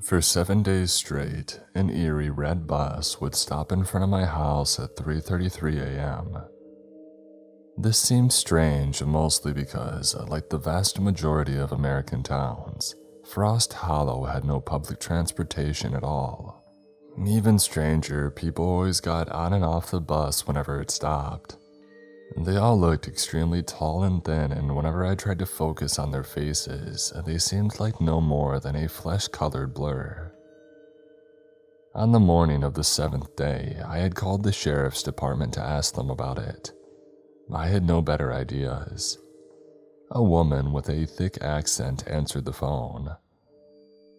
For 7 days straight, an eerie red bus would stop in front of my house at 3:33 a.m. This seemed strange mostly because, like the vast majority of American towns, Frost Hollow had no public transportation at all. Even stranger, people always got on and off the bus whenever it stopped. They all looked extremely tall and thin, and whenever I tried to focus on their faces, they seemed like no more than a flesh-colored blur. On the morning of the 7th day, I had called the sheriff's department to ask them about it. I had no better ideas. A woman with a thick accent answered the phone.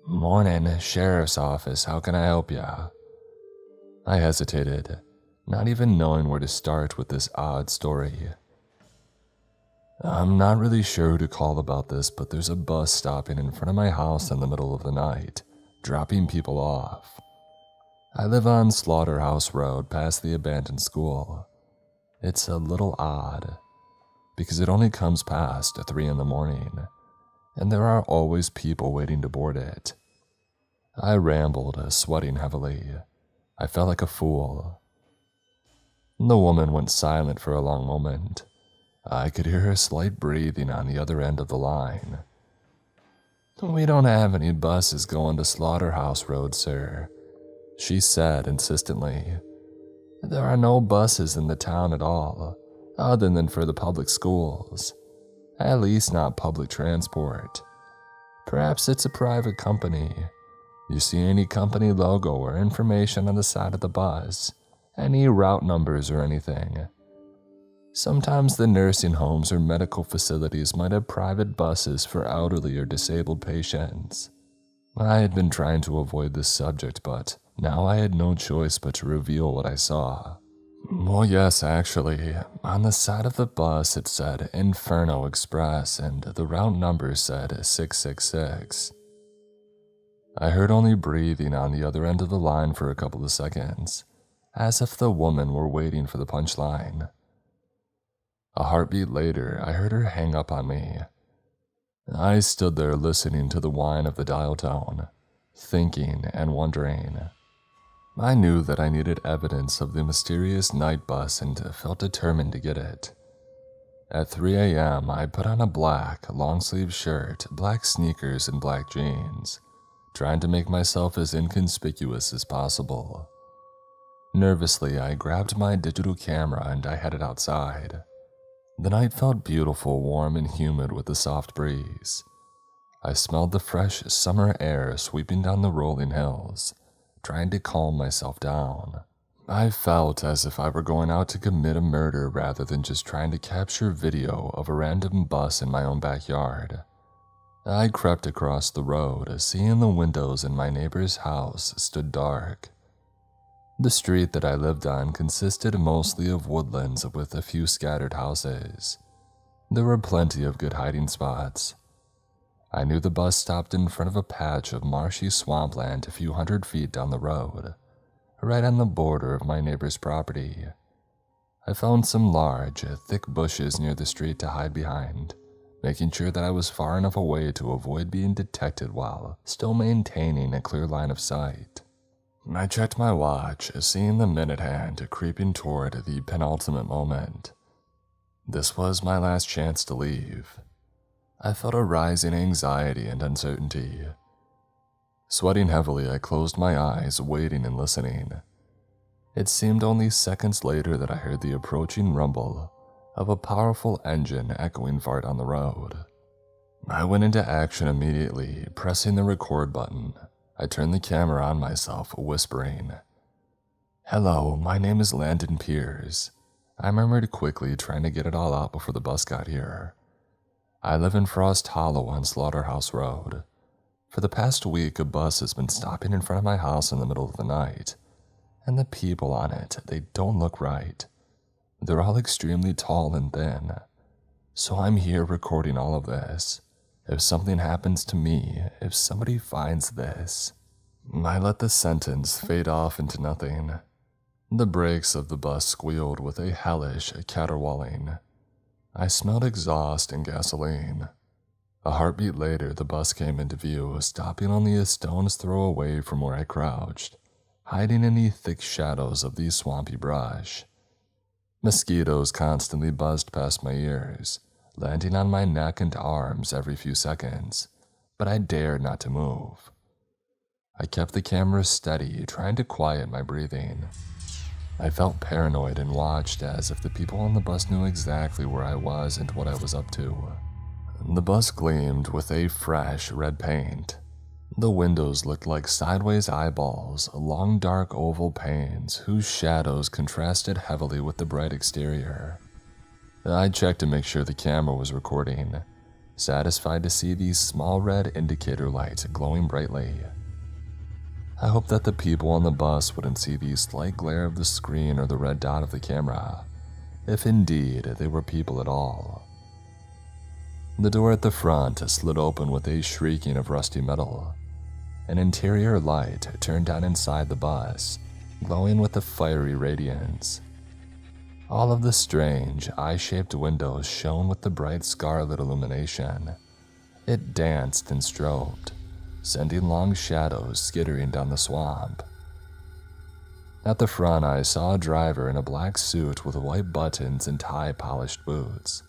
"Morning, sheriff's office, how can I help ya?" I hesitated, not even knowing where to start with this odd story. "I'm not really sure who to call about this, but there's a bus stopping in front of my house in the middle of the night, dropping people off. I live on Slaughterhouse Road past the abandoned school. It's a little odd, because it only comes past 3 in the morning, and there are always people waiting to board it." I rambled, sweating heavily. I felt like a fool. The woman went silent for a long moment. I could hear her slight breathing on the other end of the line. "We don't have any buses going to Slaughterhouse Road, sir," she said insistently. "There are no buses in the town at all, other than for the public schools. At least not public transport. Perhaps it's a private company. You see any company logo or information on the side of the bus? Any route numbers or anything? Sometimes the nursing homes or medical facilities might have private buses for elderly or disabled patients." I had been trying to avoid this subject, but now I had no choice but to reveal what I saw. "Well, yes, actually. On the side of the bus it said Inferno Express, and the route number said 666. I heard only breathing on the other end of the line for a couple of seconds, as if the woman were waiting for the punchline. A heartbeat later, I heard her hang up on me. I stood there listening to the whine of the dial tone, thinking and wondering. I knew that I needed evidence of the mysterious night bus and felt determined to get it. At 3 a.m., I put on a black, long-sleeve shirt, black sneakers, and black jeans, trying to make myself as inconspicuous as possible. Nervously, I grabbed my digital camera and I headed outside. The night felt beautiful, warm, and humid with a soft breeze. I smelled the fresh summer air sweeping down the rolling hills, trying to calm myself down. I felt as if I were going out to commit a murder rather than just trying to capture video of a random bus in my own backyard. I crept across the road, seeing the windows in my neighbor's house stood dark. The street that I lived on consisted mostly of woodlands with a few scattered houses. There were plenty of good hiding spots. I knew the bus stopped in front of a patch of marshy swampland a few hundred feet down the road, right on the border of my neighbor's property. I found some large, thick bushes near the street to hide behind, making sure that I was far enough away to avoid being detected while still maintaining a clear line of sight. I checked my watch, seeing the minute hand creeping toward the penultimate moment. This was my last chance to leave. I felt a rising anxiety and uncertainty. Sweating heavily, I closed my eyes, waiting and listening. It seemed only seconds later that I heard the approaching rumble of a powerful engine echoing far down the road. I went into action immediately, pressing the record button. I turned the camera on myself, whispering, "Hello, my name is Landon Pierce." I murmured quickly, trying to get it all out before the bus got here. "I live in Frost Hollow on Slaughterhouse Road. For the past week, a bus has been stopping in front of my house in the middle of the night, and the people on it, they don't look right. They're all extremely tall and thin. So I'm here recording all of this. If something happens to me, if somebody finds this." I let the sentence fade off into nothing. The brakes of the bus squealed with a hellish caterwauling. I smelled exhaust and gasoline. A heartbeat later, the bus came into view, stopping only a stone's throw away from where I crouched, hiding in the thick shadows of the swampy brush. Mosquitoes constantly buzzed past my ears, landing on my neck and arms every few seconds, but I dared not to move. I kept the camera steady, trying to quiet my breathing. I felt paranoid and watched as if the people on the bus knew exactly where I was and what I was up to. The bus gleamed with a fresh red paint. The windows looked like sideways eyeballs, long dark oval panes whose shadows contrasted heavily with the bright exterior. I checked to make sure the camera was recording, satisfied to see these small red indicator lights glowing brightly. I hoped that the people on the bus wouldn't see the slight glare of the screen or the red dot of the camera, if indeed they were people at all. The door at the front slid open with a shrieking of rusty metal. An interior light turned on inside the bus, glowing with a fiery radiance. All of the strange, eye-shaped windows shone with the bright scarlet illumination. It danced and strobed, sending long shadows skittering down the swamp. At the front, I saw a driver in a black suit with white buttons and tie-polished boots,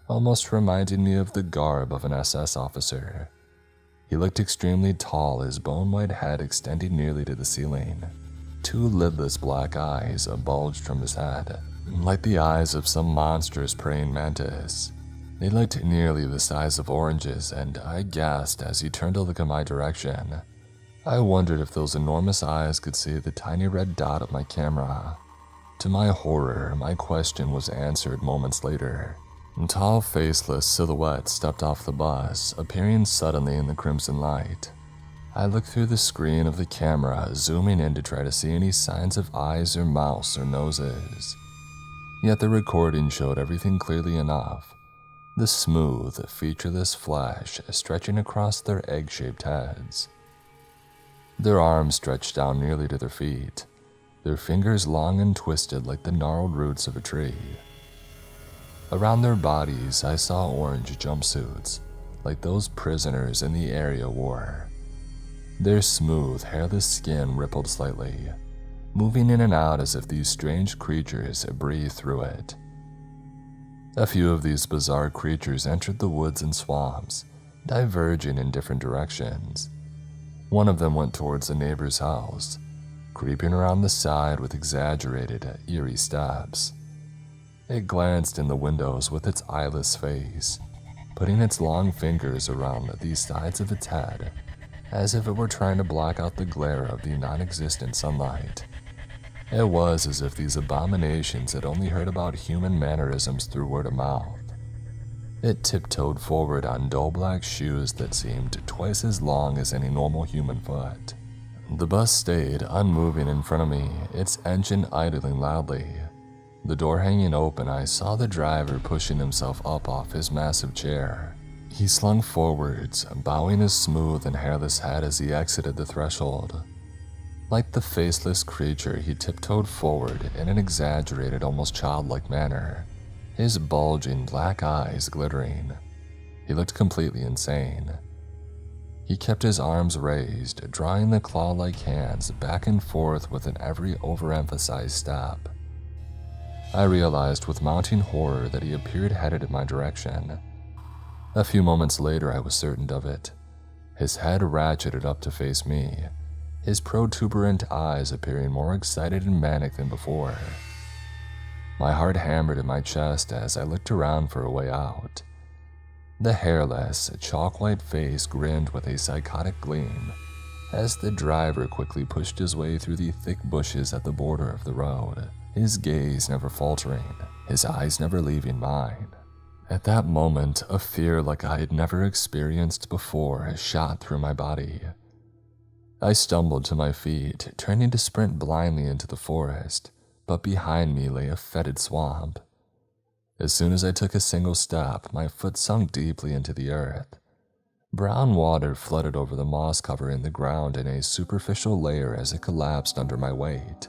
almost reminding me of the garb of an SS officer. He looked extremely tall, his bone-white head extending nearly to the ceiling. Two lidless black eyes bulged from his head, like the eyes of some monstrous praying mantis. They looked nearly the size of oranges, and I gasped as he turned to look in my direction. I wondered if those enormous eyes could see the tiny red dot of my camera. To my horror, my question was answered moments later. A tall, faceless silhouette stepped off the bus, appearing suddenly in the crimson light. I looked through the screen of the camera, zooming in to try to see any signs of eyes or mouths or noses. Yet the recording showed everything clearly enough. The smooth, featureless flesh stretching across their egg-shaped heads. Their arms stretched down nearly to their feet, their fingers long and twisted like the gnarled roots of a tree. Around their bodies, I saw orange jumpsuits, like those prisoners in the area wore. Their smooth, hairless skin rippled slightly, moving in and out as if these strange creatures breathed through it. A few of these bizarre creatures entered the woods and swamps, diverging in different directions. One of them went towards the neighbor's house, creeping around the side with exaggerated, eerie steps. It glanced in the windows with its eyeless face, putting its long fingers around the sides of its head, as if it were trying to block out the glare of the non-existent sunlight. It was as if these abominations had only heard about human mannerisms through word of mouth. It tiptoed forward on dull black shoes that seemed twice as long as any normal human foot. The bus stayed unmoving in front of me, its engine idling loudly. The door hanging open, I saw the driver pushing himself up off his massive chair. He slunk forwards, bowing his smooth and hairless head as he exited the threshold. Like the faceless creature, he tiptoed forward in an exaggerated, almost childlike manner, his bulging black eyes glittering. He looked completely insane. He kept his arms raised, drawing the claw-like hands back and forth with an every overemphasized step. I realized with mounting horror that he appeared headed in my direction. A few moments later, I was certain of it. His head ratcheted up to face me, his protuberant eyes appearing more excited and manic than before. My heart hammered in my chest as I looked around for a way out. The hairless, chalk-white face grinned with a psychotic gleam as the driver quickly pushed his way through the thick bushes at the border of the road, his gaze never faltering, his eyes never leaving mine. At that moment, a fear like I had never experienced before shot through my body. I stumbled to my feet, turning to sprint blindly into the forest, but behind me lay a fetid swamp. As soon as I took a single step, my foot sunk deeply into the earth. Brown water flooded over the moss covering the ground in a superficial layer as it collapsed under my weight.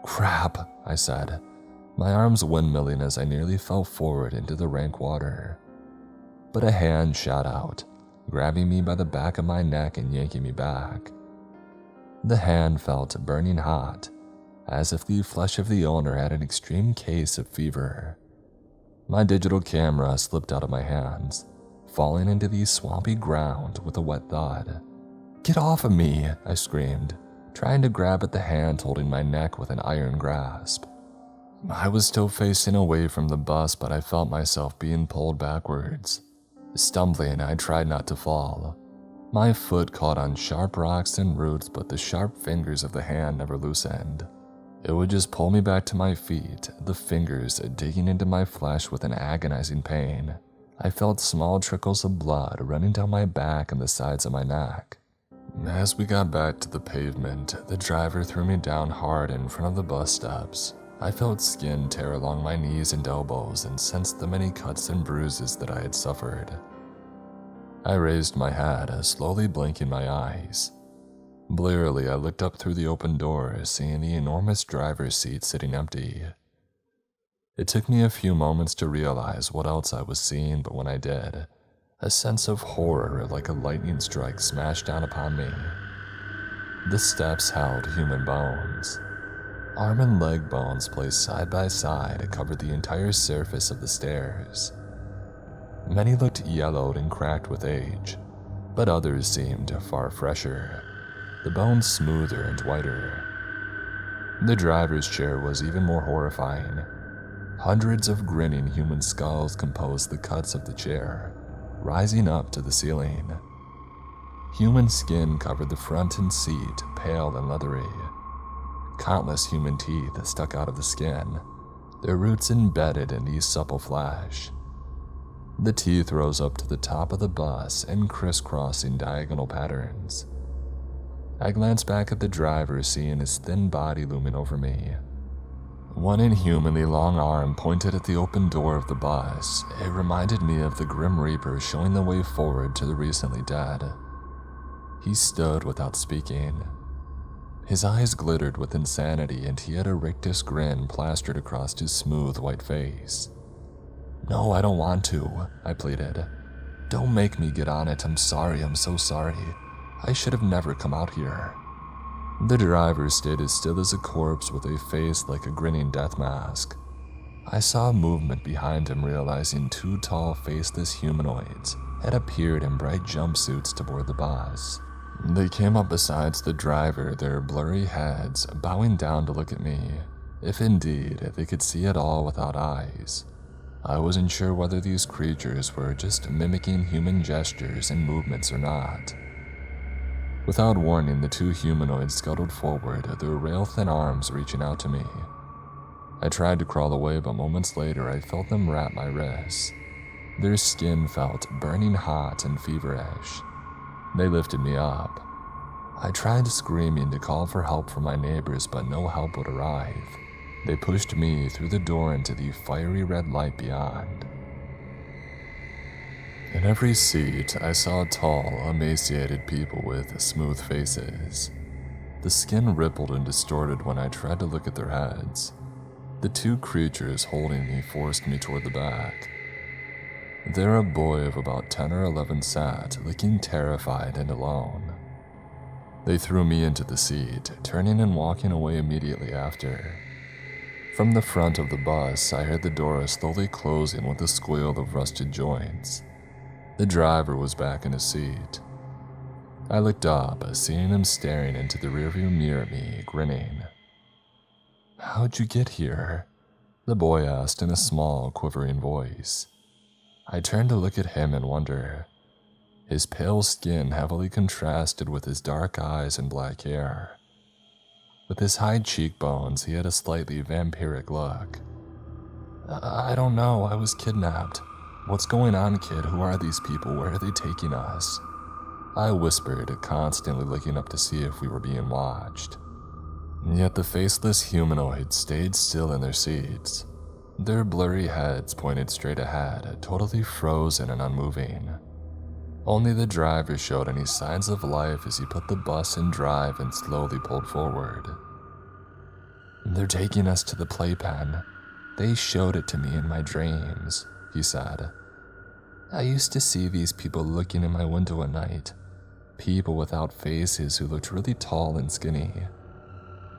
"Crap," I said, my arms windmilling as I nearly fell forward into the rank water. but a hand shot out, grabbing me by the back of my neck and yanking me back. The hand felt burning hot, as if the flesh of the owner had an extreme case of fever. My digital camera slipped out of my hands, falling into the swampy ground with a wet thud. "Get off of me!" I screamed, trying to grab at the hand holding my neck with an iron grasp. I was still facing away from the bus, but I felt myself being pulled backwards. Stumbling, I tried not to fall. My foot caught on sharp rocks and roots, but the sharp fingers of the hand never loosened. It would just pull me back to my feet, the fingers digging into my flesh with an agonizing pain. I felt small trickles of blood running down my back and the sides of my neck. As we got back to the pavement, the driver threw me down hard in front of the bus steps. I felt skin tear along my knees and elbows and sensed the many cuts and bruises that I had suffered. I raised my head, slowly blinking my eyes. Blearily, I looked up through the open door, seeing the enormous driver's seat sitting empty. It took me a few moments to realize what else I was seeing, but when I did, a sense of horror like a lightning strike smashed down upon me. The steps held human bones. Arm and leg bones placed side by side covered the entire surface of the stairs. Many looked yellowed and cracked with age, but others seemed far fresher, the bones smoother and whiter. The driver's chair was even more horrifying. Hundreds of grinning human skulls composed the cuts of the chair, rising up to the ceiling. Human skin covered the front and seat, pale and leathery. Countless human teeth stuck out of the skin, their roots embedded in the supple flesh. The teeth rose up to the top of the bus in crisscrossing diagonal patterns. I glanced back at the driver, seeing his thin body looming over me. One inhumanly long arm pointed at the open door of the bus. It reminded me of the Grim Reaper showing the way forward to the recently dead. He stood without speaking. His eyes glittered with insanity, and he had a rictus grin plastered across his smooth white face. "No, I don't want to," I pleaded. "Don't make me get on it. I'm sorry, I'm so sorry. I should have never come out here." The driver stayed as still as a corpse with a face like a grinning death mask. I saw movement behind him, realizing two tall, faceless humanoids had appeared in bright jumpsuits to board the bus. They came up beside the driver, their blurry heads bowing down to look at me, if indeed they could see at all without eyes. I wasn't sure whether these creatures were just mimicking human gestures and movements or not. Without warning, the two humanoids scuttled forward, their rail-thin arms reaching out to me. I tried to crawl away, but moments later I felt them wrap my wrists. Their skin felt burning hot and feverish. They lifted me up. I tried screaming to call for help from my neighbors, but no help would arrive. They pushed me through the door into the fiery red light beyond. In every seat, I saw tall, emaciated people with smooth faces. The skin rippled and distorted when I tried to look at their heads. The two creatures holding me forced me toward the back. There a boy of about 10 or 11 sat, looking terrified and alone. They threw me into the seat, turning and walking away immediately after. From the front of the bus, I heard the door slowly closing with a squeal of rusted joints. The driver was back in his seat. I looked up, seeing him staring into the rearview mirror at me, grinning. "How'd you get here?" the boy asked in a small, quivering voice. I turned to look at him in wonder. His pale skin heavily contrasted with his dark eyes and black hair. With his high cheekbones, he had a slightly vampiric look. I don't know, I was kidnapped. What's going on, kid? Who are these people? Where are they taking us?" I whispered, constantly looking up to see if we were being watched. Yet the faceless humanoids stayed still in their seats. Their blurry heads pointed straight ahead, totally frozen and unmoving. Only the driver showed any signs of life as he put the bus in drive and slowly pulled forward. "They're taking us to the playpen. They showed it to me in my dreams," he said. I used to see these people looking in my window at night. People without faces who looked really tall and skinny.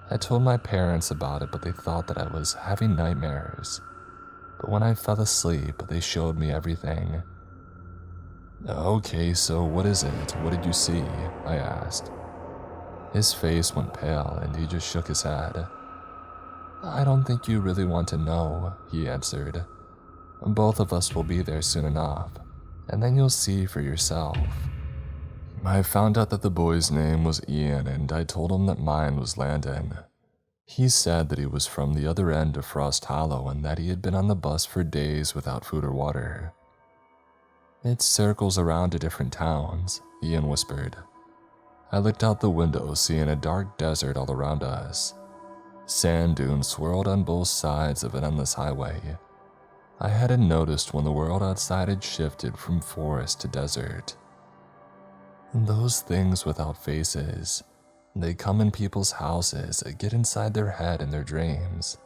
I told my parents about it, but they thought that I was having nightmares. But when I fell asleep, they showed me everything. Okay, so what is it? What did you see? I asked. His face went pale and he just shook his head. I don't think you really want to know, he answered. Both of us will be there soon enough, and then you'll see for yourself. I found out that the boy's name was Ian, and I told him that mine was Landon. He said that he was from the other end of Frost Hollow and that he had been on the bus for days without food or water. It circles around to different towns, Ian whispered. I looked out the window, seeing a dark desert all around us. Sand dunes swirled on both sides of an endless highway. I hadn't noticed when the world outside had shifted from forest to desert. Those things without faces, they come in people's houses, get inside their head in their dreams.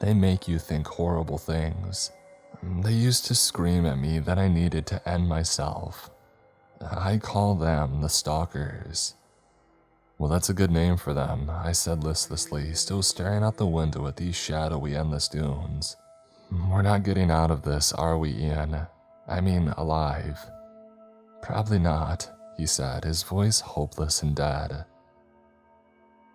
They make you think horrible things. They used to scream at me that I needed to end myself. I call them the stalkers. Well, that's a good name for them, I said listlessly, still staring out the window at these shadowy endless dunes. We're not getting out of this, are we, Ian? I mean, alive. Probably not, he said, his voice hopeless and dead.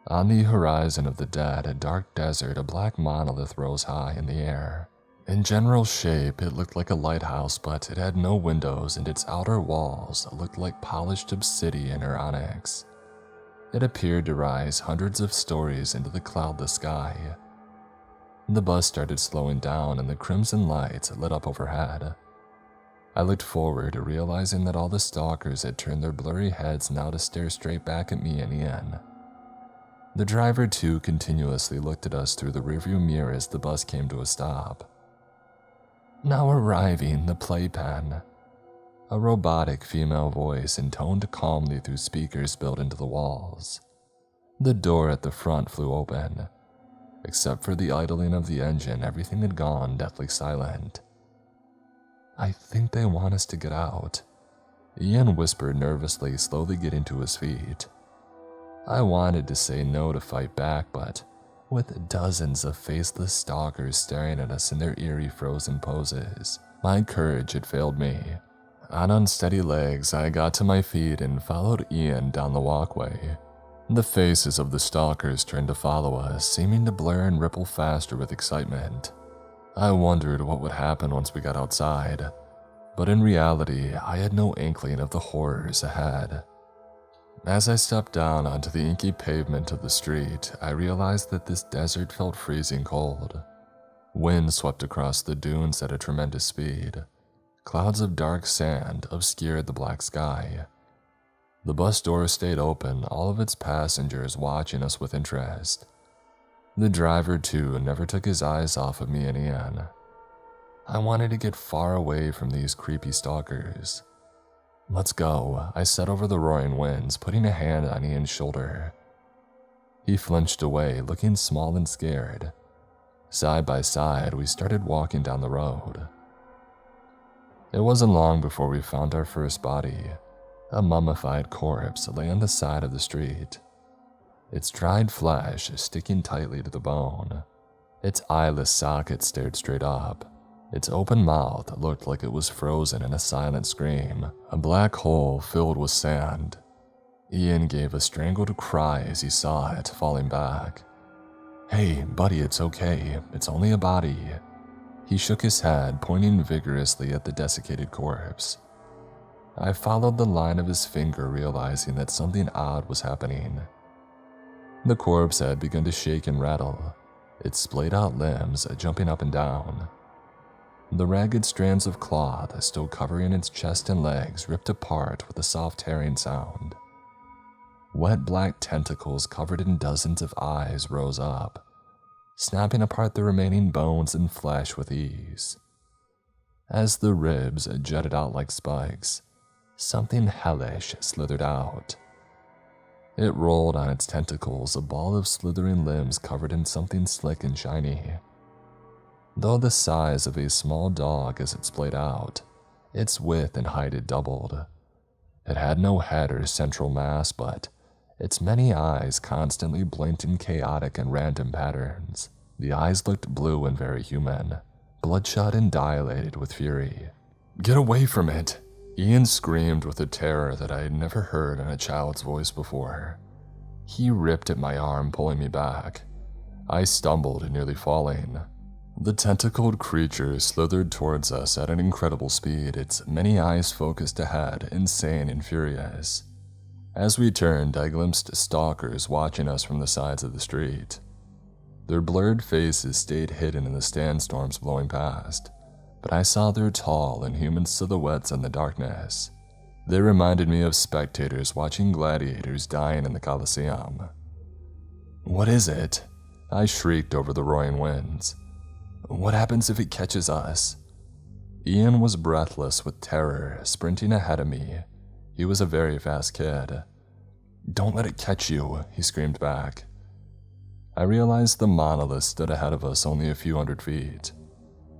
On the horizon of the dead, a dark desert, a black monolith rose high in the air. In general shape, it looked like a lighthouse, but it had no windows and its outer walls looked like polished obsidian or onyx. It appeared to rise hundreds of stories into the cloudless sky. The bus started slowing down and the crimson lights lit up overhead. I looked forward, realizing that all the stalkers had turned their blurry heads now to stare straight back at me and Ian. The driver too continuously looked at us through the rearview mirror as the bus came to a stop. Now arriving, the playpen. A robotic female voice intoned calmly through speakers built into the walls. The door at the front flew open. Except for the idling of the engine, everything had gone deathly silent. I think they want us to get out, Ian whispered nervously, slowly getting to his feet. I wanted to say no to fight back, but with dozens of faceless stalkers staring at us in their eerie frozen poses, my courage had failed me. On unsteady legs, I got to my feet and followed Ian down the walkway. The faces of the stalkers turned to follow us, seeming to blur and ripple faster with excitement. I wondered what would happen once we got outside, but in reality, I had no inkling of the horrors ahead. As I stepped down onto the inky pavement of the street, I realized that this desert felt freezing cold. Wind swept across the dunes at a tremendous speed. Clouds of dark sand obscured the black sky. The bus door stayed open, all of its passengers watching us with interest. The driver, too, never took his eyes off of me and Ian. I wanted to get far away from these creepy stalkers. Let's go, I said over the roaring winds, putting a hand on Ian's shoulder. He flinched away, looking small and scared. Side by side, we started walking down the road. It wasn't long before we found our first body. A mummified corpse lay on the side of the street. Its dried flesh sticking tightly to the bone. Its eyeless socket stared straight up. Its open mouth looked like it was frozen in a silent scream, a black hole filled with sand. Ian gave a strangled cry as he saw it falling back. Hey, buddy, it's okay. It's only a body. He shook his head, pointing vigorously at the desiccated corpse. I followed the line of his finger, realizing that something odd was happening. The corpse had begun to shake and rattle, its splayed-out limbs jumping up and down. The ragged strands of cloth still covering its chest and legs ripped apart with a soft tearing sound. Wet black tentacles covered in dozens of eyes rose up, snapping apart the remaining bones and flesh with ease. As the ribs jutted out like spikes, something hellish slithered out. It rolled on its tentacles, a ball of slithering limbs covered in something slick and shiny. Though the size of a small dog as it splayed out, Its width and height had doubled. It had no head or central mass, but its many eyes constantly blinked in chaotic and random patterns. The eyes looked blue and very human, bloodshot and dilated with fury. "Get away from it!" Ian screamed with a terror that I had never heard in a child's voice before. He ripped at my arm, pulling me back. I stumbled, nearly falling. The tentacled creature slithered towards us at an incredible speed, its many eyes focused ahead, insane and furious. As we turned, I glimpsed stalkers watching us from the sides of the street. Their blurred faces stayed hidden in the sandstorms blowing past, but I saw their tall and human silhouettes in the darkness. They reminded me of spectators watching gladiators dying in the Colosseum. "What is it?" I shrieked over the roaring winds. "What happens if it catches us?" Ian was breathless with terror, sprinting ahead of me. He was a very fast kid. "Don't let it catch you," he screamed back. I realized the monolith stood ahead of us only a few hundred feet.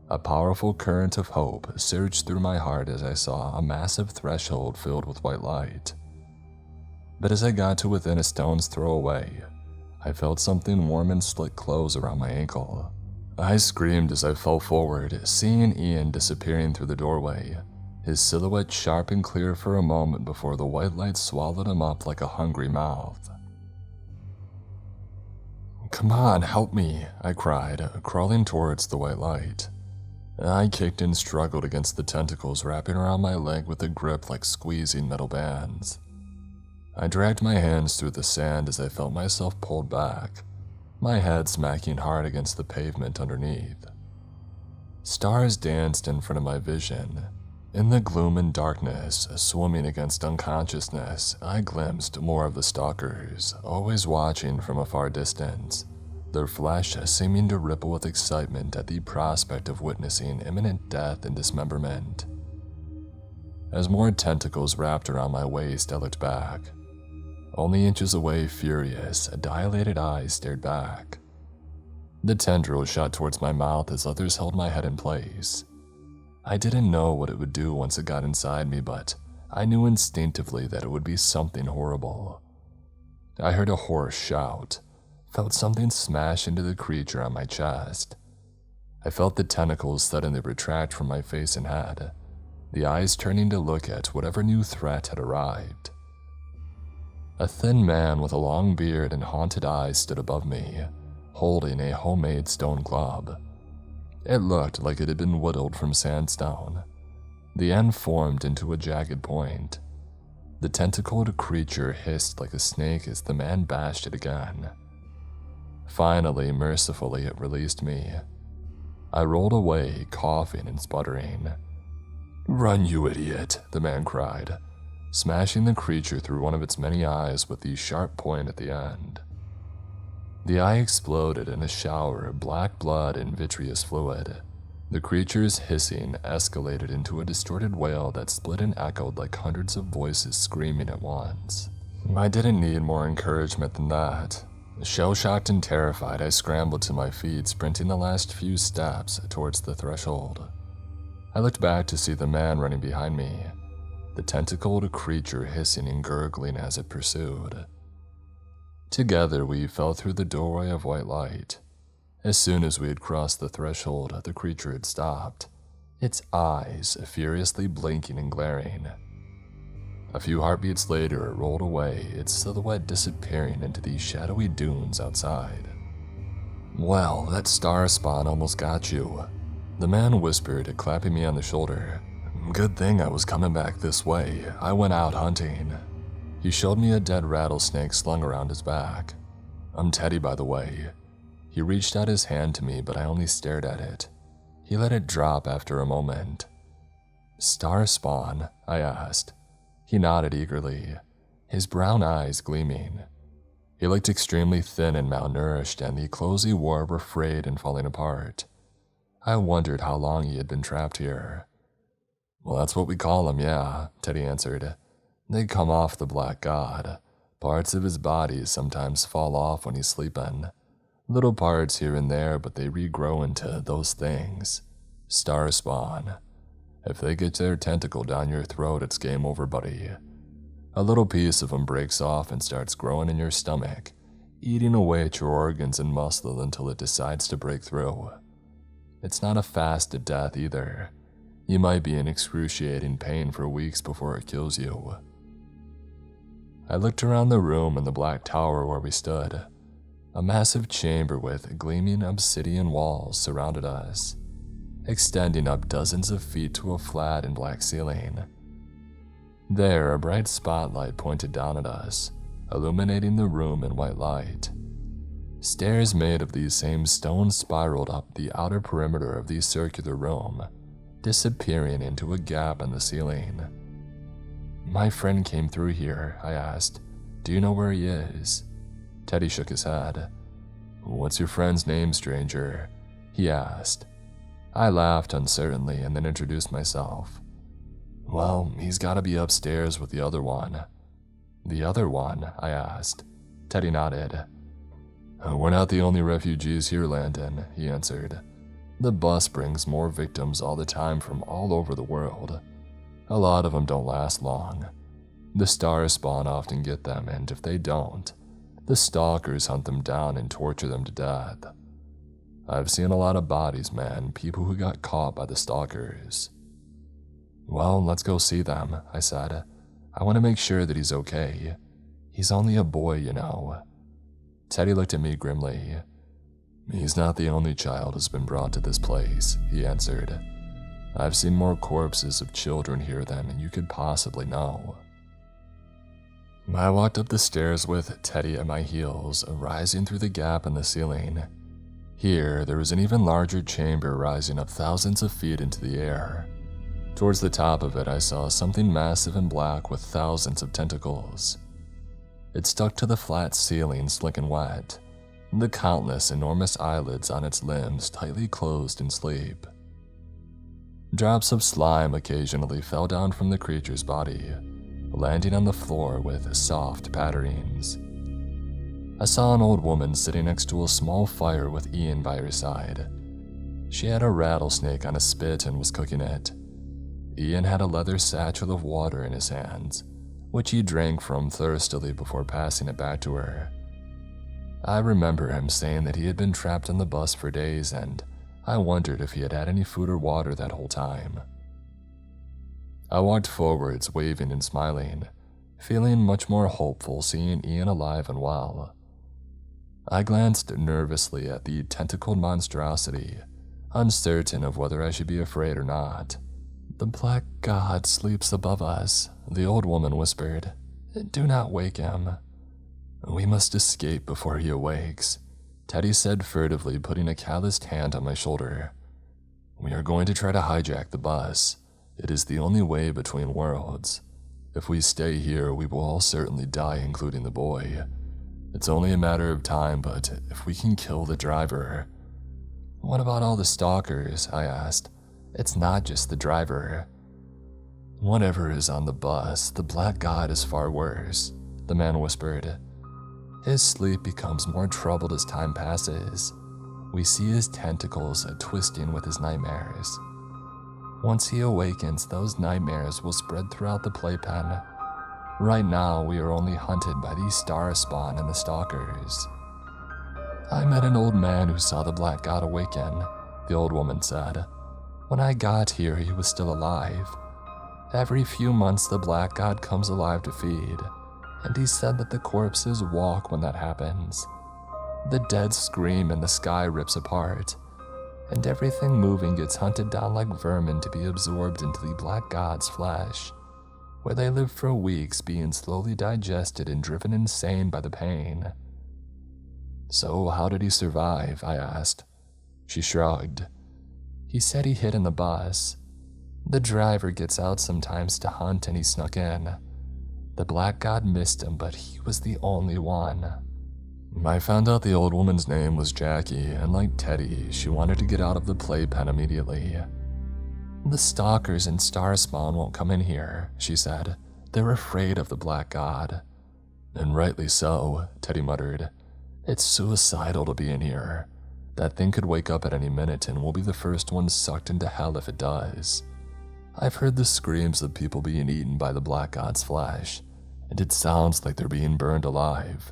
A powerful current of hope surged through my heart as I saw a massive threshold filled with white light. But as I got to within a stone's throw away, I felt something warm and slick close around my ankle. I screamed as I fell forward, seeing Ian disappearing through the doorway, his silhouette sharp and clear for a moment before the white light swallowed him up like a hungry mouth. "Come on, help me," I cried, crawling towards the white light. I kicked and struggled against the tentacles wrapping around my leg with a grip like squeezing metal bands. I dragged my hands through the sand as I felt myself pulled back, my head smacking hard against the pavement underneath. Stars danced in front of my vision. In the gloom and darkness, swimming against unconsciousness, I glimpsed more of the stalkers, always watching from a far distance, their flesh seeming to ripple with excitement at the prospect of witnessing imminent death and dismemberment. As more tentacles wrapped around my waist, I looked back. Only inches away, furious, dilated eyes stared back. The tendrils shot towards my mouth as others held my head in place. I didn't know what it would do once it got inside me, but I knew instinctively that it would be something horrible. I heard a hoarse shout, felt something smash into the creature on my chest. I felt the tentacles suddenly retract from my face and head, the eyes turning to look at whatever new threat had arrived. A thin man with a long beard and haunted eyes stood above me, holding a homemade stone club. It looked like it had been whittled from sandstone. The end formed into a jagged point. The tentacled creature hissed like a snake as the man bashed it again. Finally, mercifully, it released me. I rolled away, coughing and sputtering. "Run, you idiot," the man cried, smashing the creature through one of its many eyes with the sharp point at the end. The eye exploded in a shower of black blood and vitreous fluid. The creature's hissing escalated into a distorted wail that split and echoed like hundreds of voices screaming at once. I didn't need more encouragement than that. Shell-shocked and terrified, I scrambled to my feet, sprinting the last few steps towards the threshold. I looked back to see the man running behind me, the tentacled creature hissing and gurgling as it pursued. Together, we fell through the doorway of white light. As soon as we had crossed the threshold, the creature had stopped, its eyes furiously blinking and glaring. A few heartbeats later, it rolled away, its silhouette disappearing into the shadowy dunes outside. "Well, that star spawn almost got you," the man whispered, clapping me on the shoulder. "Good thing I was coming back this way. I went out hunting." He showed me a dead rattlesnake slung around his back. "I'm Teddy, by the way." He reached out his hand to me, but I only stared at it. He let it drop after a moment. "Star spawn?" I asked. He nodded eagerly, his brown eyes gleaming. He looked extremely thin and malnourished, and the clothes he wore were frayed and falling apart. I wondered how long he had been trapped here. "Well, that's what we call him, yeah," Teddy answered. "They come off the Black God. Parts of his body sometimes fall off when he's sleeping. Little parts here and there, but they regrow into those things. Star spawn. If they get their tentacle down your throat, it's game over, buddy. A little piece of them breaks off and starts growing in your stomach, eating away at your organs and muscle until it decides to break through. It's not a fast death either. You might be in excruciating pain for weeks before it kills you. I looked around the room and the black tower where we stood. A massive chamber with gleaming obsidian walls surrounded us, extending up dozens of feet to a flat and black ceiling. There, a bright spotlight pointed down at us, illuminating the room in white light. Stairs made of these same stones spiraled up the outer perimeter of the circular room, disappearing into a gap in the ceiling. My friend came through here, I asked. Do you know where he is? Teddy shook his head. What's your friend's name, stranger? He asked. I laughed uncertainly and then introduced myself. Well, he's gotta be upstairs with the other one. The other one? I asked. Teddy nodded. We're not the only refugees here, Landon, he answered. The bus brings more victims all the time from all over the world. A lot of them don't last long. The stars spawn often get them, and if they don't, the stalkers hunt them down and torture them to death. I've seen a lot of bodies, man, people who got caught by the stalkers. Well, let's go see them, I said. I want to make sure that he's okay. He's only a boy, you know. Teddy looked at me grimly. He's not the only child who's been brought to this place, he answered. I've seen more corpses of children here than you could possibly know. I walked up the stairs with Teddy at my heels, rising through the gap in the ceiling. Here, there was an even larger chamber rising up thousands of feet into the air. Towards the top of it, I saw something massive and black with thousands of tentacles. It stuck to the flat ceiling, slick and wet, the countless enormous eyelids on its limbs tightly closed in sleep. Drops of slime occasionally fell down from the creature's body, landing on the floor with soft patterings. I saw an old woman sitting next to a small fire with Ian by her side. She had a rattlesnake on a spit and was cooking it. Ian had a leather satchel of water in his hands, which he drank from thirstily before passing it back to her. I remember him saying that he had been trapped on the bus for days, and I wondered if he had had any food or water that whole time. I walked forwards, waving and smiling, feeling much more hopeful seeing Ian alive and well. I glanced nervously at the tentacled monstrosity, uncertain of whether I should be afraid or not. The black god sleeps above us, the old woman whispered. Do not wake him. We must escape before he awakes, Teddy said furtively, putting a calloused hand on my shoulder. We are going to try to hijack the bus. It is the only way between worlds. If we stay here, we will all certainly die, including the boy. It's only a matter of time, but if we can kill the driver... What about all the stalkers? I asked. It's not just the driver. Whatever is on the bus, the black god is far worse, the man whispered. His sleep becomes more troubled as time passes. We see his tentacles twisting with his nightmares. Once he awakens, those nightmares will spread throughout the playpen. Right now, we are only hunted by these star spawn and the stalkers. I met an old man who saw the black god awaken, the old woman said. When I got here, he was still alive. Every few months, the black god comes alive to feed, and he said that the corpses walk when that happens. The dead scream and the sky rips apart, and everything moving gets hunted down like vermin to be absorbed into the black god's flesh, where they live for weeks being slowly digested and driven insane by the pain. So how did he survive? I asked. She shrugged. He said he hid in the bus. The driver gets out sometimes to hunt and he snuck in. The black god missed him, but he was the only one. I found out the old woman's name was Jackie, and like Teddy, she wanted to get out of the playpen immediately. The stalkers and Starspawn won't come in here, she said. They're afraid of the black god. And rightly so, Teddy muttered. It's suicidal to be in here. That thing could wake up at any minute and we'll be the first ones sucked into hell if it does. I've heard the screams of people being eaten by the Black God's flesh, and it sounds like they're being burned alive.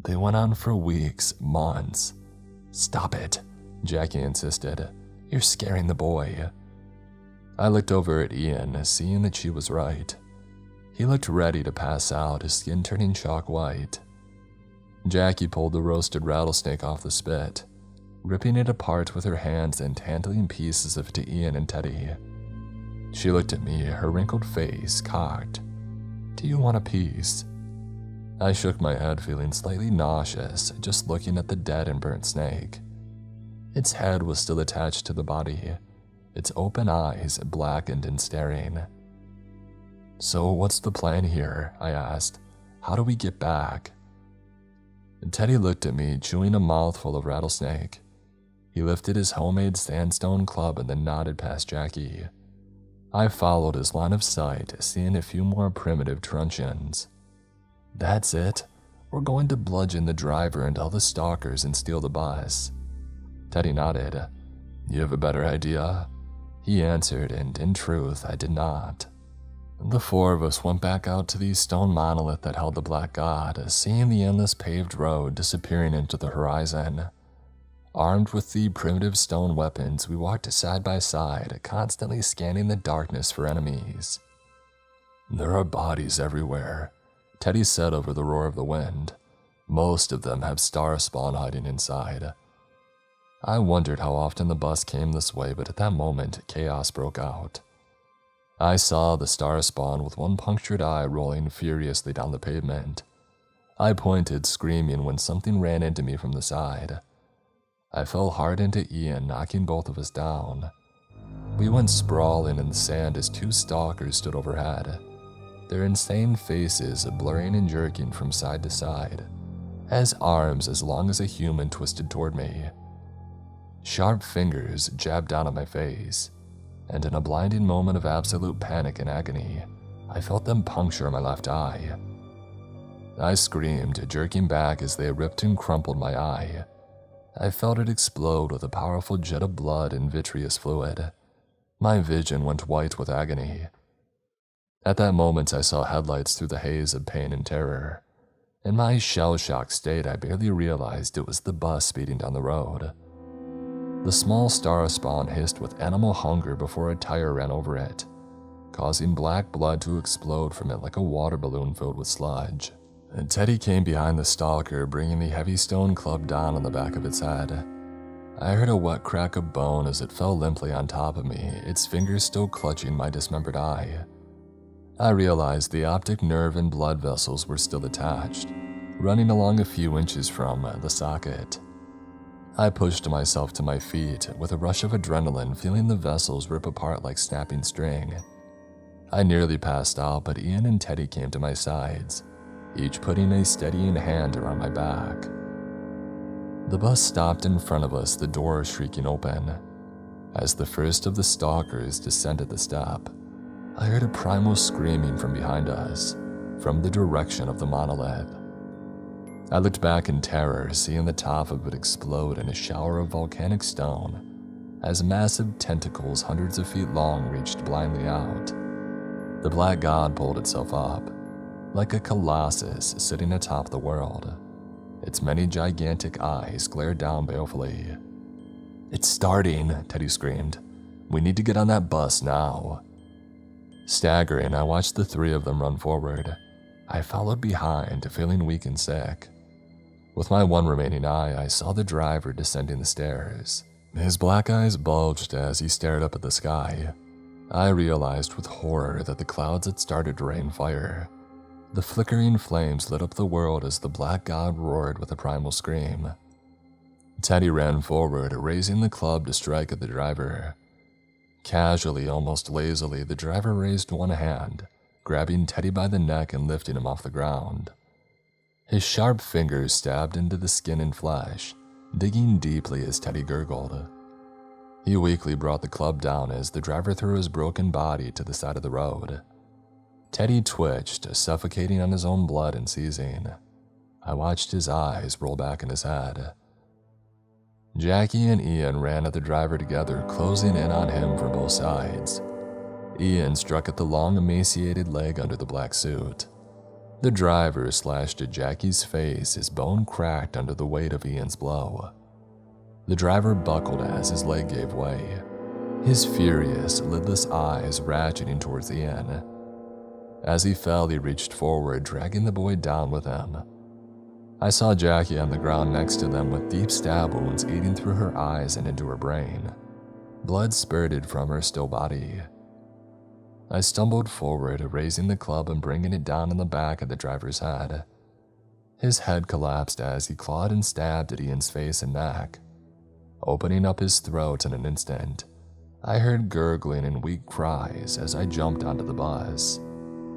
They went on for weeks, months. Stop it, Jackie insisted. You're scaring the boy. I looked over at Ian, seeing that she was right. He looked ready to pass out, his skin turning chalk white. Jackie pulled the roasted rattlesnake off the spit, ripping it apart with her hands and handling pieces of it to Ian and Teddy. She looked at me, her wrinkled face cocked. Do you want a piece? I shook my head, feeling slightly nauseous, just looking at the dead and burnt snake. Its head was still attached to the body, its open eyes blackened and staring. So what's the plan here? I asked. How do we get back? Teddy looked at me, chewing a mouthful of rattlesnake. He lifted his homemade sandstone club and then nodded past Jackie. I followed his line of sight, seeing a few more primitive truncheons. That's it. We're going to bludgeon the driver and all the stalkers and steal the bus. Teddy nodded. You have a better idea? He answered, and in truth, I did not. The four of us went back out to the stone monolith that held the Black God, seeing the endless paved road disappearing into the horizon. Armed with the primitive stone weapons, we walked side by side, constantly scanning the darkness for enemies. There are bodies everywhere, Teddy said over the roar of the wind. Most of them have star spawn hiding inside. I wondered how often the bus came this way, but at that moment, chaos broke out. I saw the star spawn with one punctured eye rolling furiously down the pavement. I pointed, screaming, when something ran into me from the side. I fell hard into Ian, knocking both of us down. We went sprawling in the sand as two stalkers stood overhead, their insane faces blurring and jerking from side to side, as arms as long as a human twisted toward me. Sharp fingers jabbed down at my face, and in a blinding moment of absolute panic and agony, I felt them puncture my left eye. I screamed, jerking back as they ripped and crumpled my eye. I felt it explode with a powerful jet of blood and vitreous fluid. My vision went white with agony. At that moment, I saw headlights through the haze of pain and terror. In my shell-shocked state, I barely realized it was the bus speeding down the road. The small star spawn hissed with animal hunger before a tire ran over it, causing black blood to explode from it like a water balloon filled with sludge. And Teddy came behind the stalker, bringing the heavy stone club down on the back of its head. I heard a wet crack of bone as it fell limply on top of me, its fingers still clutching my dismembered eye. I realized the optic nerve and blood vessels were still attached, running along a few inches from the socket. I pushed myself to my feet with a rush of adrenaline, feeling the vessels rip apart like snapping string. I nearly passed out, but Ian and Teddy came to my sides, each putting a steadying hand around my back. The bus stopped in front of us, the door shrieking open. As the first of the stalkers descended the step, I heard a primal screaming from behind us, from the direction of the monolith. I looked back in terror, seeing the top of it explode in a shower of volcanic stone, as massive tentacles hundreds of feet long reached blindly out. The Black God pulled itself up, like a colossus sitting atop the world. Its many gigantic eyes glared down balefully. It's starting, Teddy screamed. We need to get on that bus now. Staggering, I watched the three of them run forward. I followed behind, feeling weak and sick. With my one remaining eye, I saw the driver descending the stairs. His black eyes bulged as he stared up at the sky. I realized with horror that the clouds had started to rain fire. The flickering flames lit up the world as the Black God roared with a primal scream. Teddy ran forward, raising the club to strike at the driver. Casually, almost lazily, the driver raised one hand, grabbing Teddy by the neck and lifting him off the ground. His sharp fingers stabbed into the skin and flesh, digging deeply as Teddy gurgled. He weakly brought the club down as the driver threw his broken body to the side of the road. Teddy twitched, suffocating on his own blood and seizing. I watched his eyes roll back in his head. Jackie and Ian ran at the driver together, closing in on him from both sides. Ian struck at the long, emaciated leg under the black suit. The driver slashed at Jackie's face, his bone cracked under the weight of Ian's blow. The driver buckled as his leg gave way, his furious, lidless eyes ratcheting towards Ian. As he fell, he reached forward, dragging the boy down with him. I saw Jackie on the ground next to them with deep stab wounds eating through her eyes and into her brain. Blood spurted from her still body. I stumbled forward, raising the club and bringing it down on the back of the driver's head. His head collapsed as he clawed and stabbed at Ian's face and neck, opening up his throat in an instant. I heard gurgling and weak cries as I jumped onto the bus.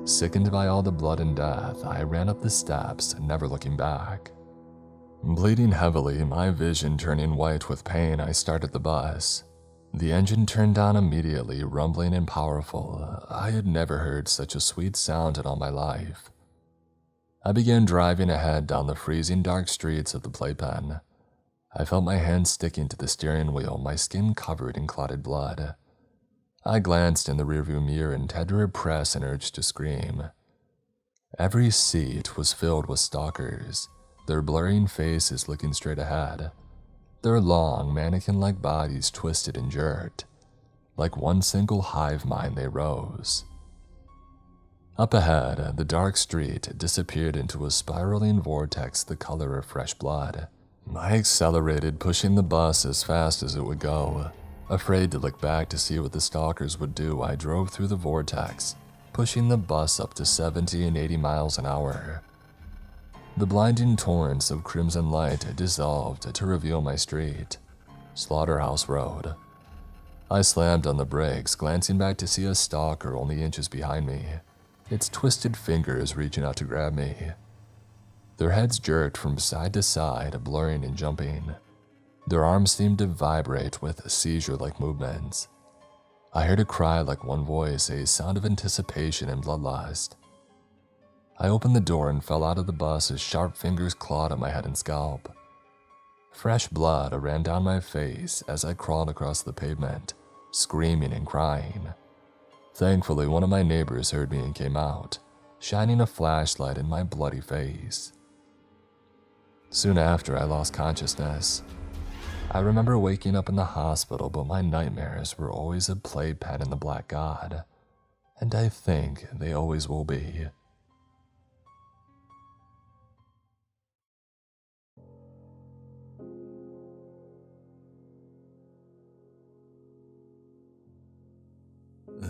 Sickened by all the blood and death, I ran up the steps, never looking back. Bleeding heavily, my vision turning white with pain, I started the bus. The engine turned on immediately, rumbling and powerful. I had never heard such a sweet sound in all my life. I began driving ahead down the freezing dark streets of the playpen. I felt my hands sticking to the steering wheel, my skin covered in clotted blood. I glanced in the rearview mirror and had to repress an urge to scream. Every seat was filled with stalkers, their blurring faces looking straight ahead, their long, mannequin-like bodies twisted and jerked. Like one single hive mind they rose. Up ahead, the dark street disappeared into a spiraling vortex the color of fresh blood. I accelerated, pushing the bus as fast as it would go. Afraid to look back to see what the stalkers would do, I drove through the vortex, pushing the bus up to 70 and 80 miles an hour. The blinding torrents of crimson light dissolved to reveal my street, Slaughterhouse Road. I slammed on the brakes, glancing back to see a stalker only inches behind me, its twisted fingers reaching out to grab me. Their heads jerked from side to side, blurring and jumping. Their arms seemed to vibrate with seizure-like movements. I heard a cry like one voice, a sound of anticipation and bloodlust. I opened the door and fell out of the bus as sharp fingers clawed at my head and scalp. Fresh blood ran down my face as I crawled across the pavement, screaming and crying. Thankfully, one of my neighbors heard me and came out, shining a flashlight in my bloody face. Soon after, I lost consciousness. I remember waking up in the hospital, but my nightmares were always a playpen in the Black God, and I think they always will be.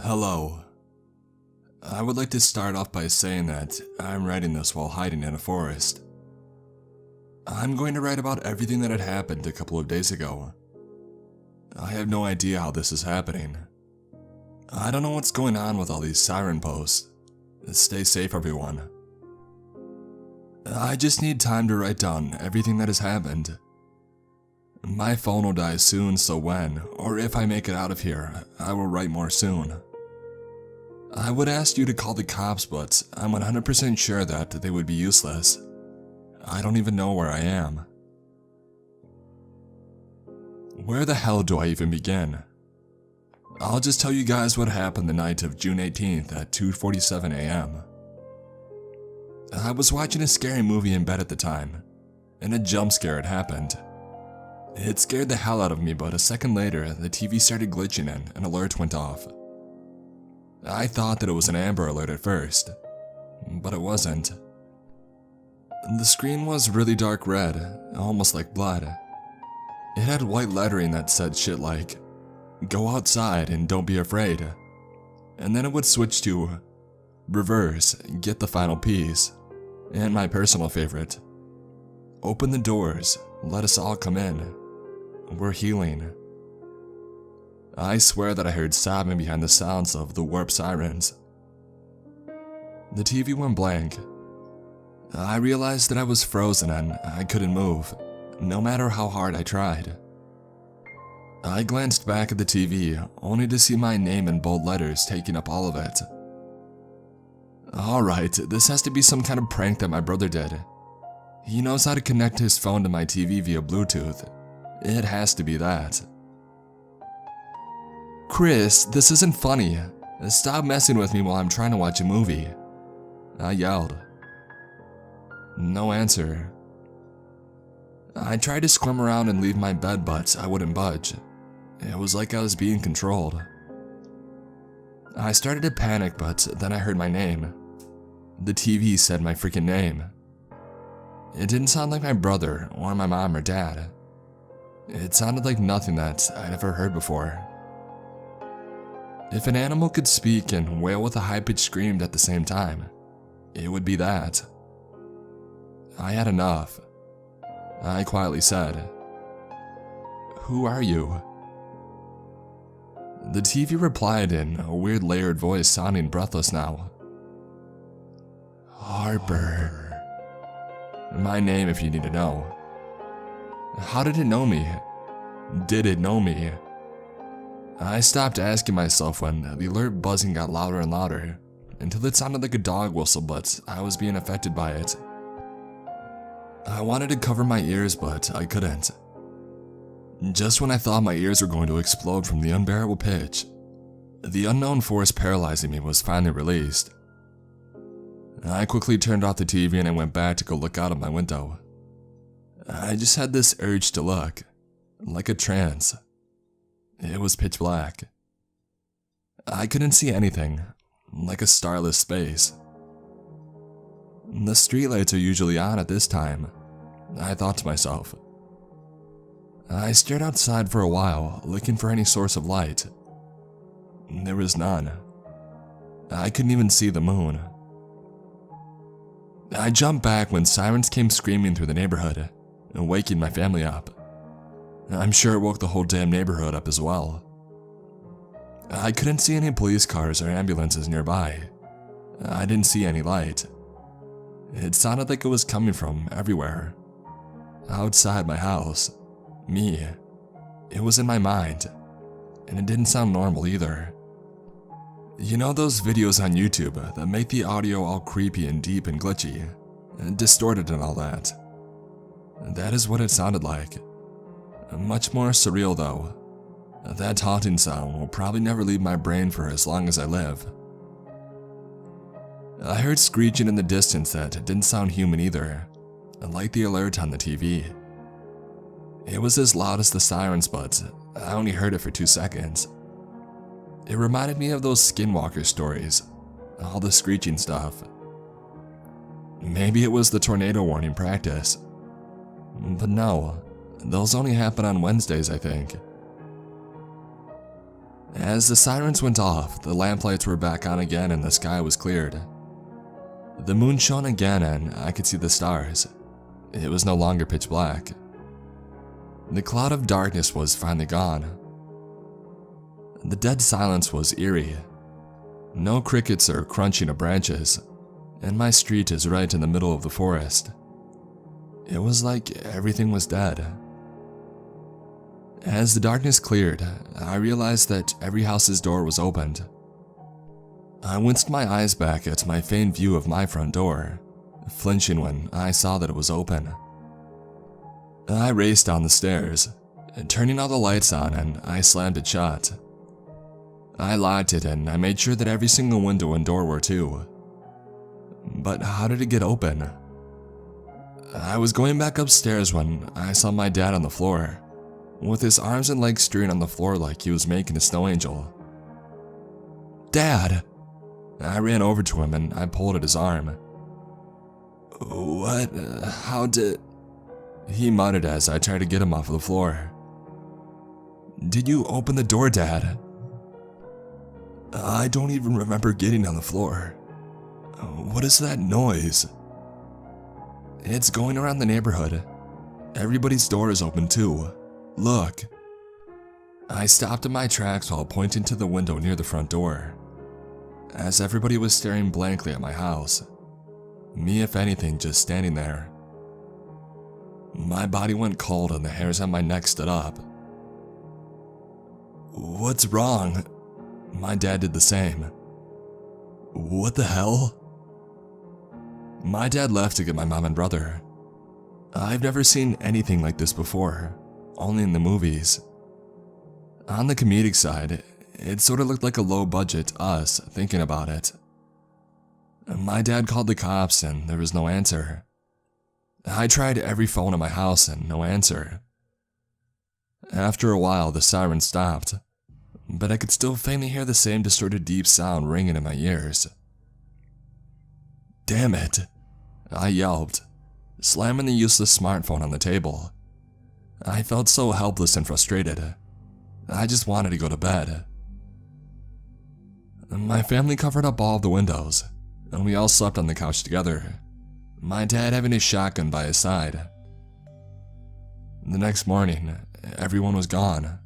Hello. I would like to start off by saying that I'm writing this while hiding in a forest. I'm going to write about everything that had happened a couple of days ago. I have no idea how this is happening. I don't know what's going on with all these siren posts. Stay safe, everyone. I just need time to write down everything that has happened. My phone will die soon, so when, or if I make it out of here, I will write more soon. I would ask you to call the cops, but I'm 100% sure that they would be useless. I don't even know where I am. Where the hell do I even begin? I'll just tell you guys what happened the night of June 18th at 2:47 a.m. I was watching a scary movie in bed at the time, and a jump scare had happened. It scared the hell out of me, but a second later, the TV started glitching and an alert went off. I thought that it was an Amber Alert at first, but it wasn't. The screen was really dark red, almost like blood. It had white lettering that said shit like, "Go outside and don't be afraid." And then it would switch to, "Reverse, get the final piece," and my personal favorite, "Open the doors, let us all come in. We're healing." I swear that I heard sobbing behind the sounds of the warp sirens. The TV went blank. I realized that I was frozen and I couldn't move, no matter how hard I tried. I glanced back at the TV, only to see my name in bold letters taking up all of it. Alright, this has to be some kind of prank that my brother did. He knows how to connect his phone to my TV via Bluetooth. It has to be that. "Chris, this isn't funny. Stop messing with me while I'm trying to watch a movie. I yelled. No answer. I tried to squirm around and leave my bed, but I wouldn't budge. It was like I was being controlled. I started to panic, but then I heard my name. The TV said my freaking name. It didn't sound like my brother or my mom or dad. It sounded like nothing that I'd ever heard before. If an animal could speak and wail with a high-pitched scream at the same time, it would be that. I had enough. I quietly said, "Who are you?" The TV replied in a weird layered voice sounding breathless now. Harper. My name if you need to know. How did it know me? Did it know me? I stopped asking myself when the alert buzzing got louder and louder, until it sounded like a dog whistle, but I was being affected by it. I wanted to cover my ears, but I couldn't. Just when I thought my ears were going to explode from the unbearable pitch, the unknown force paralyzing me was finally released. I quickly turned off the TV and I went back to go look out of my window. I just had this urge to look, like a trance. It was pitch black. I couldn't see anything, like a starless space. The streetlights are usually on at this time, I thought to myself. I stared outside for a while, looking for any source of light. There was none. I couldn't even see the moon. I jumped back when sirens came screaming through the neighborhood, waking my family up. I'm sure it woke the whole damn neighborhood up as well. I couldn't see any police cars or ambulances nearby. I didn't see any light. It sounded like it was coming from everywhere. Outside my house. Me. It was in my mind. And it didn't sound normal either. You know those videos on YouTube that make the audio all creepy and deep and glitchy, and distorted and all that? That is what it sounded like. Much more surreal though. That haunting sound will probably never leave my brain for as long as I live. I heard screeching in the distance that didn't sound human either, like the alert on the TV. It was as loud as the sirens, but I only heard it for 2 seconds. It reminded me of those skinwalker stories, all the screeching stuff. Maybe it was the tornado warning practice. But no, those only happen on Wednesdays, I think. As the sirens went off, the lamplights were back on again and the sky was cleared. The moon shone again and I could see the stars. It was no longer pitch black. The cloud of darkness was finally gone. The dead silence was eerie. No crickets or crunching of branches, and my street is right in the middle of the forest. It was like everything was dead. As the darkness cleared, I realized that every house's door was opened. I winced my eyes back at my faint view of my front door, flinching when I saw that it was open. I raced down the stairs, turning all the lights on, and I slammed it shut. I locked it and I made sure that every single window and door were too. But how did it get open? I was going back upstairs when I saw my dad on the floor, with his arms and legs strewn on the floor like he was making a snow angel. "Dad!" I ran over to him and I pulled at his arm. "What? How did..." He muttered as I tried to get him off the floor. "Did you open the door, Dad?" "I don't even remember getting on the floor. What is that noise?" "It's going around the neighborhood. Everybody's door is open too. Look." I stopped in my tracks while pointing to the window near the front door, as everybody was staring blankly at my house. Me, if anything, just standing there. My body went cold and the hairs on my neck stood up. "What's wrong?" My dad did the same. "What the hell?" My dad left to get my mom and brother. I've never seen anything like this before, only in the movies. On the comedic side, It sort of looked like a low-budget Us thinking about it. My dad called the cops and there was no answer. I tried every phone in my house and no answer. After a while, the siren stopped, but I could still faintly hear the same distorted deep sound ringing in my ears. Damn it, I yelped, slamming the useless smartphone on the table. I felt so helpless and frustrated. I just wanted to go to bed. My family covered up all of the windows, and we all slept on the couch together, my dad having his shotgun by his side. The next morning, everyone was gone.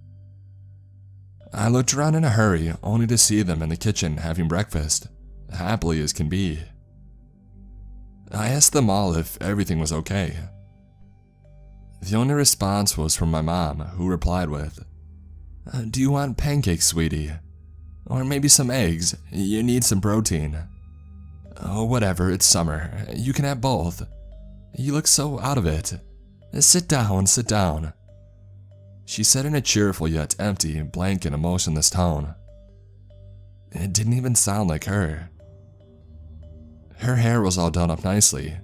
I looked around in a hurry, only to see them in the kitchen having breakfast, happily as can be. I asked them all if everything was okay. The only response was from my mom, who replied with, "Do you want pancakes, sweetie? Or maybe some eggs? You need some protein." "Oh, whatever, it's summer. You can have both. You look so out of it. Sit down, sit down," she said in a cheerful yet empty, blank and emotionless tone. It didn't even sound like her. Her hair was all done up nicely.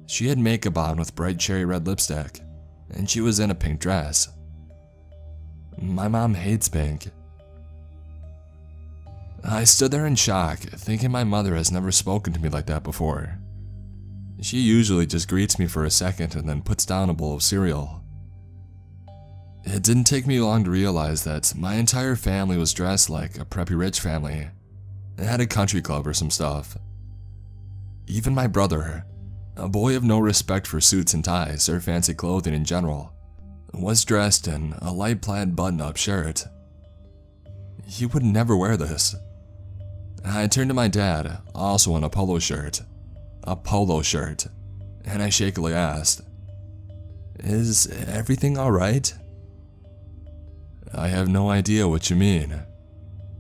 She had makeup on with bright cherry red lipstick, and she was in a pink dress. My mom hates pink. I stood there in shock, thinking my mother has never spoken to me like that before. She usually just greets me for a second and then puts down a bowl of cereal. It didn't take me long to realize that my entire family was dressed like a preppy rich family. It had a country club or some stuff. Even my brother, a boy of no respect for suits and ties or fancy clothing in general, was dressed in a light plaid button-up shirt. He would never wear this. I turned to my dad, also in a polo shirt, and I shakily asked, "Is everything alright?" "I have no idea what you mean,"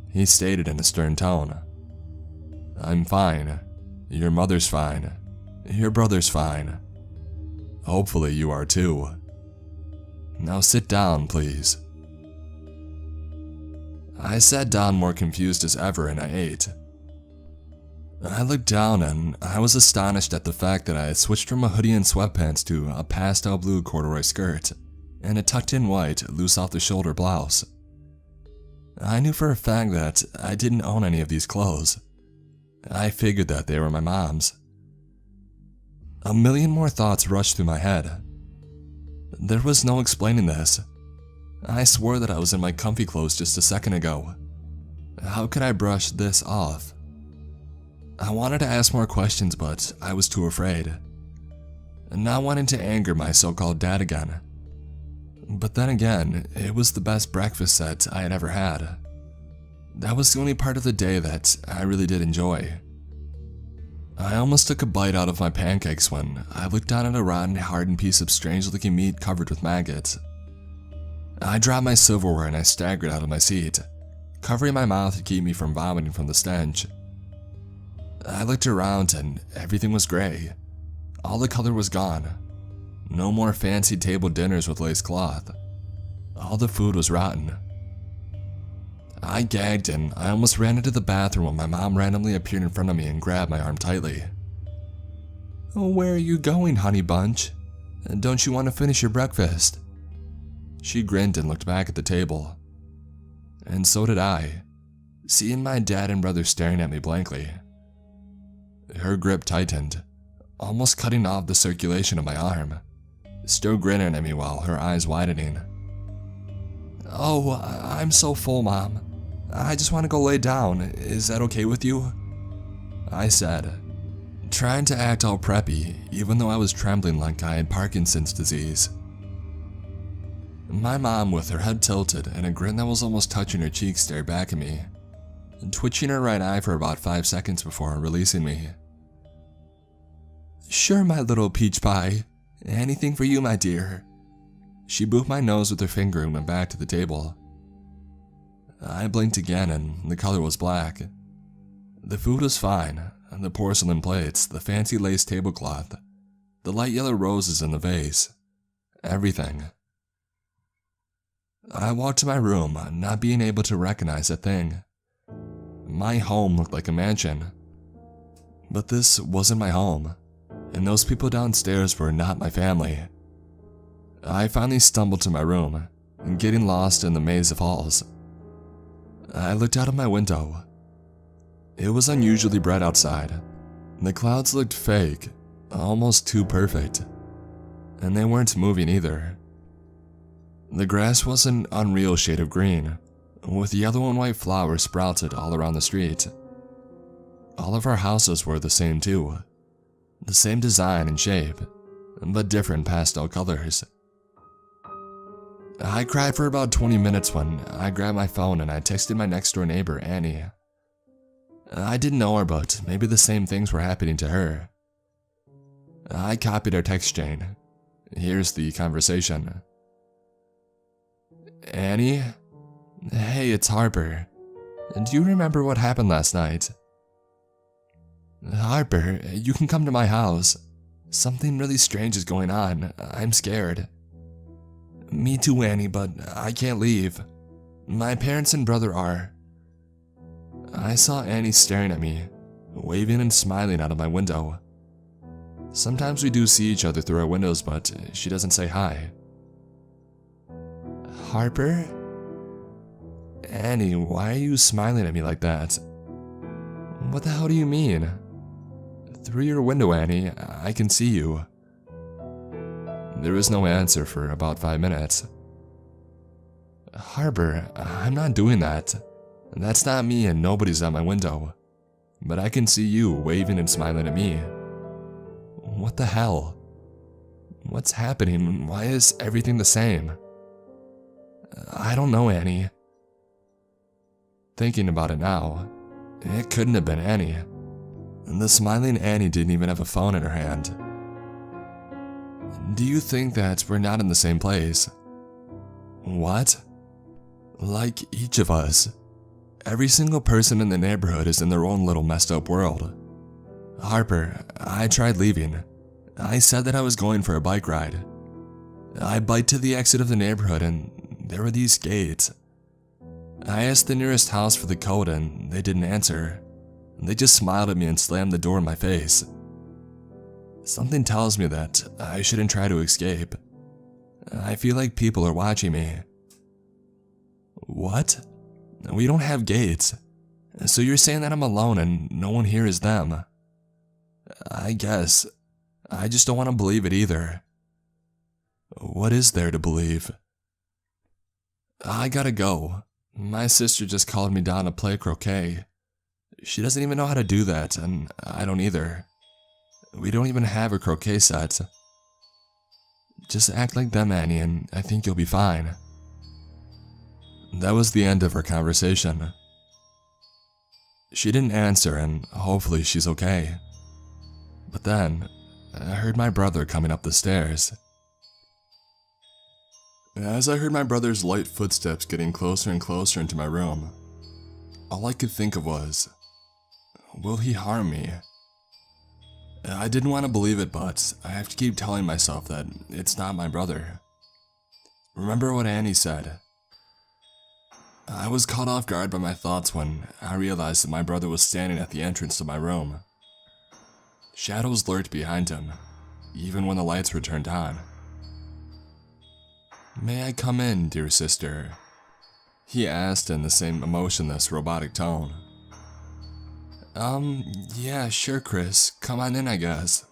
he stated in a stern tone. "I'm fine. Your mother's fine. Your brother's fine. Hopefully you are too. Now sit down, please." I sat down more confused as ever and I ate. I looked down and I was astonished at the fact that I had switched from a hoodie and sweatpants to a pastel blue corduroy skirt and a tucked-in white, loose-off-the-shoulder blouse. I knew for a fact that I didn't own any of these clothes. I figured that they were my mom's. A million more thoughts rushed through my head. There was no explaining this. I swore that I was in my comfy clothes just a second ago. How could I brush this off? I wanted to ask more questions, but I was too afraid. Not wanting to anger my so-called dad again. But then again, it was the best breakfast that I had ever had. That was the only part of the day that I really did enjoy. I almost took a bite out of my pancakes when I looked down at a rotten, hardened piece of strange-looking meat covered with maggots. I dropped my silverware and I staggered out of my seat, covering my mouth to keep me from vomiting from the stench. I looked around and everything was gray. All the color was gone. No more fancy table dinners with lace cloth. All the food was rotten. I gagged and I almost ran into the bathroom when my mom randomly appeared in front of me and grabbed my arm tightly. "Oh, where are you going, honey bunch? Don't you want to finish your breakfast?" She grinned and looked back at the table. And so did I, seeing my dad and brother staring at me blankly. Her grip tightened, almost cutting off the circulation of my arm, still grinning at me while her eyes widening. "Oh, I'm so full, Mom. I just want to go lay down. Is that okay with you?" I said, trying to act all preppy, even though I was trembling like I had Parkinson's disease. My mom, with her head tilted and a grin that was almost touching her cheek, stared back at me, twitching her right eye for about 5 seconds before releasing me. "Sure, my little peach pie. Anything for you, my dear." She booped my nose with her finger and went back to the table. I blinked again and the color was black. The food was fine, the porcelain plates, the fancy lace tablecloth, the light yellow roses in the vase, everything. I walked to my room, not being able to recognize a thing. My home looked like a mansion. But this wasn't my home, and those people downstairs were not my family. I finally stumbled to my room, getting lost in the maze of halls. I looked out of my window. It was unusually bright outside. The clouds looked fake, almost too perfect, and they weren't moving either. The grass was an unreal shade of green, with yellow and white flowers sprouted all around the street. All of our houses were the same too, the same design and shape, but different pastel colors. I cried for about 20 minutes when I grabbed my phone and I texted my next door neighbor, Annie. I didn't know her, but maybe the same things were happening to her. I copied our text chain. Here's the conversation. Annie? Hey, it's Harper. Do you remember what happened last night? Harper, you can come to my house. Something really strange is going on. I'm scared. Me too, Annie, but I can't leave. My parents and brother are. I saw Annie staring at me, waving and smiling out of my window. Sometimes we do see each other through our windows, but she doesn't say hi. Harper? Annie, why are you smiling at me like that? What the hell do you mean? Through your window, Annie, I can see you. There was no answer for about 5 minutes. Harper, I'm not doing that. That's not me and nobody's at my window. But I can see you waving and smiling at me. What the hell? What's happening? Why is everything the same? I don't know, Annie. Thinking about it now, it couldn't have been Annie. The smiling Annie didn't even have a phone in her hand. Do you think that we're not in the same place? What? Like each of us. Every single person in the neighborhood is in their own little messed up world. Harper, I tried leaving. I said that I was going for a bike ride. I biked to the exit of the neighborhood and there were these gates. I asked the nearest house for the code and they didn't answer. They just smiled at me and slammed the door in my face. Something tells me that I shouldn't try to escape. I feel like people are watching me. What? We don't have gates. So you're saying that I'm alone and no one here is them? I guess. I just don't want to believe it either. What is there to believe? I gotta go. My sister just called me down to play croquet. She doesn't even know how to do that, and I don't either. We don't even have a croquet set. Just act like them, Annie, and I think you'll be fine. That was the end of our conversation. She didn't answer, and hopefully she's okay. But then, I heard my brother coming up the stairs. As I heard my brother's light footsteps getting closer and closer into my room, all I could think of was, will he harm me? I didn't want to believe it, but I have to keep telling myself that it's not my brother. Remember what Annie said. I was caught off guard by my thoughts when I realized that my brother was standing at the entrance to my room. Shadows lurked behind him, even when the lights were turned on. May I come in, dear sister? He asked in the same emotionless, robotic tone. Yeah, sure, Chris. Come on in, I guess.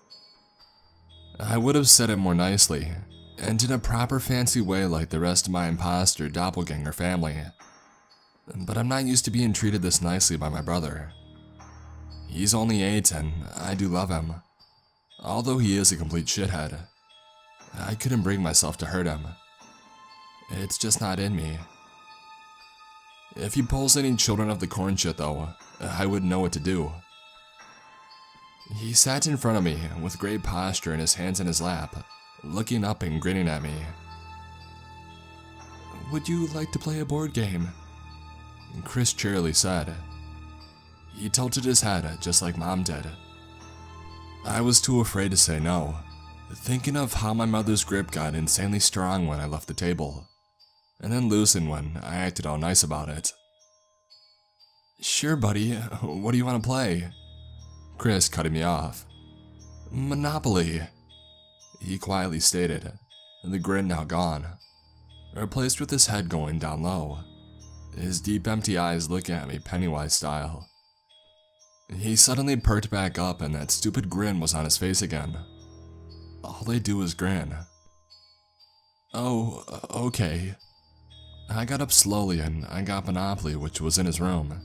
I would have said it more nicely, and in a proper fancy way like the rest of my imposter doppelganger family. But I'm not used to being treated this nicely by my brother. He's only 8 and I do love him. Although he is a complete shithead. I couldn't bring myself to hurt him. It's just not in me. If he pulls any children of the corn shit though, I wouldn't know what to do. He sat in front of me with great posture and his hands in his lap, looking up and grinning at me. Would you like to play a board game? Chris cheerily said. He tilted his head just like Mom did. I was too afraid to say no, thinking of how my mother's grip got insanely strong when I left the table. and then loosened when I acted all nice about it. "Sure, buddy, what do you want to play?" Chris cutting me off. "Monopoly," he quietly stated, the grin now gone, replaced with his head going down low, his deep empty eyes looking at me Pennywise style. He suddenly perked back up and that stupid grin was on his face again. All they do is grin. "Oh, okay." I got up slowly and I got Monopoly, which was in his room.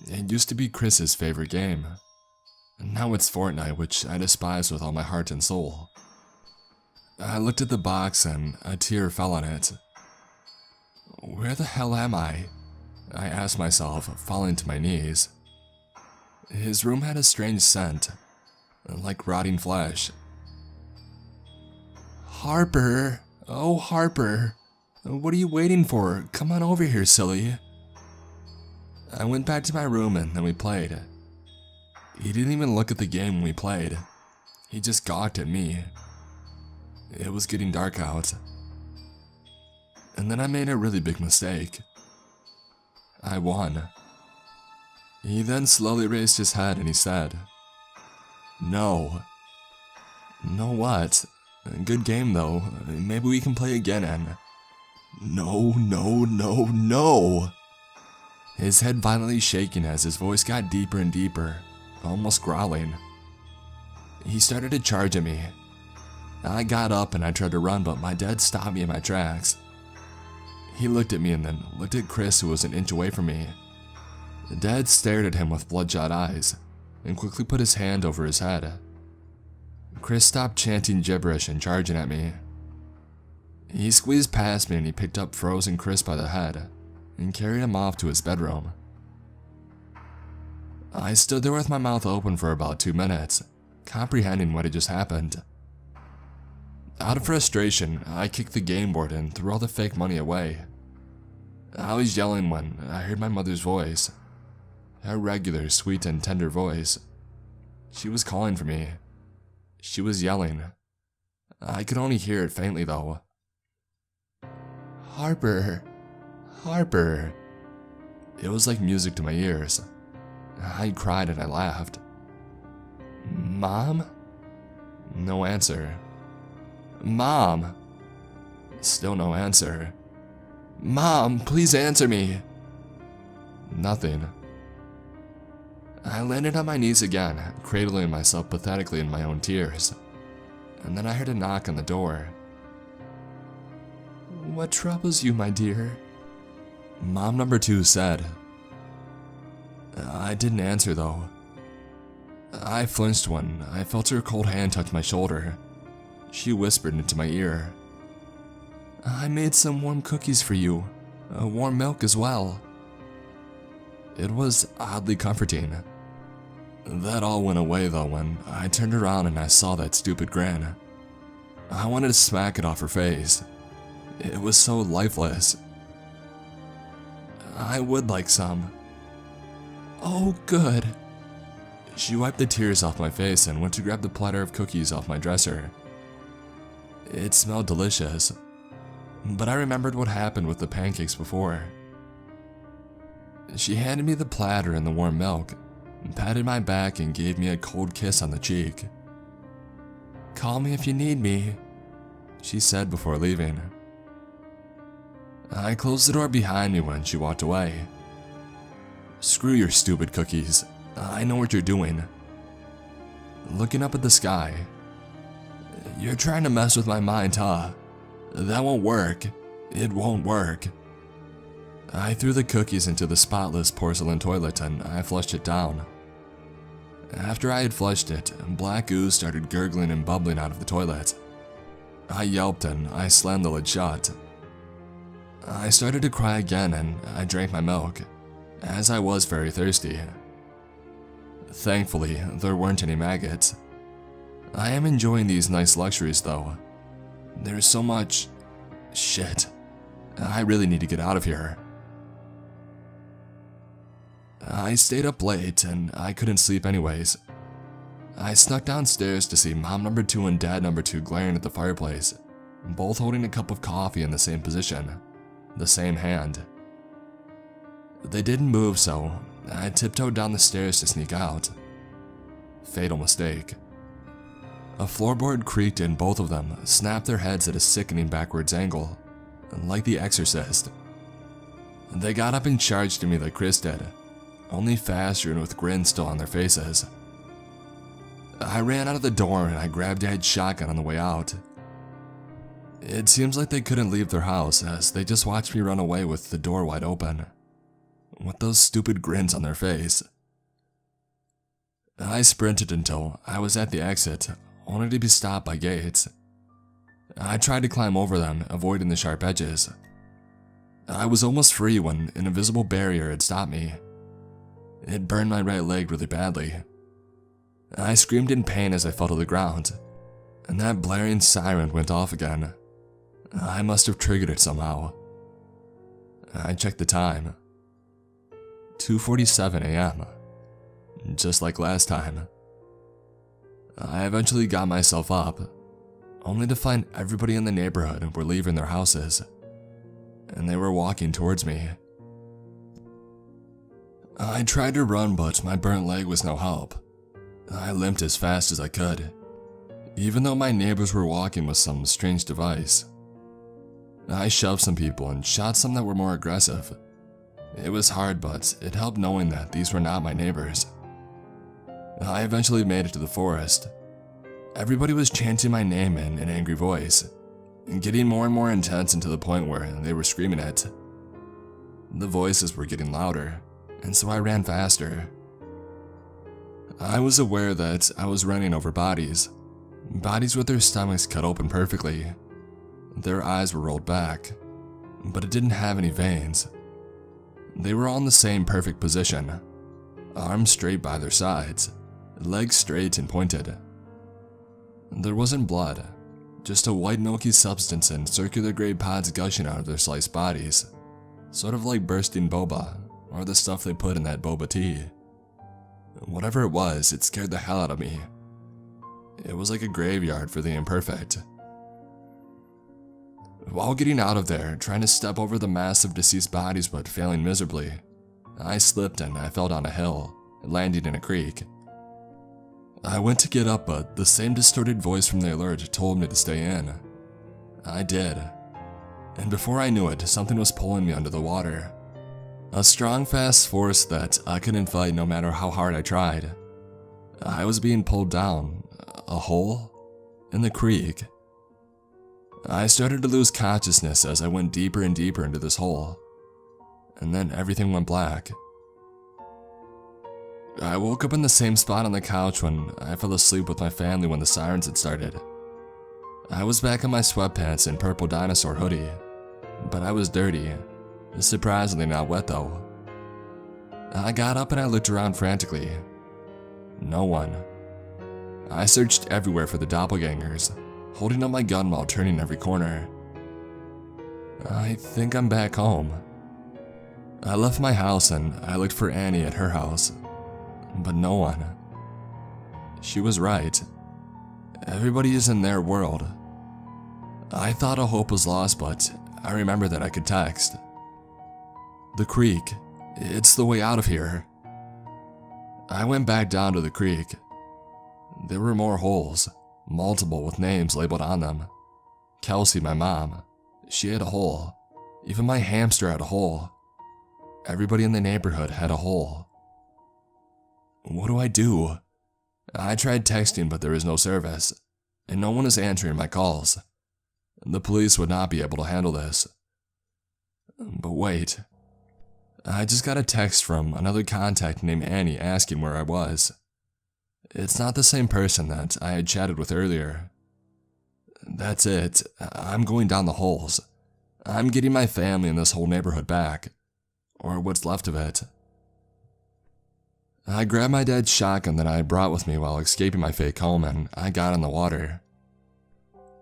It used to be Chris's favorite game. Now it's Fortnite, which I despise with all my heart and soul. I looked at the box and a tear fell on it. Where the hell am I? I asked myself, falling to my knees. His room had a strange scent, like rotting flesh. "Harper! Oh, Harper! What are you waiting for? Come on over here, silly." I went back to my room and then we played. He didn't even look at the game when we played. He just gawked at me. It was getting dark out. And then I made a really big mistake. I won. He then slowly raised his head and he said, "No." "No what? Good game though. Maybe we can play again and..." "No, no, no, no!" His head violently shaking as his voice got deeper and deeper, almost growling. He started to charge at me. I got up and I tried to run, but my dad stopped me in my tracks. He looked at me and then looked at Chris, who was an inch away from me. Dad stared at him with bloodshot eyes and quickly put his hand over his head. Chris stopped chanting gibberish and charging at me. He squeezed past me and he picked up frozen Chris by the head and carried him off to his bedroom. I stood there with my mouth open for about 2 minutes, comprehending what had just happened. Out of frustration, I kicked the game board and threw all the fake money away. I was yelling when I heard my mother's voice, her regular, sweet and tender voice. She was calling for me. She was yelling. I could only hear it faintly though. "Harper, Harper." It was like music to my ears. I cried and I laughed. "Mom?" No answer. "Mom?" Still no answer. "Mom, please answer me." Nothing. I landed on my knees again, cradling myself pathetically in my own tears. And then I heard a knock on the door. "What troubles you, my dear?" Mom number 2 said. I didn't answer though. I flinched when I felt her cold hand touch my shoulder. She whispered into my ear, "I made some warm cookies for you, warm milk as well." It was oddly comforting. That all went away though when I turned around and I saw that stupid grin. I wanted to smack it off her face. It was so lifeless. "I would like some." "Oh, good." She wiped the tears off my face and went to grab the platter of cookies off my dresser. It smelled delicious, but I remembered what happened with the pancakes before. She handed me the platter and the warm milk, patted my back and gave me a cold kiss on the cheek. "Call me if you need me," she said before leaving. I closed the door behind me when she walked away. "Screw your stupid cookies. I know what you're doing." Looking up at the sky. "You're trying to mess with my mind, huh? That won't work. It won't work." I threw the cookies into the spotless porcelain toilet and I flushed it down. After I had flushed it, black ooze started gurgling and bubbling out of the toilet. I yelped and I slammed the lid shut. I started to cry again and I drank my milk, as I was very thirsty. Thankfully, there weren't any maggots. I am enjoying these nice luxuries though. There's so much shit. I really need to get out of here. I stayed up late and I couldn't sleep anyways. I snuck downstairs to see Mom number 2 and Dad number 2 glaring at the fireplace, both holding a cup of coffee in the same position. the same hand. They didn't move, so I tiptoed down the stairs to sneak out. Fatal mistake. A floorboard creaked and both of them snapped their heads at a sickening backwards angle, like The Exorcist. They got up and charged at me like Chris did, only faster and with grins still on their faces. I ran out of the door and I grabbed Dad's shotgun on the way out. It seems like they couldn't leave their house as they just watched me run away with the door wide open, with those stupid grins on their face. I sprinted until I was at the exit, only to be stopped by gates. I tried to climb over them, avoiding the sharp edges. I was almost free when an invisible barrier had stopped me. It burned my right leg really badly. I screamed in pain as I fell to the ground, and that blaring siren went off again. I must have triggered it somehow. I checked the time. 2:47 a.m. Just like last time. I eventually got myself up, only to find everybody in the neighborhood were leaving their houses, and they were walking towards me. I tried to run, but my burnt leg was no help. I limped as fast as I could, even though my neighbors were walking with some strange device. I shoved some people and shot some that were more aggressive. It was hard, but it helped knowing that these were not my neighbors. I eventually made it to the forest. Everybody was chanting my name in an angry voice, getting more and more intense until the point where they were screaming it. The voices were getting louder, and so I ran faster. I was aware that I was running over bodies with their stomachs cut open perfectly. Their eyes were rolled back, but it didn't have any veins. They were all in the same perfect position, arms straight by their sides, legs straight and pointed. There wasn't blood, just a white milky substance and circular gray pods gushing out of their sliced bodies, sort of like bursting boba, or the stuff they put in that boba tea. Whatever it was, it scared the hell out of me. It was like a graveyard for the imperfect. While getting out of there, trying to step over the mass of deceased bodies but failing miserably, I slipped and I fell down a hill, landing in a creek. I went to get up, but the same distorted voice from the alert told me to stay in. I did. And before I knew it, something was pulling me under the water. A strong, fast force that I couldn't fight no matter how hard I tried. I was being pulled down. A hole? In the creek. I started to lose consciousness as I went deeper and deeper into this hole. And then everything went black. I woke up in the same spot on the couch when I fell asleep with my family when the sirens had started. I was back in my sweatpants and purple dinosaur hoodie, but I was dirty. Surprisingly not wet though. I got up and I looked around frantically. No one. I searched everywhere for the doppelgangers, holding up my gun while turning every corner. I think I'm back home. I left my house and I looked for Annie at her house, but no one. She was right. Everybody is in their world. I thought all hope was lost, but I remembered that I could text. The creek. It's the way out of here. I went back down to the creek. There were more holes, multiple with names labeled on them. Kelsey, my mom, she had a hole. Even my hamster had a hole. Everybody in the neighborhood had a hole. What do I do? I tried texting, but there was no service, and no one is answering my calls. The police would not be able to handle this. But wait. I just got a text from another contact named Annie asking where I was. It's not the same person that I had chatted with earlier. That's it. I'm going down the holes. I'm getting my family and this whole neighborhood back. Or what's left of it. I grabbed my dad's shotgun that I had brought with me while escaping my fake home and I got in the water.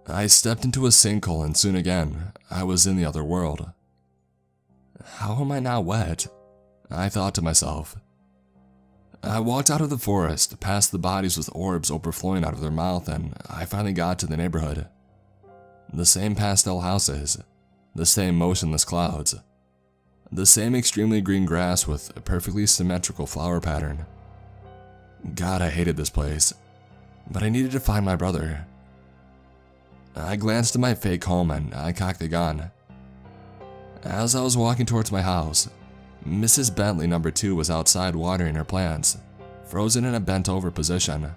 I stepped into a sinkhole and soon again, I was in the other world. How am I not wet? I thought to myself. I walked out of the forest, past the bodies with orbs overflowing out of their mouth, and I finally got to the neighborhood. The same pastel houses, the same motionless clouds, the same extremely green grass with a perfectly symmetrical flower pattern. God, I hated this place, but I needed to find my brother. I glanced at my fake home and I cocked the gun. As I was walking towards my house, Mrs. Bentley number 2 was outside watering her plants, frozen in a bent-over position.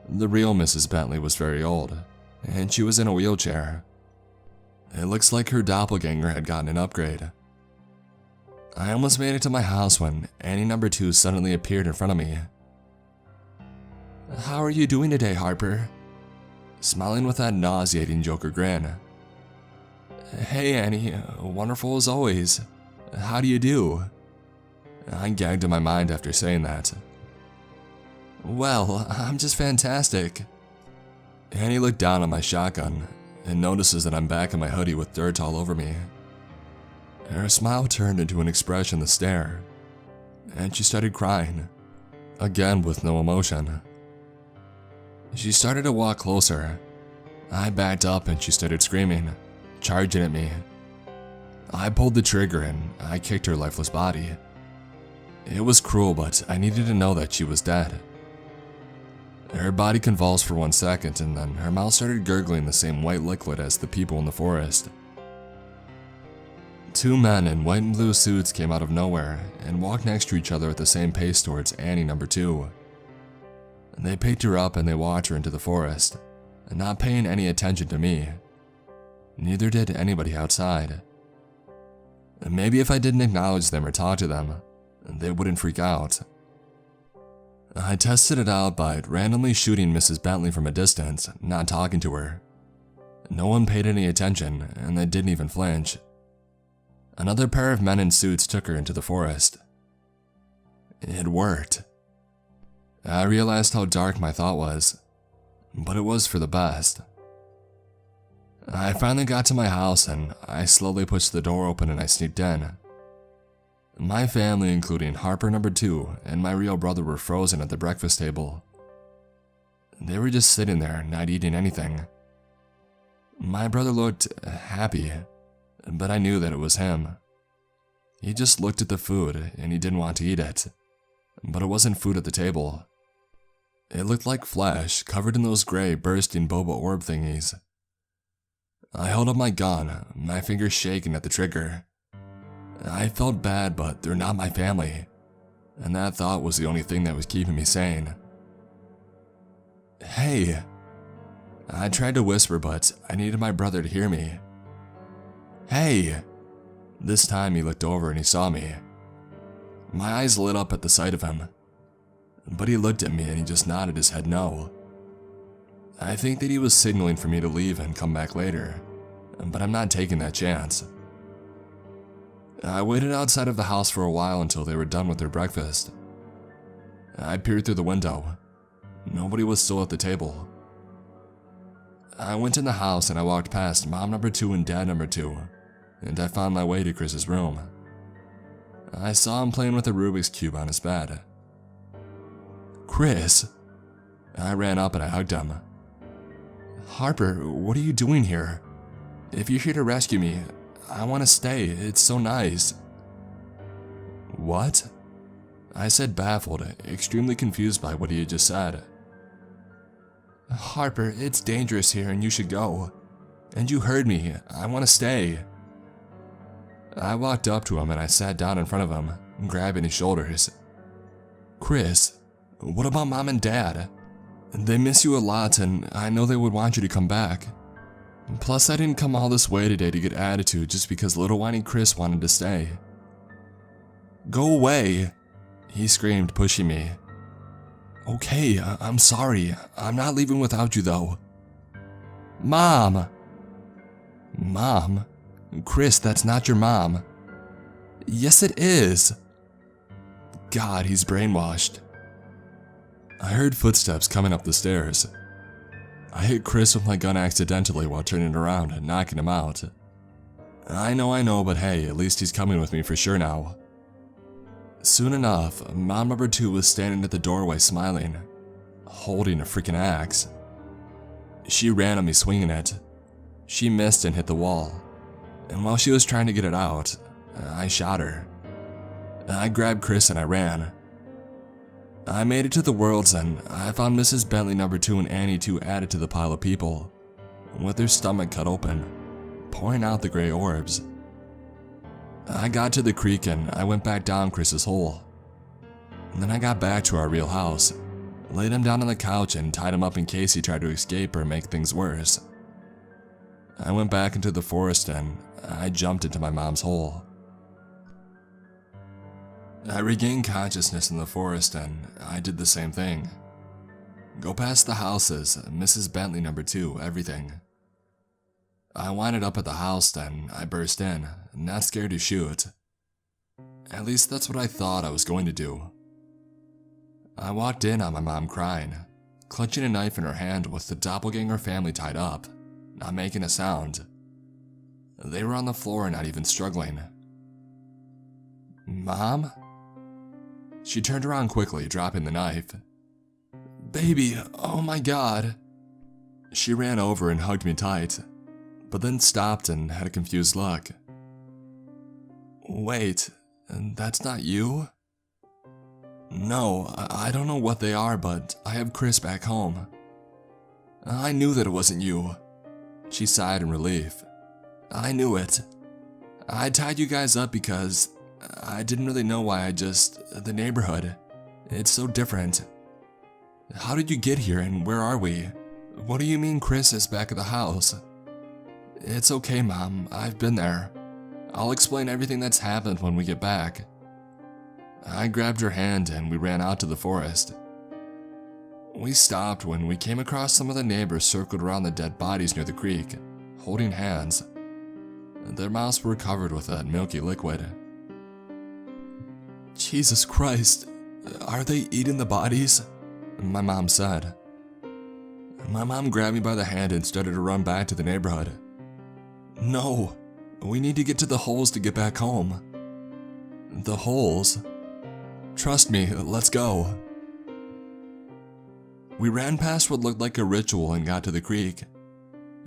The real Mrs. Bentley was very old, and she was in a wheelchair. It looks like her doppelganger had gotten an upgrade. I almost made it to my house when Annie number 2 suddenly appeared in front of me. "How are you doing today, Harper?" Smiling with that nauseating Joker grin. "Hey Annie, wonderful as always. How do you do?" I gagged in my mind after saying that. "Well, I'm just fantastic." Annie looked down at my shotgun and notices that I'm back in my hoodie with dirt all over me. Her smile turned into an expressionless stare, and she started crying, again with no emotion. She started to walk closer. I backed up and she started screaming, charging at me. I pulled the trigger and I kicked her lifeless body. It was cruel, but I needed to know that she was dead. Her body convulsed for 1 second and then her mouth started gurgling the same white liquid as the people in the forest. 2 men in white and blue suits came out of nowhere and walked next to each other at the same pace towards Annie number 2. They picked her up and they walked her into the forest, not paying any attention to me. Neither did anybody outside. Maybe if I didn't acknowledge them or talk to them, they wouldn't freak out. I tested it out by randomly shooting Mrs. Bentley from a distance, not talking to her. No one paid any attention, and they didn't even flinch. Another pair of men in suits took her into the forest. It worked. I realized how dark my thought was, but it was for the best. I finally got to my house and I slowly pushed the door open and I sneaked in. My family, including Harper number 2 and my real brother, were frozen at the breakfast table. They were just sitting there, not eating anything. My brother looked happy, but I knew that it was him. He just looked at the food and he didn't want to eat it, but it wasn't food at the table. It looked like flesh covered in those gray bursting boba orb thingies. I held up my gun, my fingers shaking at the trigger. I felt bad, but they're not my family, and that thought was the only thing that was keeping me sane. "Hey!" I tried to whisper, but I needed my brother to hear me. "Hey!" This time he looked over and he saw me. My eyes lit up at the sight of him, but he looked at me and he just nodded his head no. I think that he was signaling for me to leave and come back later, but I'm not taking that chance. I waited outside of the house for a while until they were done with their breakfast. I peered through the window. Nobody was still at the table. I went in the house and I walked past Mom number 2 and Dad number 2, and I found my way to Chris's room. I saw him playing with a Rubik's Cube on his bed. "Chris!" I ran up and I hugged him. "Harper, what are you doing here? If you're here to rescue me, I want to stay. It's so nice." "What?" I said, baffled, extremely confused by what he had just said. "Harper, it's dangerous here and you should go. And you heard me. I want to stay." I walked up to him and I sat down in front of him, grabbing his shoulders. "Chris, what about Mom and Dad? They miss you a lot and I know they would want you to come back. Plus, I didn't come all this way today to get attitude just because little whiny Chris wanted to stay." "Go away!" he screamed, pushing me. "Okay, I'm sorry. I'm not leaving without you though." "Mom!" "Mom? Chris, that's not your mom." "Yes, it is." God, he's brainwashed. I heard footsteps coming up the stairs. I hit Chris with my gun accidentally while turning around and knocking him out. I know, but hey, at least he's coming with me for sure now. Soon enough, Mom number 2 was standing at the doorway smiling, holding a freaking axe. She ran at me swinging it. She missed and hit the wall. and while she was trying to get it out, I shot her. I grabbed Chris and I ran. I made it to the Worlds and I found Mrs. Bentley number 2 and Annie 2 added to the pile of people, with their stomach cut open, pouring out the gray orbs. I got to the creek and I went back down Chris's hole. And then I got back to our real house, laid him down on the couch and tied him up in case he tried to escape or make things worse. I went back into the forest and I jumped into my mom's hole. I regained consciousness in the forest and I did the same thing. Go past the houses, Mrs. Bentley number 2, everything. I winded up at the house, then I burst in, not scared to shoot. At least that's what I thought I was going to do. I walked in on my mom crying, clutching a knife in her hand with the doppelganger family tied up, not making a sound. They were on the floor, not even struggling. "Mom?" She turned around quickly, dropping the knife. "Baby, oh my God." She ran over and hugged me tight, but then stopped and had a confused look. "Wait, that's not you?" "No, I don't know what they are, but I have Chris back home." "I knew that it wasn't you." She sighed in relief. "I knew it. I tied you guys up because I didn't really know why. The neighborhood. It's so different. How did you get here and where are we? What do you mean Chris is back at the house?" "It's okay, Mom. I've been there. I'll explain everything that's happened when we get back." I grabbed her hand and we ran out to the forest. We stopped when we came across some of the neighbors circled around the dead bodies near the creek, holding hands. Their mouths were covered with that milky liquid. "Jesus Christ, are they eating the bodies?" my mom said. My mom grabbed me by the hand and started to run back to the neighborhood. "No, we need to get to the holes to get back home." "The holes? Trust me, let's go." We ran past what looked like a ritual and got to the creek.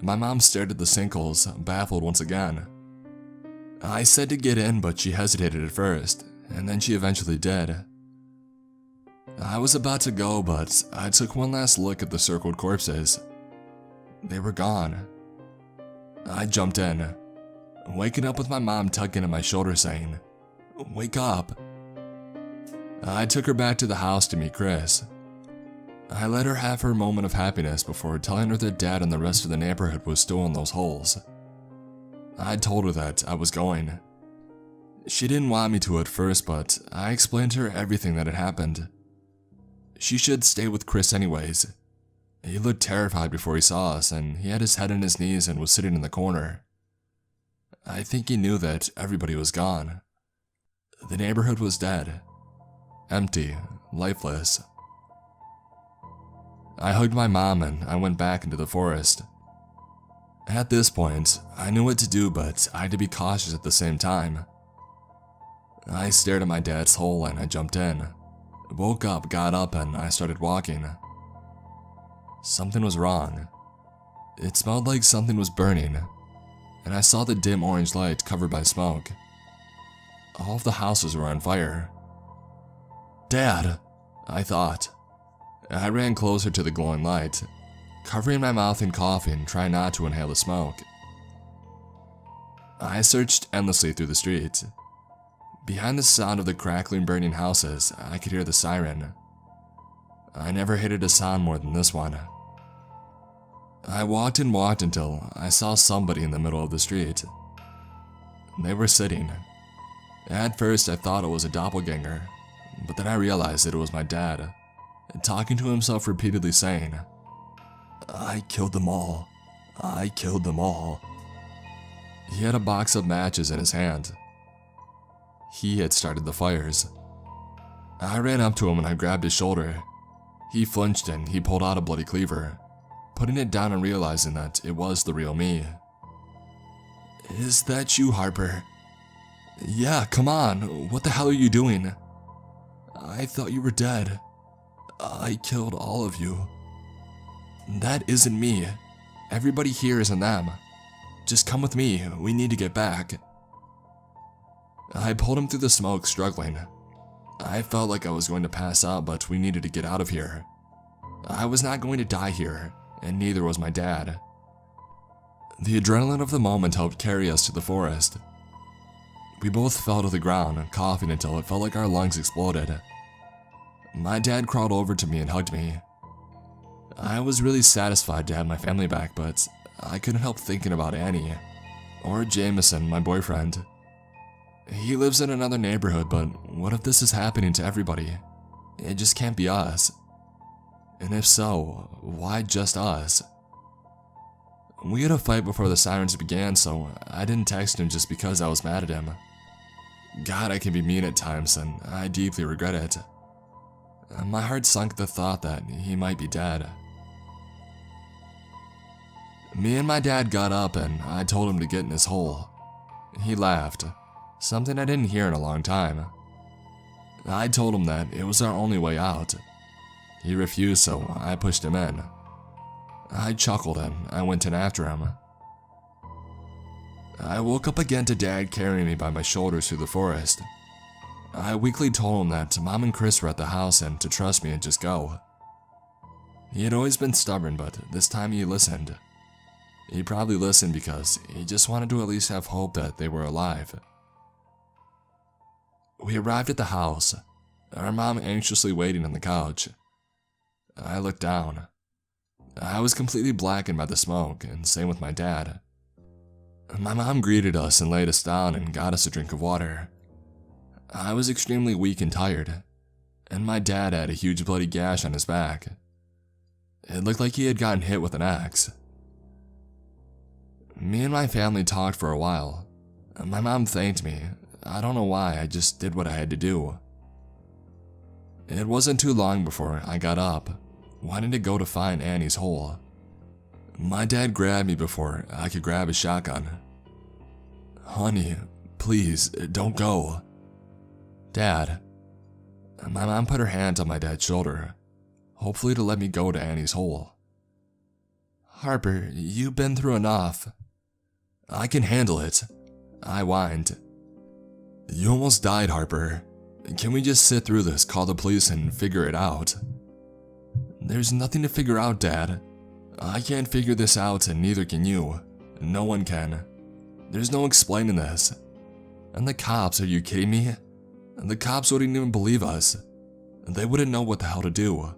My mom stared at the sinkholes, baffled once again. I said to get in, but she hesitated at first, and then she eventually did. I was about to go, but I took one last look at the circled corpses. They were gone. I jumped in, waking up with my mom tugging at my shoulder saying, "Wake up." I took her back to the house to meet Chris. I let her have her moment of happiness before telling her that Dad and the rest of the neighborhood was still in those holes. I told her that I was going. She didn't want me to at first, but I explained to her everything that had happened. She should stay with Chris anyways. He looked terrified before he saw us, and he had his head on his knees and was sitting in the corner. I think he knew that everybody was gone. The neighborhood was dead. Empty, lifeless. I hugged my mom and I went back into the forest. At this point, I knew what to do, but I had to be cautious at the same time. I stared at my dad's hole and I jumped in, woke up, got up, and I started walking. Something was wrong. It smelled like something was burning, and I saw the dim orange light covered by smoke. All of the houses were on fire. "Dad," I thought. I ran closer to the glowing light, covering my mouth and coughing, trying not to inhale the smoke. I searched endlessly through the street. Behind the sound of the crackling, burning houses, I could hear the siren. I never hated a sound more than this one. I walked and walked until I saw somebody in the middle of the street. They were sitting. At first, I thought it was a doppelganger, but then I realized that it was my dad, talking to himself repeatedly saying, "I killed them all. I killed them all." He had a box of matches in his hand. He had started the fires. I ran up to him and I grabbed his shoulder. He flinched and he pulled out a bloody cleaver, putting it down and realizing that it was the real me. "Is that you, Harper?" "Yeah, come on. What the hell are you doing?" "I thought you were dead. I killed all of you." "That isn't me. Everybody here isn't them. Just come with me, we need to get back. I pulled him through the smoke, struggling. I felt like I was going to pass out, but we needed to get out of here. I was not going to die here, and neither was my dad. The adrenaline of the moment helped carry us to the forest. We both fell to the ground, coughing until it felt like our lungs exploded. My dad crawled over to me and hugged me. I was really satisfied to have my family back, but I couldn't help thinking about Annie, or Jameson, my boyfriend. He lives in another neighborhood, but what if this is happening to everybody? It just can't be us. And if so, why just us? We had a fight before the Sirens began, so I didn't text him just because I was mad at him. God, I can be mean at times, and I deeply regret it. My heart sunk at the thought that he might be dead. Me and my dad got up and I told him to get in his hole. He laughed, something I didn't hear in a long time. I told him that it was our only way out. He refused, so I pushed him in. I chuckled and I went in after him. I woke up again to Dad carrying me by my shoulders through the forest. I weakly told him that Mom and Chris were at the house and to trust me and just go. He had always been stubborn, but this time he listened. He probably listened because he just wanted to at least have hope that they were alive. We arrived at the house, our mom anxiously waiting on the couch. I looked down. I was completely blackened by the smoke, and same with my dad. My mom greeted us and laid us down and got us a drink of water. I was extremely weak and tired, and my dad had a huge bloody gash on his back. It looked like he had gotten hit with an axe. Me and my family talked for a while. My mom thanked me. I don't know why, I just did what I had to do. It wasn't too long before I got up, wanting to go to find Annie's hole. My dad grabbed me before I could grab his shotgun. Honey, please, don't go. Dad. My mom put her hand on my dad's shoulder, hopefully to let me go to Annie's hole. Harper, you've been through enough. I can handle it, I whined. You almost died, Harper. Can we just sit through this, call the police, and figure it out? There's nothing to figure out, Dad. I can't figure this out, and neither can you. No one can. There's no explaining this. And the cops, are you kidding me? The cops wouldn't even believe us. They wouldn't know what the hell to do.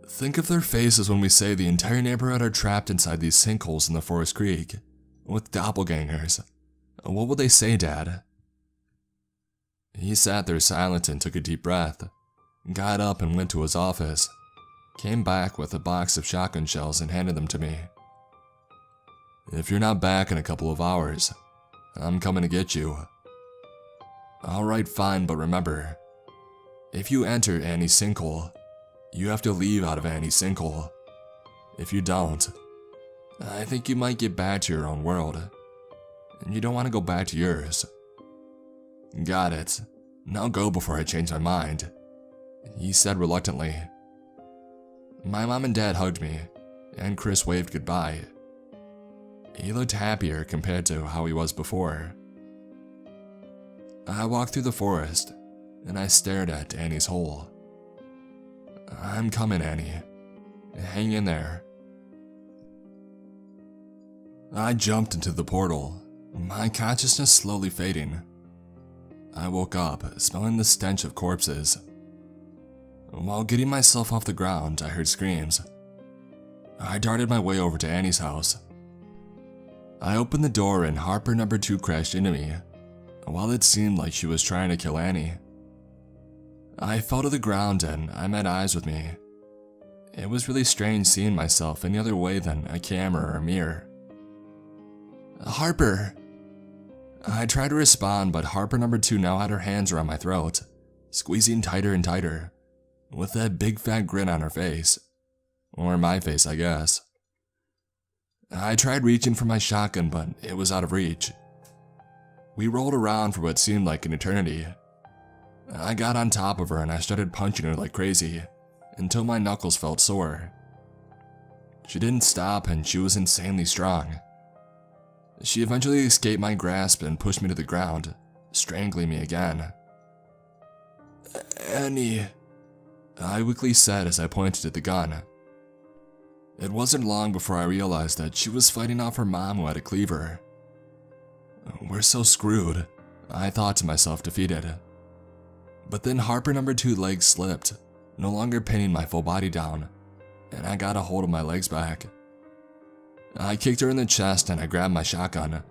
Think of their faces when we say the entire neighborhood are trapped inside these sinkholes in the Forest Creek, with doppelgangers. What would they say, Dad? He sat there silent and took a deep breath, got up and went to his office, came back with a box of shotgun shells and handed them to me. If you're not back in a couple of hours, I'm coming to get you. Alright, fine, but remember, if you enter Annie's sinkhole, you have to leave out of Annie's sinkhole. If you don't, I think you might get back to your own world, and you don't want to go back to yours. Got it. Now go before I change my mind, he said reluctantly. My mom and dad hugged me, and Chris waved goodbye. He looked happier compared to how he was before. I walked through the forest, and I stared at Annie's hole. I'm coming, Annie. Hang in there. I jumped into the portal, my consciousness slowly fading. I woke up, smelling the stench of corpses. While getting myself off the ground, I heard screams. I darted my way over to Annie's house. I opened the door and Harper number 2 crashed into me, while it seemed like she was trying to kill Annie. I fell to the ground and I met eyes with me. It was really strange seeing myself any other way than a camera or a mirror. Harper! I tried to respond, but Harper number 2 now had her hands around my throat, squeezing tighter and tighter, with that big fat grin on her face. Or my face, I guess. I tried reaching for my shotgun, but it was out of reach. We rolled around for what seemed like an eternity. I got on top of her and I started punching her like crazy, until my knuckles felt sore. She didn't stop and she was insanely strong. She eventually escaped my grasp and pushed me to the ground, strangling me again. "Annie," I weakly said as I pointed at the gun. It wasn't long before I realized that she was fighting off her mom who had a cleaver. We're so screwed, I thought to myself, defeated. But then Harper number 2 legs slipped, no longer pinning my full body down, and I got a hold of my legs back. I kicked her in the chest and I grabbed my shotgun.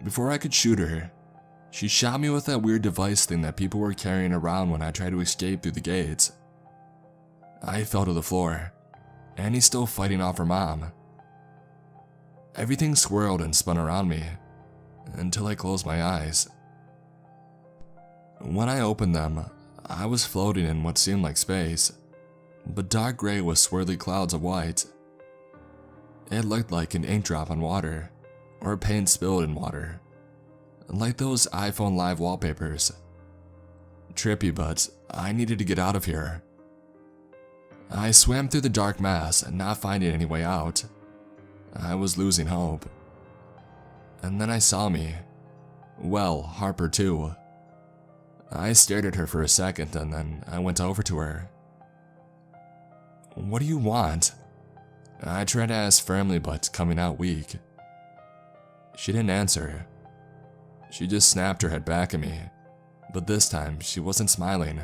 Before I could shoot her, she shot me with that weird device thing that people were carrying around when I tried to escape through the gates. I fell to the floor. Annie's still fighting off her mom. Everything swirled and spun around me, until I closed my eyes. When I opened them, I was floating in what seemed like space, but dark gray with swirly clouds of white. It looked like an ink drop on water, or paint spilled in water, like those iPhone Live wallpapers. Trippy, but I needed to get out of here. I swam through the dark mass, not finding any way out. I was losing hope. And then I saw me. Well, Harper too. I stared at her for a second and then I went over to her. "What do you want?" I tried to ask firmly, but coming out weak. She didn't answer. She just snapped her head back at me, but this time she wasn't smiling.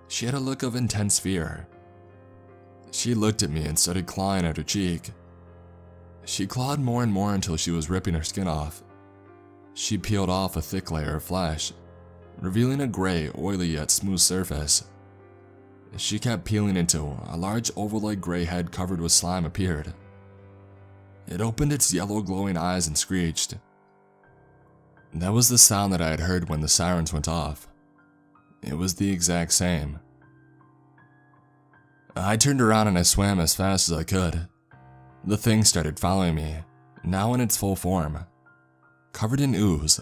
She had a look of intense fear. She looked at me and started clawing at her cheek. She clawed more and more until she was ripping her skin off. She peeled off a thick layer of flesh, revealing a gray, oily yet smooth surface. She kept peeling until a large oval-like gray head covered with slime appeared. It opened its yellow glowing eyes and screeched. That was the sound that I had heard when the sirens went off. It was the exact same. I turned around and I swam as fast as I could. The thing started following me, now in its full form. Covered in ooze,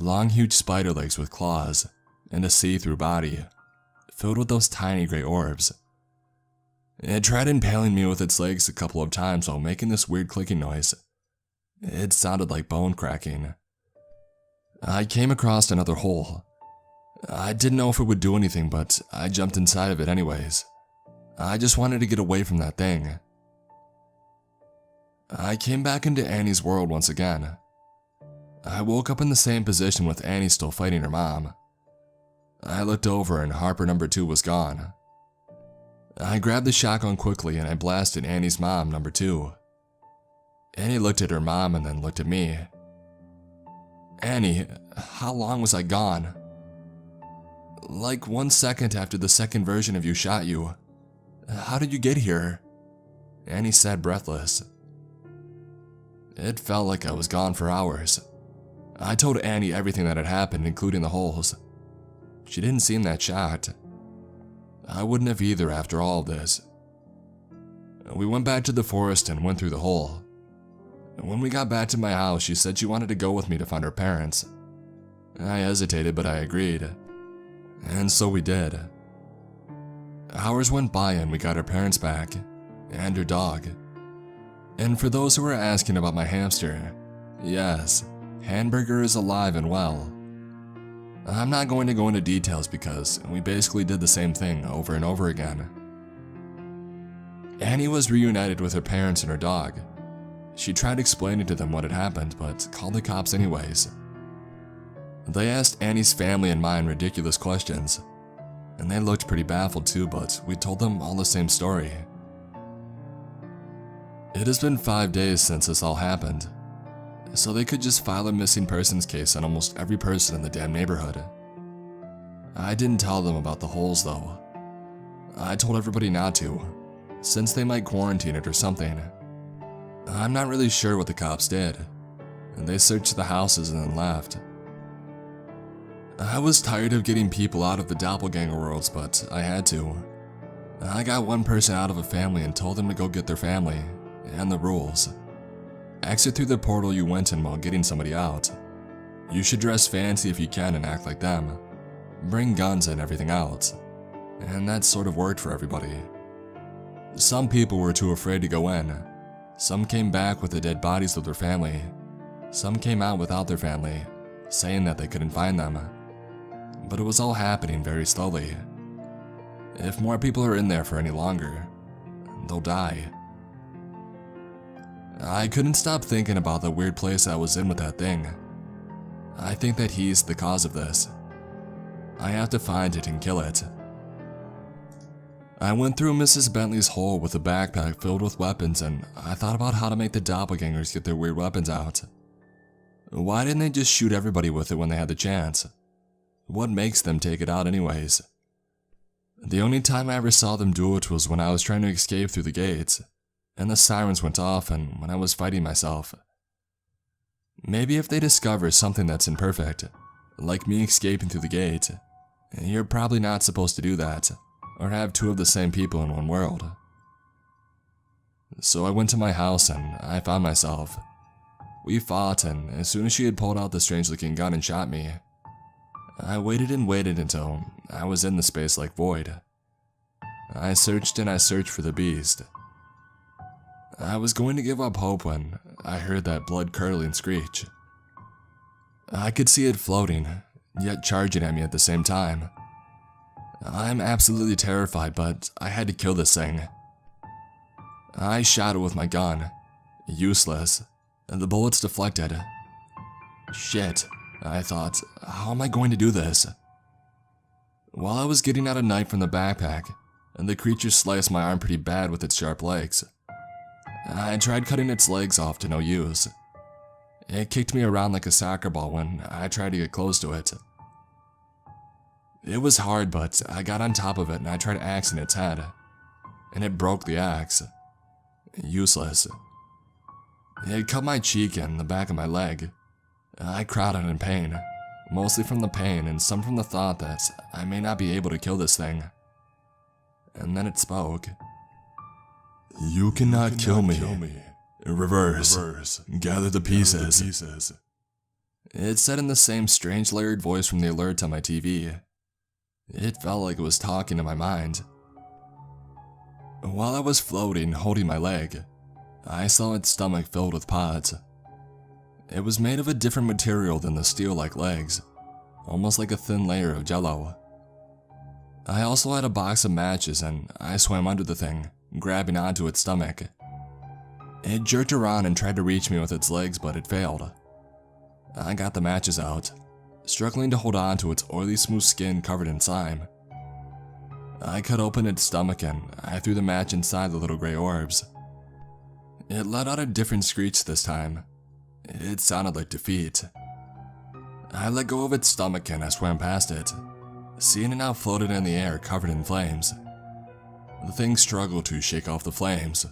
long huge spider legs with claws, and a see-through body, filled with those tiny gray orbs. It tried impaling me with its legs a couple of times while making this weird clicking noise. It sounded like bone cracking. I came across another hole. I didn't know if it would do anything, but I jumped inside of it anyways. I just wanted to get away from that thing. I came back into Annie's world once again. I woke up in the same position with Annie still fighting her mom. I looked over and Harper number 2 was gone. I grabbed the shotgun quickly and I blasted Annie's mom, number 2. Annie looked at her mom and then looked at me. "Annie, how long was I gone?" "Like 1 second after the second version of you shot you. How did you get here?" Annie said, breathless. It felt like I was gone for hours. I told Annie everything that had happened, including the holes. She didn't seem that shocked. I wouldn't have either after all of this. We went back to the forest and went through the hole. When we got back to my house, she said she wanted to go with me to find her parents. I hesitated, but I agreed. And so we did. Hours went by and we got her parents back, and her dog. And for those who are asking about my hamster, yes, Hamburger is alive and well. I'm not going to go into details because we basically did the same thing over and over again. Annie was reunited with her parents and her dog. She tried explaining to them what had happened, but called the cops anyways. They asked Annie's family and mine ridiculous questions, and they looked pretty baffled too, but we told them all the same story. It has been 5 days since this all happened, so they could just file a missing persons case on almost every person in the damn neighborhood. I didn't tell them about the holes though. I told everybody not to, since they might quarantine it or something. I'm not really sure what the cops did, and they searched the houses and then left. I was tired of getting people out of the doppelganger worlds, but I had to. I got one person out of a family and told them to go get their family, and the rules. Exit through the portal you went in while getting somebody out. You should dress fancy if you can and act like them. Bring guns and everything else. And that sort of worked for everybody. Some people were too afraid to go in. Some came back with the dead bodies of their family, Some came out without their family, saying that they couldn't find them. But it was all happening very slowly. If more people are in there for any longer, they'll die. I couldn't stop thinking about the weird place I was in with that thing. I think that he's the cause of this. I have to find it and kill it. I went through Mrs. Bentley's hole with a backpack filled with weapons, and I thought about how to make the doppelgangers get their weird weapons out. Why didn't they just shoot everybody with it when they had the chance? What makes them take it out anyways? The only time I ever saw them do it was when I was trying to escape through the gates, and the sirens went off and when I was fighting myself. Maybe if they discover something that's imperfect, like me escaping through the gate, you're probably not supposed to do that, or have two of the same people in one world. So I went to my house and I found myself. We fought, and as soon as she had pulled out the strange-looking gun and shot me, I waited and waited until I was in the space-like void. I searched and I searched for the beast. I was going to give up hope when I heard that blood-curdling screech. I could see it floating, yet charging at me at the same time. I'm absolutely terrified, but I had to kill this thing. I shot it with my gun. Useless. The bullets deflected. Shit, I thought, how am I going to do this? While I was getting out a knife from the backpack, the creature sliced my arm pretty bad with its sharp legs. I tried cutting its legs off to no use. It kicked me around like a soccer ball when I tried to get close to it. It was hard, but I got on top of it and I tried axing its head, and it broke the axe. Useless. It cut my cheek and the back of my leg. I cried out in pain, mostly from the pain and some from the thought that I may not be able to kill this thing. And then it spoke. You cannot kill me. Reverse. Gather the pieces. It said in the same strange layered voice from the alert on my TV. It felt like it was talking to my mind. While I was floating, holding my leg, I saw its stomach filled with pods. It was made of a different material than the steel-like legs, almost like a thin layer of jello. I also had a box of matches and I swam under the thing, grabbing onto its stomach. It jerked around and tried to reach me with its legs, but it failed. I got the matches out, struggling to hold on to its oily smooth skin covered in slime. I cut open its stomach and I threw the match inside the little gray orbs. It let out a different screech this time. It sounded like defeat. I let go of its stomach and I swam past it, seeing it now floated in the air covered in flames. The thing struggled to shake off the flames.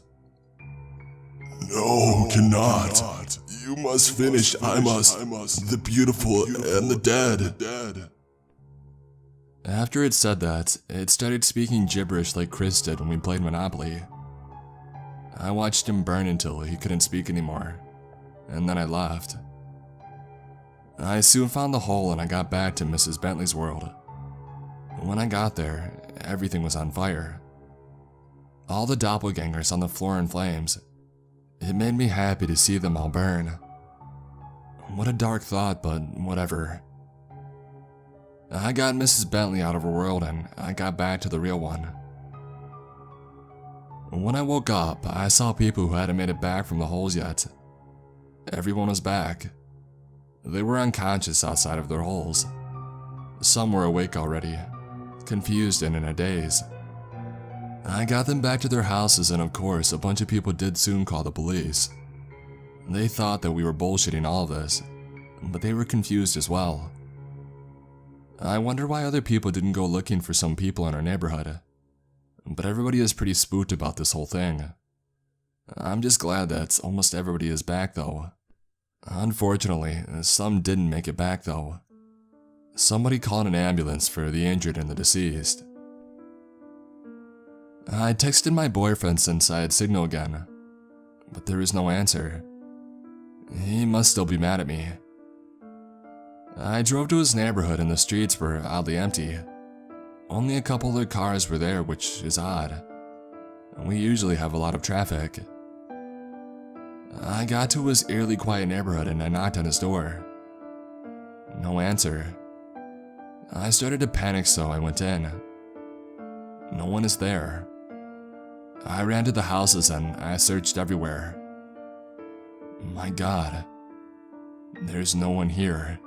No, cannot. You must finish. I must. The beautiful and the dead. After it said that, it started speaking gibberish like Chris did when we played Monopoly. I watched him burn until he couldn't speak anymore, and then I left. I soon found the hole and I got back to Mrs. Bentley's world. When I got there, everything was on fire. All the doppelgangers on the floor in flames. It made me happy to see them all burn. What a dark thought, but whatever. I got Mrs. Bentley out of her world and I got back to the real one. When I woke up, I saw people who hadn't made it back from the holes yet. Everyone was back. They were unconscious outside of their holes. Some were awake already, confused and in a daze. I got them back to their houses, and of course, a bunch of people did soon call the police. They thought that we were bullshitting all of this, but they were confused as well. I wonder why other people didn't go looking for some people in our neighborhood, but everybody is pretty spooked about this whole thing. I'm just glad that almost everybody is back though. Unfortunately, some didn't make it back though. Somebody called an ambulance for the injured and the deceased. I texted my boyfriend since I had signal again, but there was no answer. He must still be mad at me. I drove to his neighborhood and the streets were oddly empty. Only a couple other cars were there, which is odd. We usually have a lot of traffic. I got to his eerily quiet neighborhood and I knocked on his door. No answer. I started to panic, so I went in. No one is there. I ran to the houses and I searched everywhere. My God, there's no one here.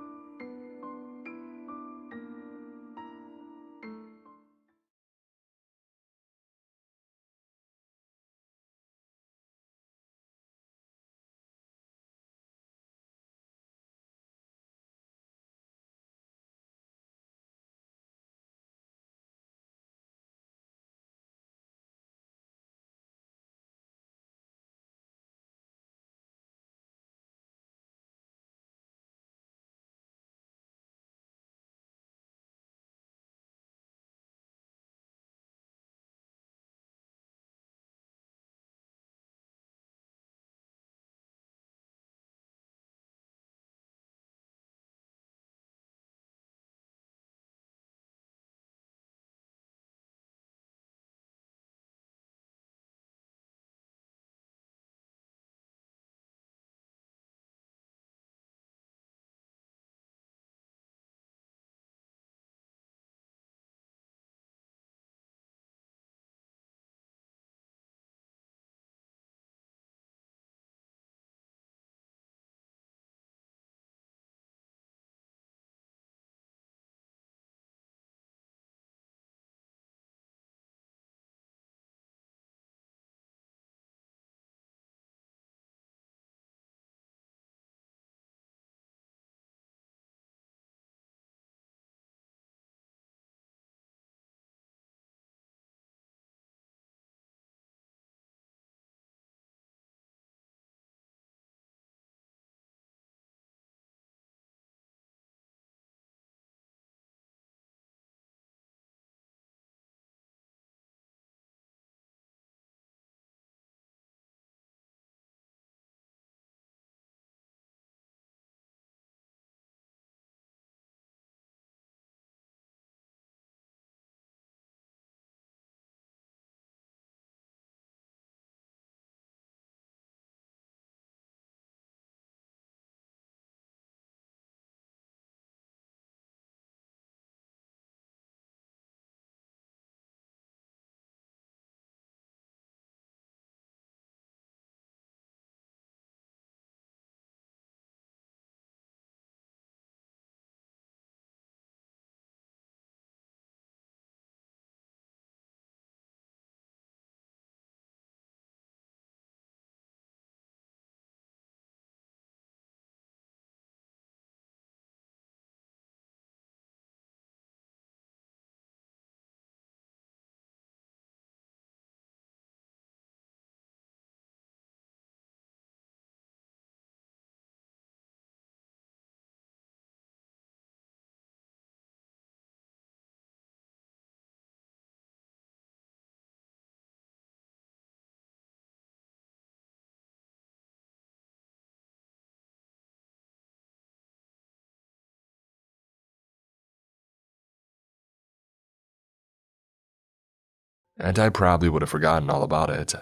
And I probably would have forgotten all about it.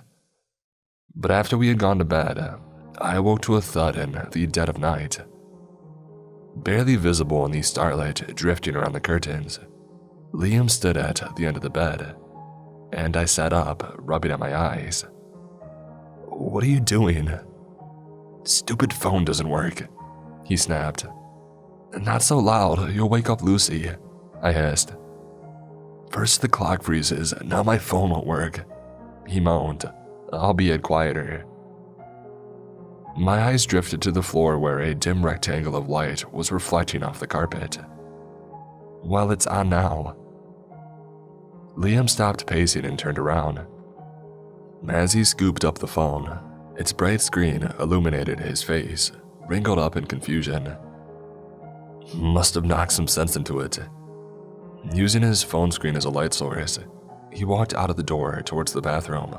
But after we had gone to bed, I awoke to a thud in the dead of night. Barely visible in the starlight drifting around the curtains, Liam stood at the end of the bed, and I sat up, rubbing at my eyes. "What are you doing?" "Stupid phone doesn't work," he snapped. "Not so loud, you'll wake up Lucy," I hissed. "First the clock freezes, now my phone won't work," he moaned, albeit quieter. My eyes drifted to the floor where a dim rectangle of light was reflecting off the carpet. "Well, it's on now." Liam stopped pacing and turned around. As he scooped up the phone, its bright screen illuminated his face, wrinkled up in confusion. Must have knocked some sense into it. Using his phone screen as a light source, he walked out of the door towards the bathroom.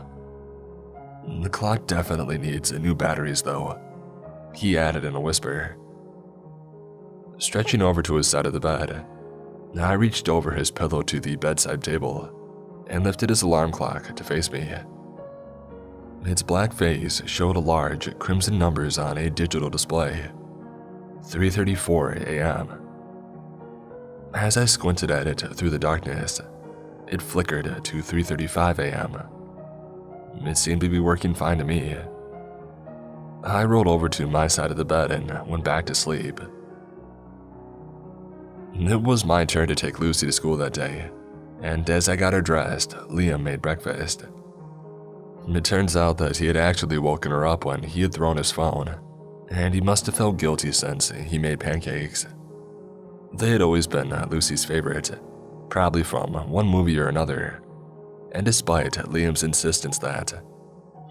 "The clock definitely needs new batteries, though," he added in a whisper. Stretching over to his side of the bed, I reached over his pillow to the bedside table and lifted his alarm clock to face me. Its black face showed large crimson numbers on a digital display. 3:34 a.m. As I squinted at it through the darkness, it flickered to 3:35 a.m. It seemed to be working fine to me. I rolled over to my side of the bed and went back to sleep. It was my turn to take Lucy to school that day, and as I got her dressed, Liam made breakfast. It turns out that he had actually woken her up when he had thrown his phone, and he must have felt guilty since he made pancakes. They had always been Lucy's favorite, probably from one movie or another, and despite Liam's insistence that,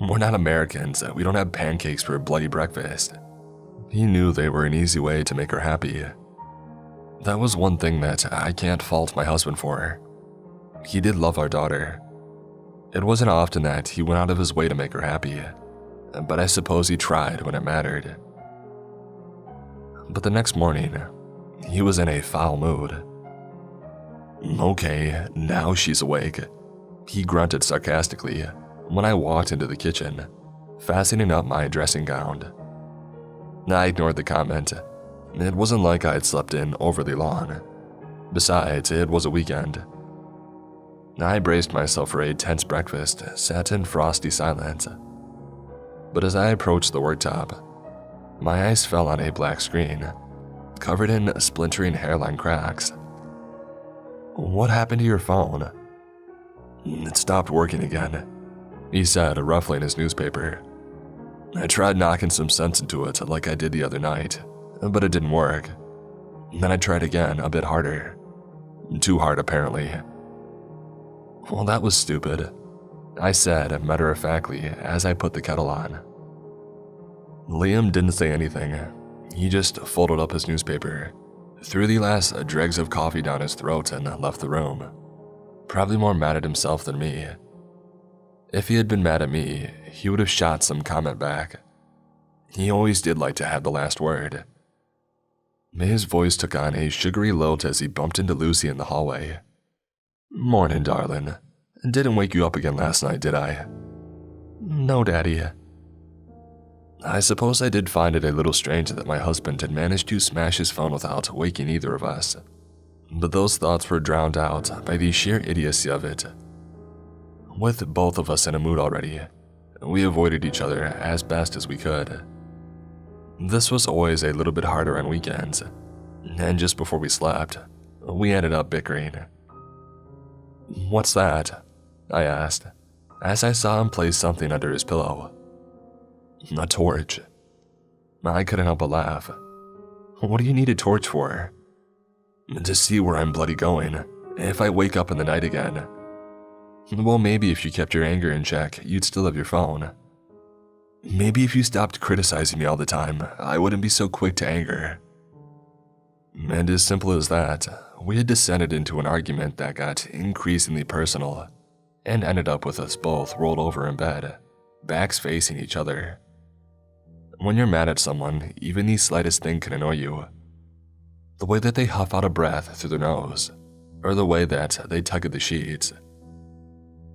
"We're not Americans, we don't have pancakes for a bloody breakfast," he knew they were an easy way to make her happy. That was one thing that I can't fault my husband for. He did love our daughter. It wasn't often that he went out of his way to make her happy, but I suppose he tried when it mattered. But the next morning, he was in a foul mood. "Okay, now she's awake," he grunted sarcastically when I walked into the kitchen, fastening up my dressing gown. I ignored the comment. It wasn't like I had slept in overly long. Besides, it was a weekend. I braced myself for a tense breakfast, sat in frosty silence. But as I approached the worktop, my eyes fell on a black screen, covered in splintering hairline cracks. "What happened to your phone?" "It stopped working again," he said, ruffling his newspaper. "I tried knocking some sense into it like I did the other night, but it didn't work. Then I tried again, a bit harder. Too hard, apparently." "Well, that was stupid," I said matter-of-factly as I put the kettle on. Liam didn't say anything. He just folded up his newspaper, threw the last dregs of coffee down his throat, and left the room, probably more mad at himself than me. If he had been mad at me, he would have shot some comment back. He always did like to have the last word. His voice took on a sugary lilt as he bumped into Lucy in the hallway. "Morning, darling. Didn't wake you up again last night, did I?" "No, Daddy." I suppose I did find it a little strange that my husband had managed to smash his phone without waking either of us. But those thoughts were drowned out by the sheer idiocy of it. With both of us in a mood already, we avoided each other as best as we could. This was always a little bit harder on weekends, and just before we slept, we ended up bickering. "What's that?" I asked, as I saw him place something under his pillow. "A torch." I couldn't help but laugh. "What do you need a torch for?" "To see where I'm bloody going, if I wake up in the night again." "Well, maybe if you kept your anger in check, you'd still have your phone." "Maybe if you stopped criticizing me all the time, I wouldn't be so quick to anger." And as simple as that, we had descended into an argument that got increasingly personal and ended up with us both rolled over in bed, backs facing each other. When you're mad at someone, even the slightest thing can annoy you. The way that they huff out a breath through their nose, or the way that they tug at the sheets.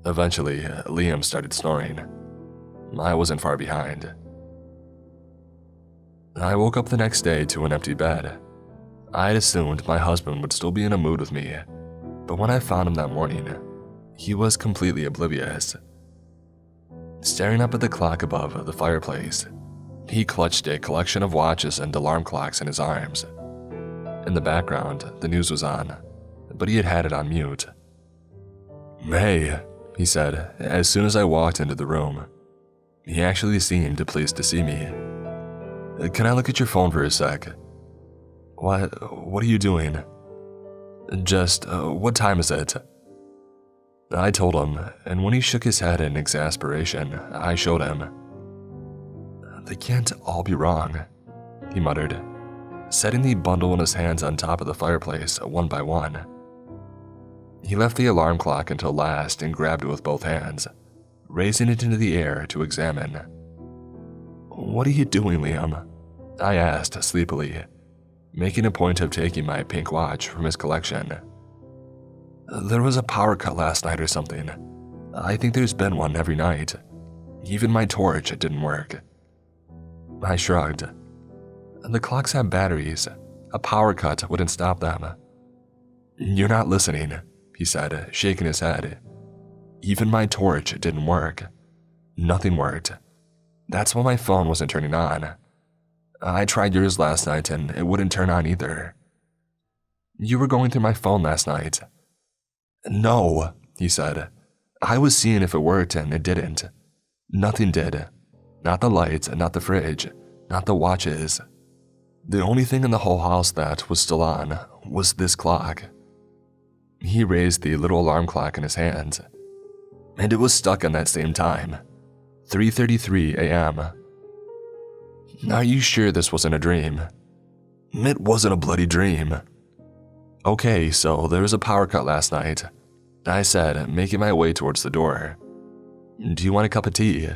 Eventually, Liam started snoring. I wasn't far behind. I woke up the next day to an empty bed. I had assumed my husband would still be in a mood with me, but when I found him that morning, he was completely oblivious. Staring up at the clock above the fireplace, he clutched a collection of watches and alarm clocks in his arms. In the background, the news was on, but he had had it on mute. "Hey," he said as soon as I walked into the room. He actually seemed pleased to see me. "Can I look at your phone for a sec?" What are you doing?" "Just, what time is it?" I told him, and when he shook his head in exasperation, I showed him. "They can't all be wrong," he muttered, setting the bundle in his hands on top of the fireplace one by one. He left the alarm clock until last and grabbed it with both hands, raising it into the air to examine. "What are you doing, Liam?" I asked sleepily, making a point of taking my pink watch from his collection. "There was a power cut last night or something. I think there's been one every night." Even my torch didn't work. I shrugged. The clocks had batteries. A power cut wouldn't stop them. You're not listening, he said, shaking his head. Even my torch didn't work. Nothing worked. That's why my phone wasn't turning on. I tried yours last night and it wouldn't turn on either. You were going through my phone last night. No, he said. I was seeing if it worked and it didn't. Nothing did. Not the lights, not the fridge, not the watches. The only thing in the whole house that was still on was this clock. He raised the little alarm clock in his hands, and it was stuck on that same time, 3:33 a.m. Are you sure this wasn't a dream? It wasn't a bloody dream. Okay, so there was a power cut last night, I said, making my way towards the door. Do you want a cup of tea?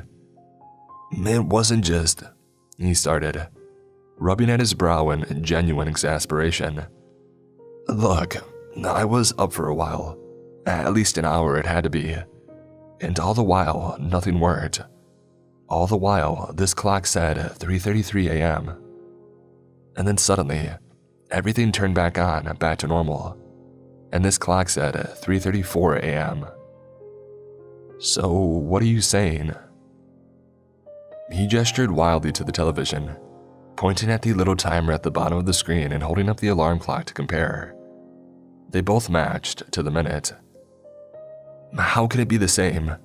It wasn't just, he started, rubbing at his brow in genuine exasperation. Look, I was up for a while, at least an hour it had to be, and all the while, nothing worked. All the while, this clock said 3:33 a.m. And then suddenly, everything turned back on, back to normal, and this clock said 3:34 a.m. So, what are you saying? He gestured wildly to the television, pointing at the little timer at the bottom of the screen and holding up the alarm clock to compare. They both matched to the minute. How could it be the same?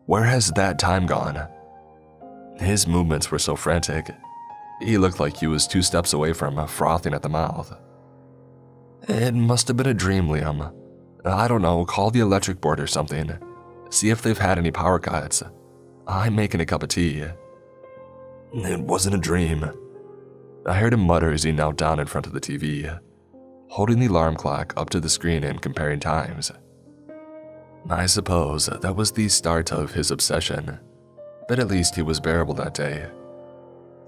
Where has that time gone? His movements were so frantic. He looked like he was 2 steps away from frothing at the mouth. It must have been a dream, Liam. I don't know, call the electric board or something. See if they've had any power cuts. I'm making a cup of tea. It wasn't a dream. I heard him mutter as he knelt down in front of the TV, holding the alarm clock up to the screen and comparing times. I suppose that was the start of his obsession, but at least he was bearable that day.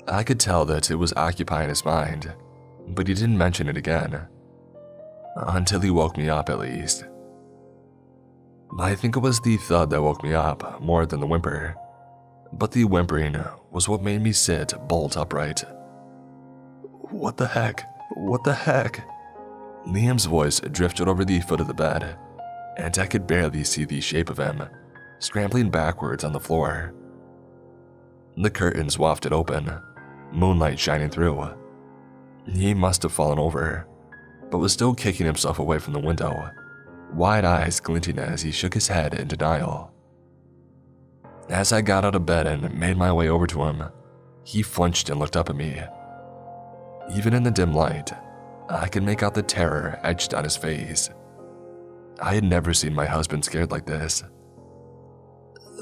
I could tell that it was occupying his mind, but he didn't mention it again. Until he woke me up, at least. I think it was the thud that woke me up more than the whimper, but the whimpering was what made me sit bolt upright. What the heck? What the heck? Liam's voice drifted over the foot of the bed, and I could barely see the shape of him, scrambling backwards on the floor. The curtains wafted open, moonlight shining through. He must have fallen over, but was still kicking himself away from the window, wide eyes glinting as he shook his head in denial. As I got out of bed and made my way over to him, he flinched and looked up at me. Even in the dim light, I could make out the terror etched on his face. I had never seen my husband scared like this.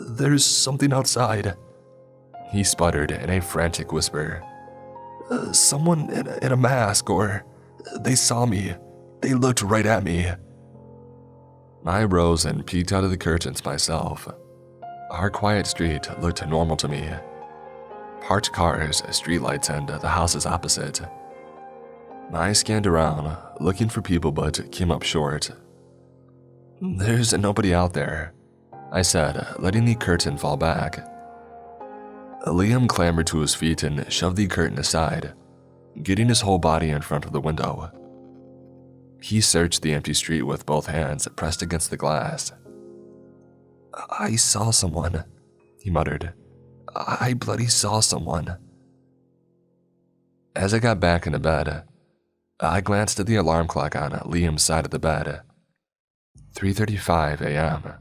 There's something outside, he sputtered in a frantic whisper. Someone in a mask, or they saw me. They looked right at me. I rose and peeked out of the curtains myself. Our quiet street looked normal to me. Parked cars, streetlights, and the houses opposite. I scanned around, looking for people, but came up short. There's nobody out there, I said, letting the curtain fall back. Liam clambered to his feet and shoved the curtain aside, getting his whole body in front of the window. He searched the empty street with both hands pressed against the glass. I saw someone, he muttered. I bloody saw someone. As I got back into bed, I glanced at the alarm clock on Liam's side of the bed. 3:35 a.m.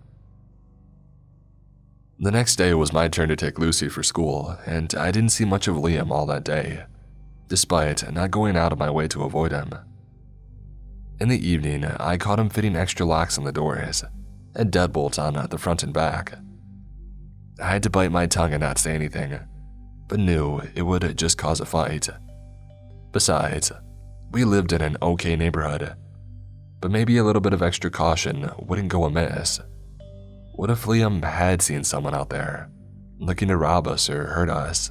The next day was my turn to take Lucy for school, and I didn't see much of Liam all that day, despite not going out of my way to avoid him. In the evening, I caught him fitting extra locks on the doors and deadbolts on the front and back. I had to bite my tongue and not say anything, but knew it would just cause a fight. Besides, we lived in an okay neighborhood, but maybe a little bit of extra caution wouldn't go amiss. What if Liam had seen someone out there, looking to rob us or hurt us?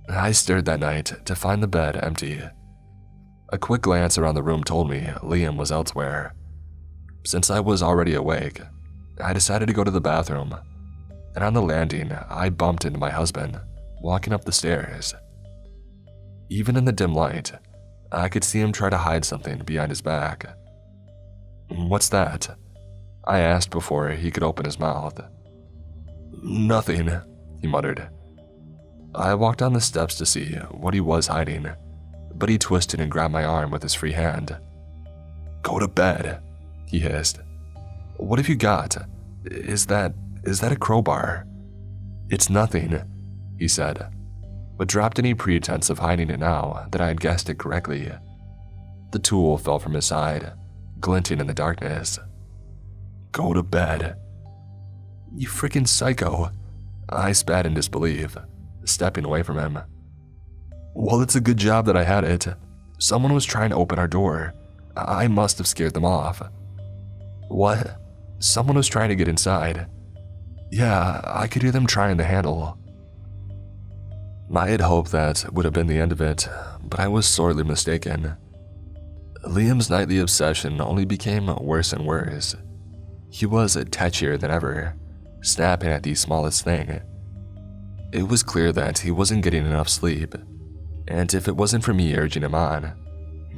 I stirred that night to find the bed empty. A quick glance around the room told me Liam was elsewhere. Since I was already awake, I decided to go to the bathroom, and on the landing, I bumped into my husband, walking up the stairs. Even in the dim light, I could see him try to hide something behind his back. "What's that?" I asked before he could open his mouth. "Nothing," he muttered. I walked down the steps to see what he was hiding, but he twisted and grabbed my arm with his free hand. "Go to bed," he hissed. "What have you got? Is that a crowbar?" "It's nothing," he said, but dropped any pretense of hiding it now that I had guessed it correctly. The tool fell from his side, glinting in the darkness. "Go to bed." "You freaking psycho," I spat in disbelief, stepping away from him. "Well, it's a good job that I had it. Someone was trying to open our door. I must have scared them off." "What? Someone was trying to get inside?" "Yeah, I could hear them trying the handle." I had hoped that would have been the end of it, but I was sorely mistaken. Liam's nightly obsession only became worse and worse. He was tetchier than ever, snapping at the smallest thing. It was clear that he wasn't getting enough sleep, and if it wasn't for me urging him on,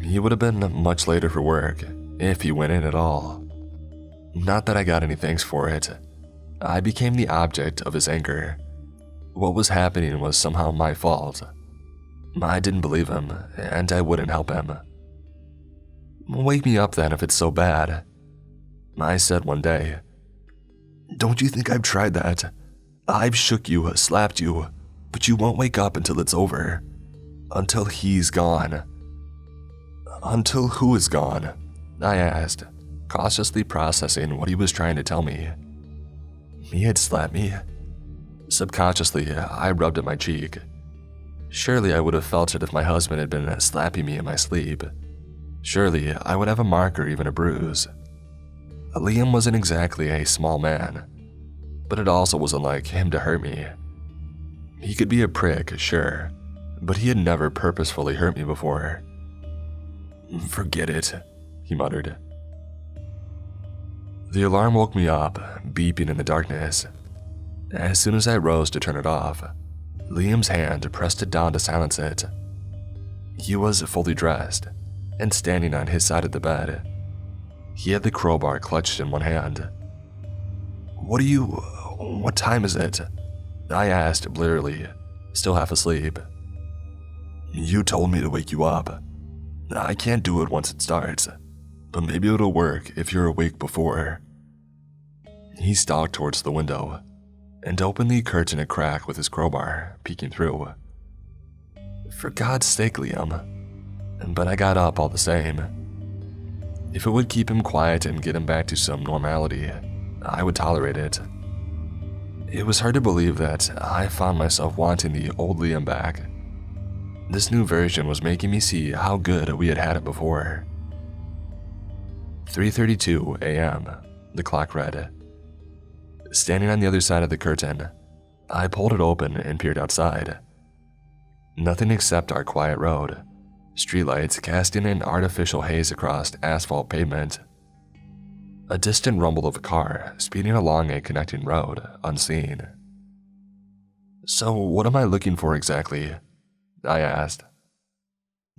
he would have been much later for work, if he went in at all. Not that I got any thanks for it. I became the object of his anger. What was happening was somehow my fault. I didn't believe him, and I wouldn't help him. "Wake me up then if it's so bad," I said one day. "Don't you think I've tried that? I've shook you, slapped you, but you won't wake up until it's over. Until he's gone." "Until who is gone?" I asked, cautiously processing what he was trying to tell me. He had slapped me. Subconsciously, I rubbed at my cheek. Surely I would have felt it if my husband had been slapping me in my sleep. Surely I would have a mark or even a bruise. Liam wasn't exactly a small man, but it also wasn't like him to hurt me. He could be a prick, sure, but he had never purposefully hurt me before. "Forget it," he muttered. The alarm woke me up, beeping in the darkness. As soon as I rose to turn it off, Liam's hand pressed it down to silence it. He was fully dressed and standing on his side of the bed. He had the crowbar clutched in one hand. What time is it?" I asked blearily, still half asleep. "You told me to wake you up. I can't do it once it starts, but maybe it'll work if you're awake before." He stalked towards the window and opened the curtain a crack with his crowbar, peeking through. "For God's sake, Liam." But I got up all the same. If it would keep him quiet and get him back to some normality, I would tolerate it. It was hard to believe that I found myself wanting the old Liam back. This new version was making me see how good we had it before. 3:32 a.m., the clock read. Standing on the other side of the curtain, I pulled it open and peered outside. Nothing except our quiet road, streetlights casting an artificial haze across asphalt pavement. A distant rumble of a car speeding along a connecting road, unseen. "So what am I looking for exactly?" I asked.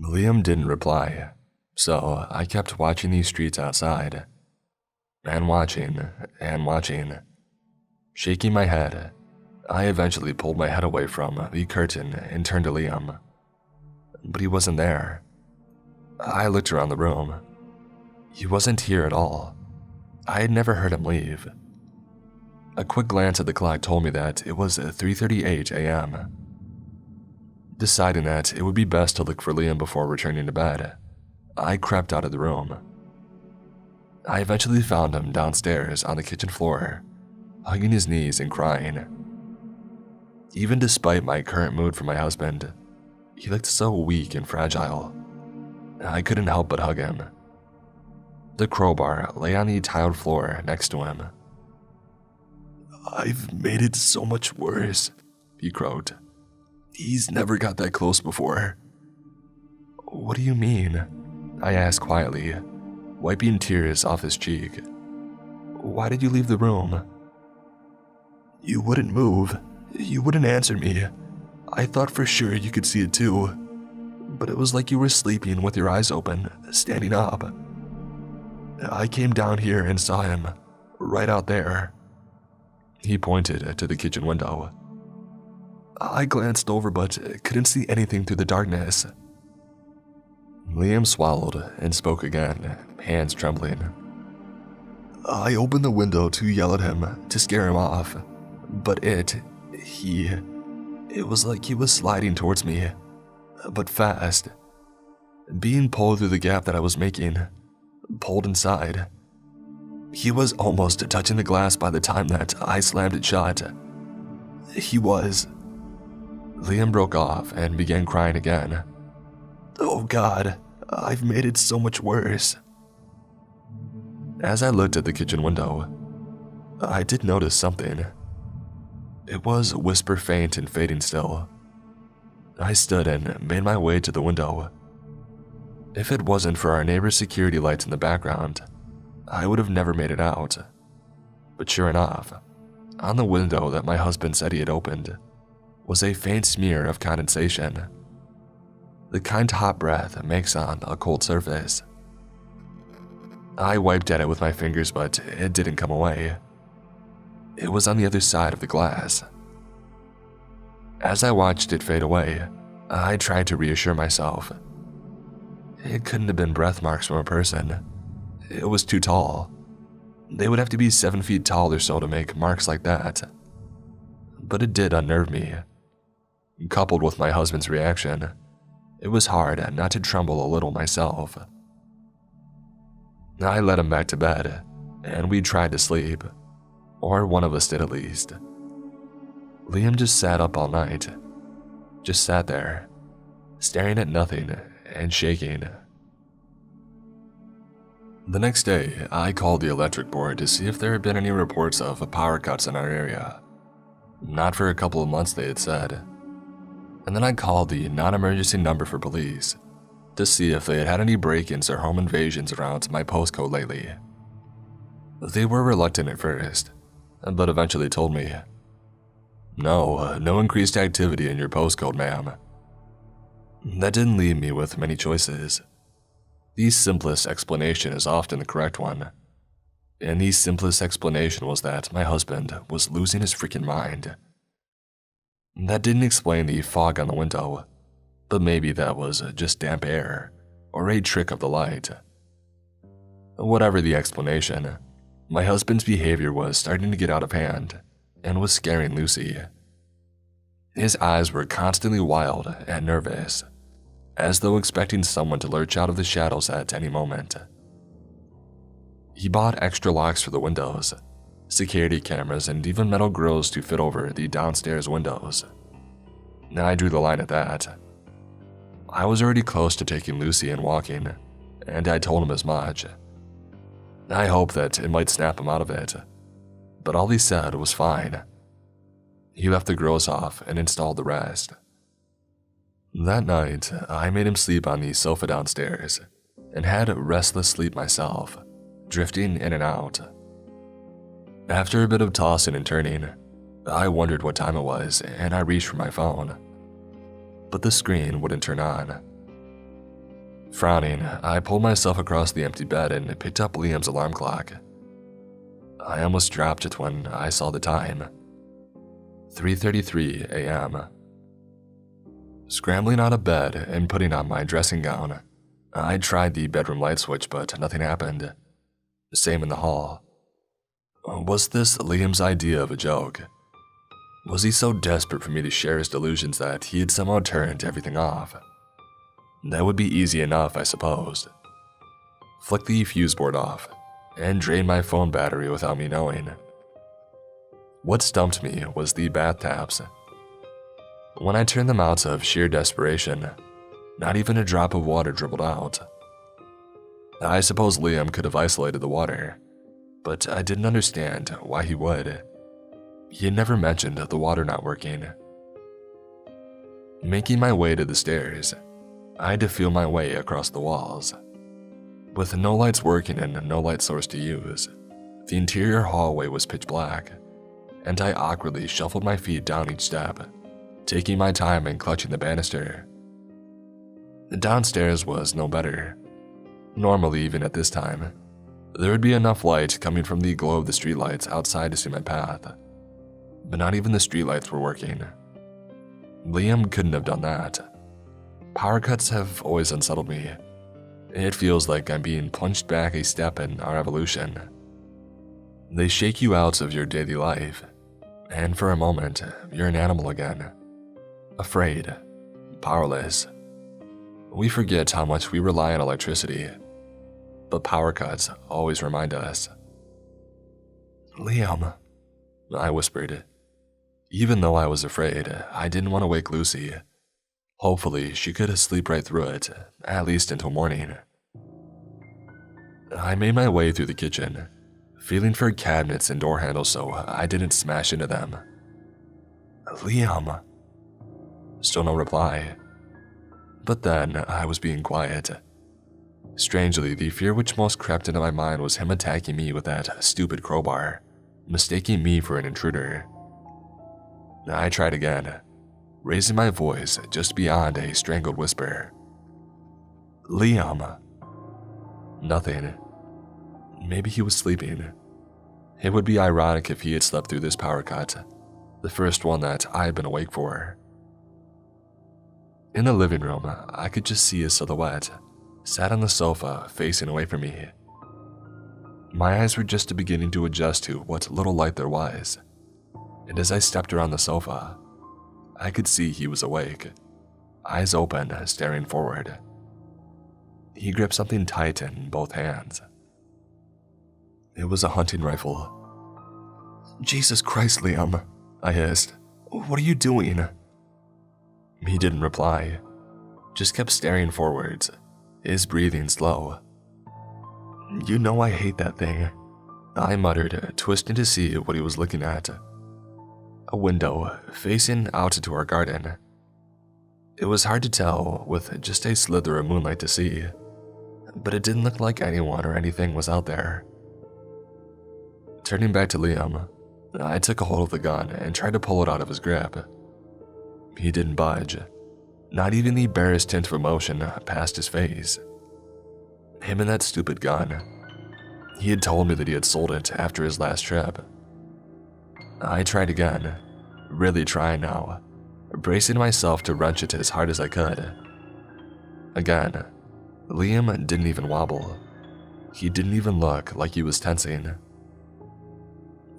Liam didn't reply, so I kept watching these streets outside. And watching. Shaking my head, I eventually pulled my head away from the curtain and turned to Liam. But he wasn't there. I looked around the room. He wasn't here at all. I had never heard him leave. A quick glance at the clock told me that it was 3:38 a.m. Deciding that it would be best to look for Liam before returning to bed, I crept out of the room. I eventually found him downstairs on the kitchen floor, hugging his knees and crying. Even despite my current mood for my husband, he looked so weak and fragile. I couldn't help but hug him. The crowbar lay on the tiled floor next to him. "I've made it so much worse," he croaked. "He's never got that close before." "What do you mean?" I asked quietly, wiping tears off his cheek. "Why did you leave the room?" You wouldn't move. You wouldn't answer me. I thought for sure you could see it too. But it was like you were sleeping with your eyes open, standing up. I came down here and saw him, right out there." He pointed to the kitchen window. "I glanced over but couldn't see anything through the darkness." Liam swallowed and spoke again, hands trembling. "I opened the window to yell at him, to scare him off, but it was like he was sliding towards me, but fast, being pulled through the gap that I was making, pulled inside. He was almost touching the glass by the time that I slammed it shut. He was..." Liam broke off and began crying again. "Oh God, I've made it so much worse." As I looked at the kitchen window, I did notice something. It was whisper faint and fading still. I stood and made my way to the window. If it wasn't for our neighbor's security lights in the background, I would have never made it out. But sure enough, on the window that my husband said he had opened was a faint smear of condensation, the kind hot breath makes on a cold surface. I wiped at it with my fingers, but it didn't come away. It was on the other side of the glass. As I watched it fade away, I tried to reassure myself. It couldn't have been breath marks from a person. It was too tall. They would have to be 7 feet tall or so to make marks like that. But it did unnerve me. Coupled with my husband's reaction, it was hard not to tremble a little myself. I led him back to bed, and we tried to sleep, or one of us did at least. Liam just sat up all night, just sat there, staring at nothing and shaking. The next day, I called the electric board to see if there had been any reports of power cuts in our area. Not for a couple of months, they had said. And then I called the non-emergency number for police to see if they had had any break-ins or home invasions around my postcode lately. They were reluctant at first, but eventually told me, No increased activity in your postcode, ma'am." That didn't leave me with many choices. The simplest explanation is often the correct one. And the simplest explanation was that my husband was losing his freaking mind. That didn't explain the fog on the window, but maybe that was just damp air or a trick of the light. Whatever the explanation, my husband's behavior was starting to get out of hand and was scaring Lucy. His eyes were constantly wild and nervous, as though expecting someone to lurch out of the shadows at any moment. He bought extra locks for the windows, security cameras, and even metal grills to fit over the downstairs windows. I drew the line at that. I was already close to taking Lucy and walking, and I told him as much. I hoped that it might snap him out of it, but all he said was fine. He left the grills off and installed the rest. That night, I made him sleep on the sofa downstairs and had restless sleep myself, drifting in and out. After a bit of tossing and turning, I wondered what time it was and I reached for my phone, but the screen wouldn't turn on. Frowning, I pulled myself across the empty bed and picked up Liam's alarm clock. I almost dropped it when I saw the time. 3:33 a.m. Scrambling out of bed and putting on my dressing gown, I tried the bedroom light switch, but nothing happened. Same in the hall. Was this Liam's idea of a joke? Was he so desperate for me to share his delusions that he had somehow turned everything off? That would be easy enough, I supposed. Flick the fuse board off and drain my phone battery without me knowing. What stumped me was the bath taps. When I turned them out of sheer desperation, not even a drop of water dribbled out. I suppose Liam could have isolated the water, but I didn't understand why he would. He had never mentioned the water not working. Making my way to the stairs, I had to feel my way across the walls. With no lights working and no light source to use, the interior hallway was pitch black. and I awkwardly shuffled my feet down each step, taking my time and clutching the banister. Downstairs was no better. Normally, even at this time, there would be enough light coming from the glow of the streetlights outside to see my path. But not even the streetlights were working. Liam couldn't have done that. Power cuts have always unsettled me. It feels like I'm being plunged back a step in our evolution. They shake you out of your daily life, and for a moment, you're an animal again. Afraid, powerless. We forget how much we rely on electricity, but power cuts always remind us. "Liam," I whispered. Even though I was afraid, I didn't want to wake Lucy. Hopefully, she could sleep right through it, at least until morning. I made my way through the kitchen, feeling for cabinets and door handles so I didn't smash into them. "Liam." Still no reply. But then, I was being quiet. Strangely, the fear which most crept into my mind was him attacking me with that stupid crowbar, mistaking me for an intruder. I tried again, raising my voice just beyond a strangled whisper. "Liam." Nothing. Maybe he was sleeping. It would be ironic if he had slept through this power cut, the first one that I had been awake for. In the living room, I could just see his silhouette, sat on the sofa, facing away from me. My eyes were just beginning to adjust to what little light there was, and as I stepped around the sofa, I could see he was awake, eyes open, staring forward. He gripped something tight in both hands. It was a hunting rifle. "Jesus Christ, Liam," I hissed. "What are you doing?" He didn't reply, just kept staring forwards, his breathing slow. "You know I hate that thing," I muttered, twisting to see what he was looking at. A window facing out into our garden. It was hard to tell with just a slither of moonlight to see, but it didn't look like anyone or anything was out there. Turning back to Liam, I took a hold of the gun and tried to pull it out of his grip. He didn't budge, not even the barest hint of emotion passed his face. Him and that stupid gun. He had told me that he had sold it after his last trip. I tried again, really trying now, bracing myself to wrench it as hard as I could. Again, Liam didn't even wobble. He didn't even look like he was tensing.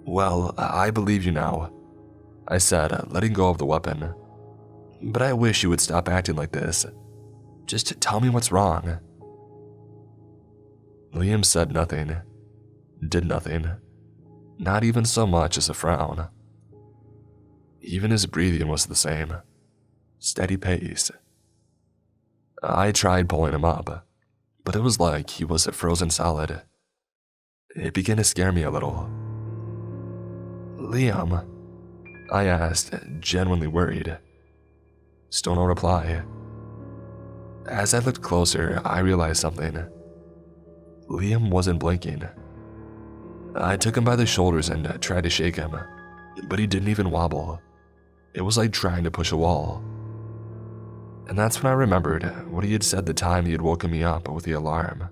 "Well, I believe you now," I said, letting go of the weapon. "But I wish you would stop acting like this. Just tell me what's wrong." Liam said nothing, did nothing, not even so much as a frown. Even his breathing was the same, steady pace. I tried pulling him up, but it was like he was frozen solid. It began to scare me a little. "Liam?" I asked, genuinely worried. Still no reply. As I looked closer, I realized something. Liam wasn't blinking. I took him by the shoulders and tried to shake him, but he didn't even wobble. It was like trying to push a wall. And that's when I remembered what he had said the time he had woken me up with the alarm.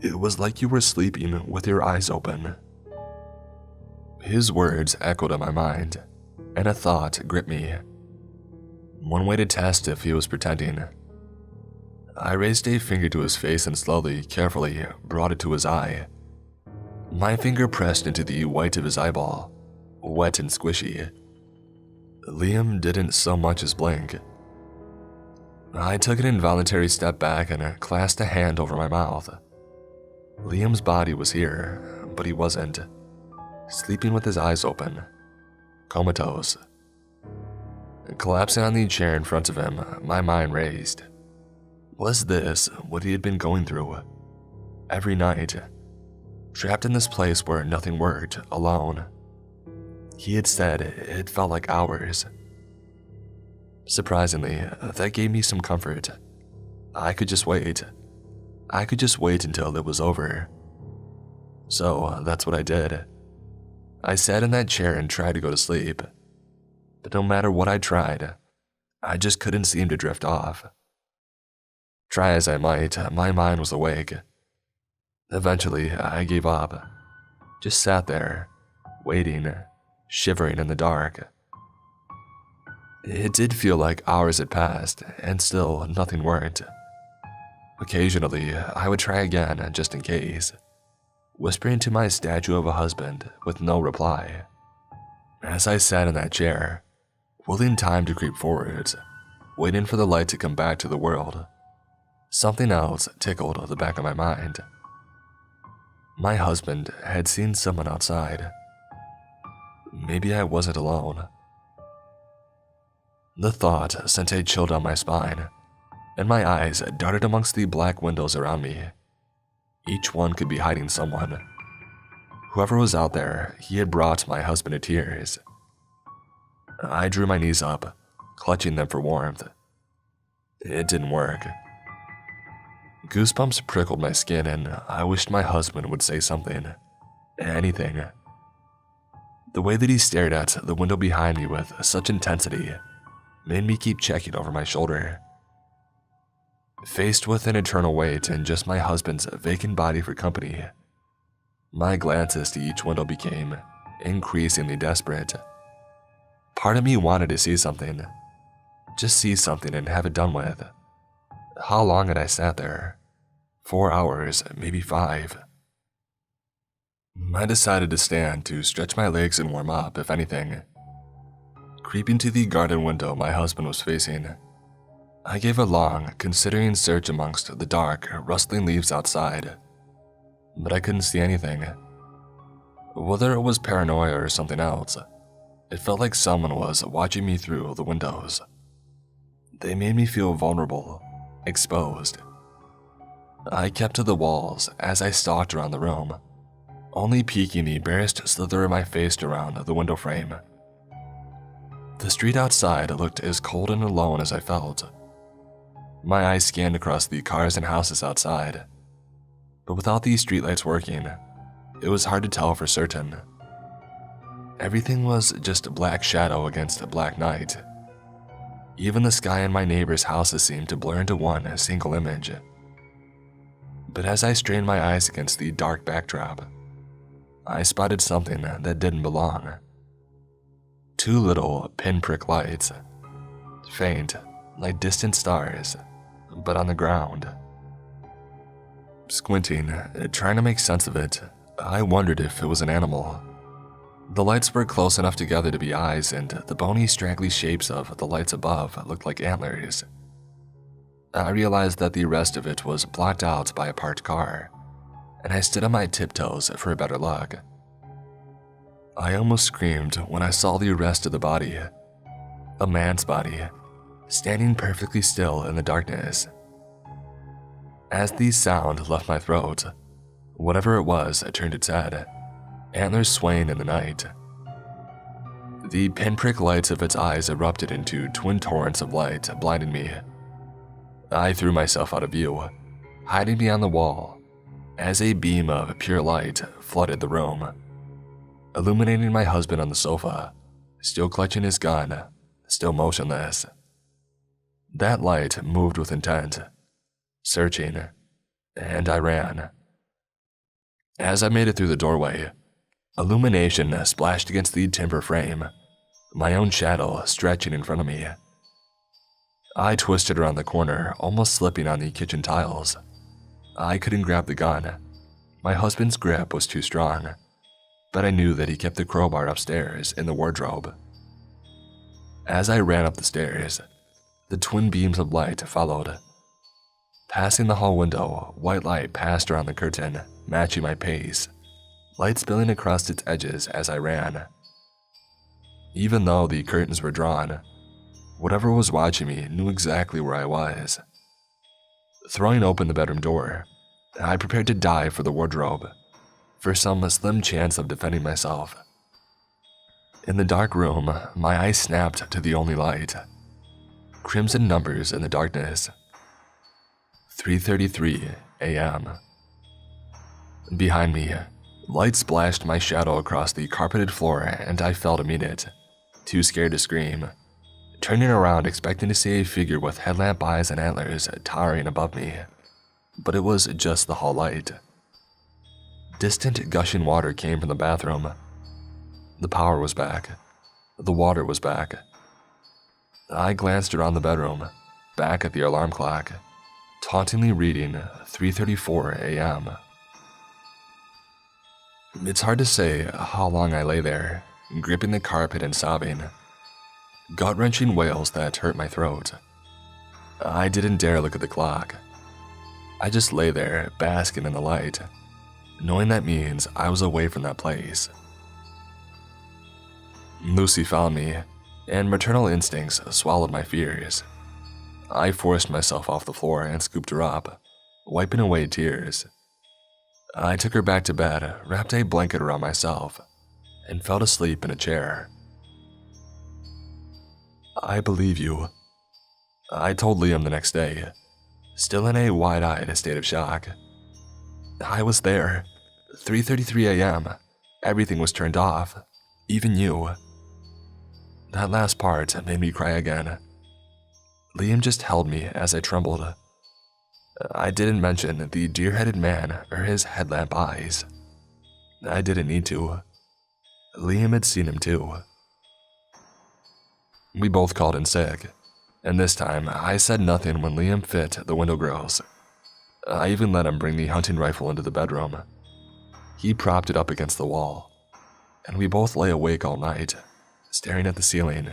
"It was like you were sleeping with your eyes open." His words echoed in my mind, and a thought gripped me. One way to test if he was pretending. I raised a finger to his face and slowly, carefully brought it to his eye. My finger pressed into the white of his eyeball, wet and squishy. Liam didn't so much as blink. I took an involuntary step back and clasped a hand over my mouth. Liam's body was here, but he wasn't. Sleeping with his eyes open. Comatose. Collapsing on the chair in front of him, my mind raced. Was this what he had been going through? Every night. Trapped in this place where nothing worked, alone. He had said it felt like hours. Surprisingly, that gave me some comfort. I could just wait. I could just wait until it was over. So that's what I did. I sat in that chair and tried to go to sleep, but no matter what I tried, I just couldn't seem to drift off. Try as I might, my mind was awake. Eventually, I gave up. Just sat there, waiting, shivering in the dark. It did feel like hours had passed, and still nothing worked. Occasionally, I would try again just in case, whispering to my statue of a husband with no reply. As I sat in that chair, willing time to creep forwards, waiting for the light to come back to the world, something else tickled the back of my mind. My husband had seen someone outside. Maybe I wasn't alone. The thought sent a chill down my spine, and my eyes darted amongst the black windows around me. Each one could be hiding someone. Whoever was out there, he had brought my husband to tears. I drew my knees up, clutching them for warmth. It didn't work. Goosebumps prickled my skin, and I wished my husband would say something. Anything. The way that he stared at the window behind me with such intensity made me keep checking over my shoulder. Faced with an eternal wait and just my husband's vacant body for company, my glances to each window became increasingly desperate. Part of me wanted to see something. Just see something and have it done with. How long had I sat there? 4 hours, maybe 5. I decided to stand to stretch my legs and warm up, if anything. Creeping to the garden window my husband was facing, I gave a long, considering search amongst the dark, rustling leaves outside, but I couldn't see anything. Whether it was paranoia or something else, it felt like someone was watching me through the windows. They made me feel vulnerable, exposed. I kept to the walls as I stalked around the room, only peeking the barest slither of my face around the window frame. The street outside looked as cold and alone as I felt. My eyes scanned across the cars and houses outside, but without these streetlights working, it was hard to tell for certain. Everything was just a black shadow against a black night. Even the sky and my neighbors' houses seemed to blur into one single image. But as I strained my eyes against the dark backdrop, I spotted something that didn't belong. 2 little pinprick lights, faint, like distant stars, but on the ground. Squinting, trying to make sense of it, I wondered if it was an animal. The lights were close enough together to be eyes, and the bony, straggly shapes of the lights above looked like antlers. I realized that the rest of it was blocked out by a parked car, and I stood on my tiptoes for a better look. I almost screamed when I saw the rest of the body, a man's body, standing perfectly still in the darkness. As the sound left my throat, whatever it was turned its head, antlers swaying in the night. The pinprick lights of its eyes erupted into twin torrents of light, blinding me. I threw myself out of view, hiding behind the wall, as a beam of pure light flooded the room, illuminating my husband on the sofa, still clutching his gun, still motionless. That light moved with intent, searching, and I ran. As I made it through the doorway, illumination splashed against the timber frame, my own shadow stretching in front of me. I twisted around the corner, almost slipping on the kitchen tiles. I couldn't grab the gun. My husband's grip was too strong, but I knew that he kept the crowbar upstairs in the wardrobe. As I ran up the stairs, the twin beams of light followed. Passing the hall window, white light passed around the curtain, matching my pace, light spilling across its edges as I ran. Even though the curtains were drawn, whatever was watching me knew exactly where I was. Throwing open the bedroom door, I prepared to dive for the wardrobe, for some slim chance of defending myself. In the dark room, my eyes snapped to the only light. Crimson numbers in the darkness. 3:33 a.m. Behind me, Light splashed my shadow across the carpeted floor and I fell to meet it, too scared to scream, turning around expecting to see a figure with headlamp eyes and antlers towering above me. But it was just the hall light. Distant gushing water came from the bathroom. The power was back. The water was back. I glanced around the bedroom, back at the alarm clock, tauntingly reading 3:34 a.m. It's hard to say how long I lay there, gripping the carpet and sobbing. Gut-wrenching wails that hurt my throat. I didn't dare look at the clock. I just lay there, basking in the light, knowing that means I was away from that place. Lucy found me, and maternal instincts swallowed my fears. I forced myself off the floor and scooped her up, wiping away tears. I took her back to bed, wrapped a blanket around myself, and fell asleep in a chair. I believe you, I told Liam the next day, still in a wide-eyed state of shock. I was there, 3:33 a.m., everything was turned off, even you. That last part made me cry again. Liam just held me as I trembled. I didn't mention the deer-headed man or his headlamp eyes. I didn't need to. Liam had seen him too. We both called in sick, and this time I said nothing when Liam fit the window grills. I even let him bring the hunting rifle into the bedroom. He propped it up against the wall, and we both lay awake all night, staring at the ceiling,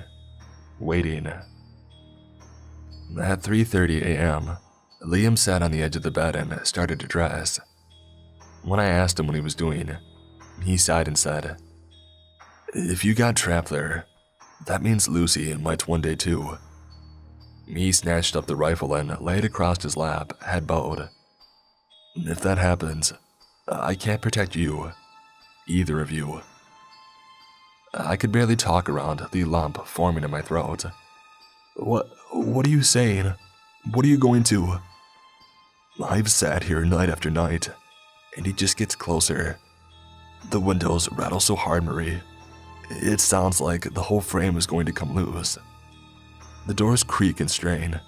waiting. At 3:30 a.m., Liam sat on the edge of the bed and started to dress. When I asked him what he was doing, he sighed and said, "If you got trapped there, that means Lucy might one day too." He snatched up the rifle and laid it across his lap, head bowed. "If that happens, I can't protect you, either of you." I could barely talk around the lump forming in my throat. What are you saying? What are you going to?" "I've sat here night after night, and he just gets closer. The windows rattle so hard, Marie. It sounds like the whole frame is going to come loose. The doors creak and strain.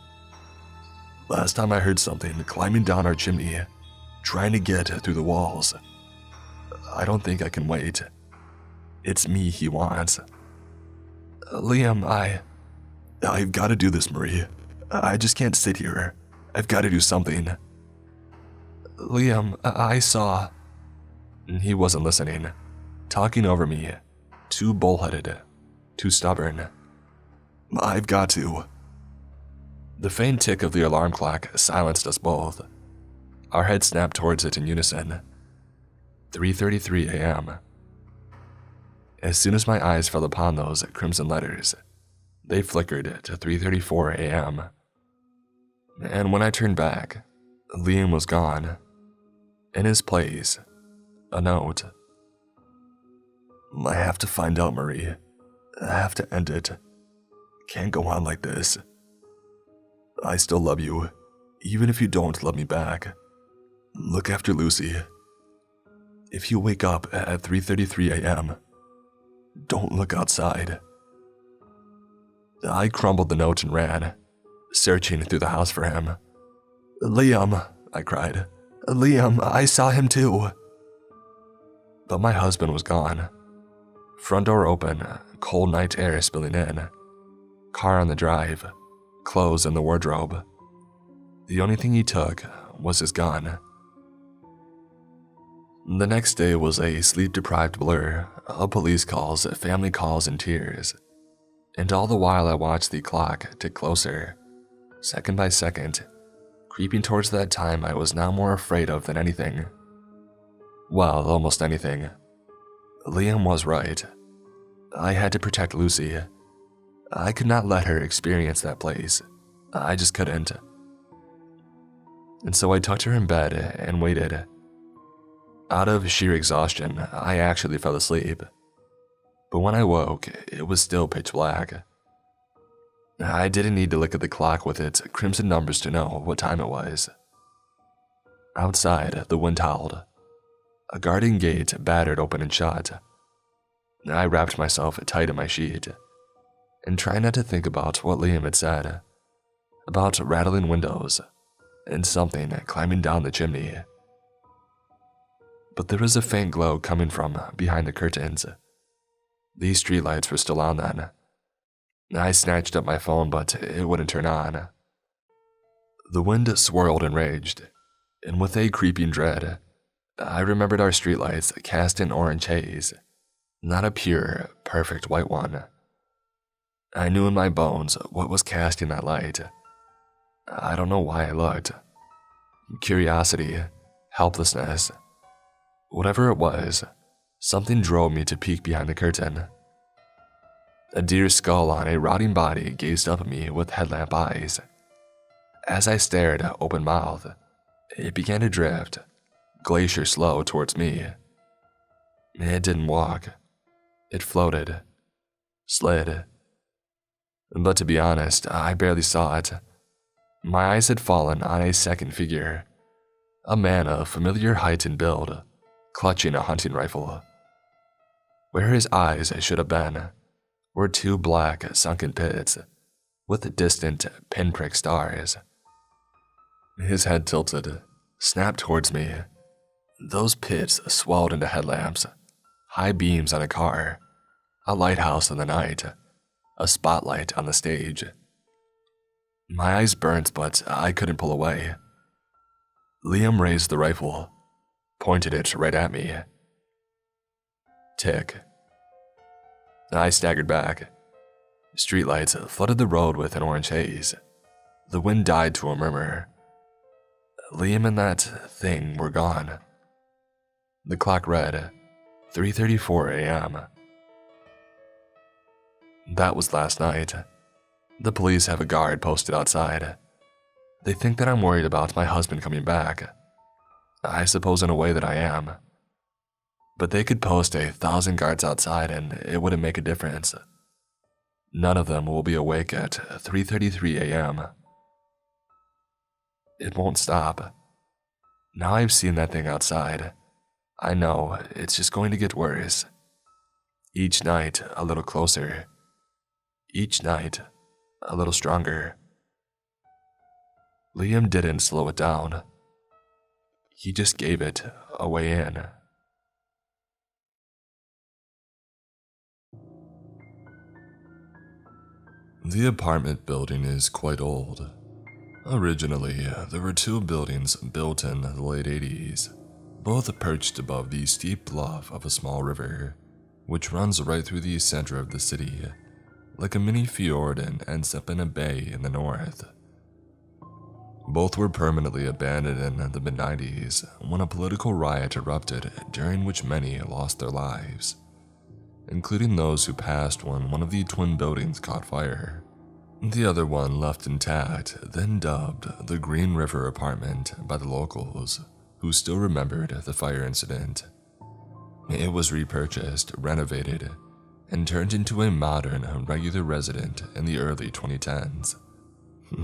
Last time I heard something climbing down our chimney, trying to get through the walls. I don't think I can wait. It's me he wants." "Liam, I've got to do this, Marie. I just can't sit here. I've got to do something." "Liam, I saw..." He wasn't listening, talking over me, too bullheaded, too stubborn. "I've got to." The faint tick of the alarm clock silenced us both. Our heads snapped towards it in unison. 3:33 a.m. As soon as my eyes fell upon those crimson letters, they flickered to 3:34 a.m. And when I turned back, Liam was gone. In his place, a note. "I have to find out, Marie. I have to end it. Can't go on like this. I still love you, even if you don't love me back. Look after Lucy. If you wake up at 3:33 a.m., don't look outside." I crumbled the note and ran, searching through the house for him. "Liam," I cried. "Liam, I saw him too." But my husband was gone. Front door open, cold night air spilling in. Car on the drive, clothes in the wardrobe. The only thing he took was his gun. The next day was a sleep-deprived blur of police calls, family calls, and tears. And all the while I watched the clock tick closer, second by second, creeping towards that time I was now more afraid of than anything. Well, almost anything. Liam was right. I had to protect Lucy. I could not let her experience that place. I just couldn't. And so I tucked her in bed and waited. Out of sheer exhaustion, I actually fell asleep. But when I woke, it was still pitch black. I didn't need to look at the clock with its crimson numbers to know what time it was. Outside, the wind howled. A garden gate battered open and shut. I wrapped myself tight in my sheet and tried not to think about what Liam had said, about rattling windows and something climbing down the chimney. But there was a faint glow coming from behind the curtains. These streetlights were still on then. I snatched up my phone, but it wouldn't turn on. The wind swirled and raged, and with a creeping dread, I remembered our streetlights cast an orange haze, not a pure, perfect white one. I knew in my bones what was casting that light. I don't know why I looked. Curiosity, helplessness. Whatever it was, something drove me to peek behind the curtain. A deer's skull on a rotting body gazed up at me with headlamp eyes. As I stared, open-mouthed, it began to drift, glacier slow towards me. It didn't walk. It floated, slid. But to be honest, I barely saw it. My eyes had fallen on a second figure, a man of familiar height and build, clutching a hunting rifle. Where his eyes should have been were two black, sunken pits with distant, pinprick stars. His head tilted, snapped towards me. Those pits swelled into headlamps, high beams on a car, a lighthouse in the night, a spotlight on the stage. My eyes burnt, but I couldn't pull away. Liam raised the rifle, pointed it right at me. Tick. I staggered back. Streetlights flooded the road with an orange haze. The wind died to a murmur. Liam and that thing were gone. The clock read 3:34 a.m. That was last night. The police have a guard posted outside. They think that I'm worried about my husband coming back. I suppose in a way that I am. But they could post 1,000 guards outside and it wouldn't make a difference. None of them will be awake at 3:33 a.m. It won't stop. Now I've seen that thing outside. I know it's just going to get worse. Each night a little closer. Each night a little stronger. Liam didn't slow it down. He just gave it a way in. The apartment building is quite old. Originally, there were two buildings built in the late 80s, both perched above the steep bluff of a small river, which runs right through the center of the city, like a mini fjord and ends up in a bay in the north. Both were permanently abandoned in the mid-90s when a political riot erupted during which many lost their lives, including those who passed when one of the twin buildings caught fire. The other one left intact, then dubbed the Green River Apartment by the locals, who still remembered the fire incident. It was repurchased, renovated, and turned into a modern, regular resident in the early 2010s.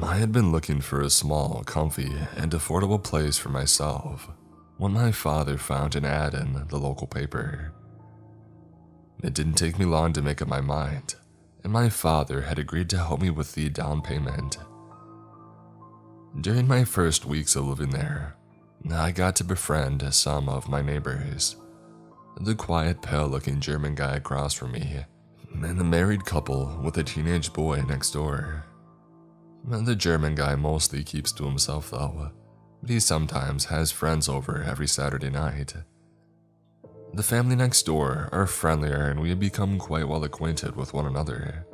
I had been looking for a small, comfy, and affordable place for myself when my father found an ad in the local paper. It didn't take me long to make up my mind, and my father had agreed to help me with the down payment. During my first weeks of living there, I got to befriend some of my neighbors. The quiet, pale-looking German guy across from me, and a married couple with a teenage boy next door. The German guy mostly keeps to himself though, but he sometimes has friends over every Saturday night. The family next door are friendlier and we have become quite well acquainted with one another,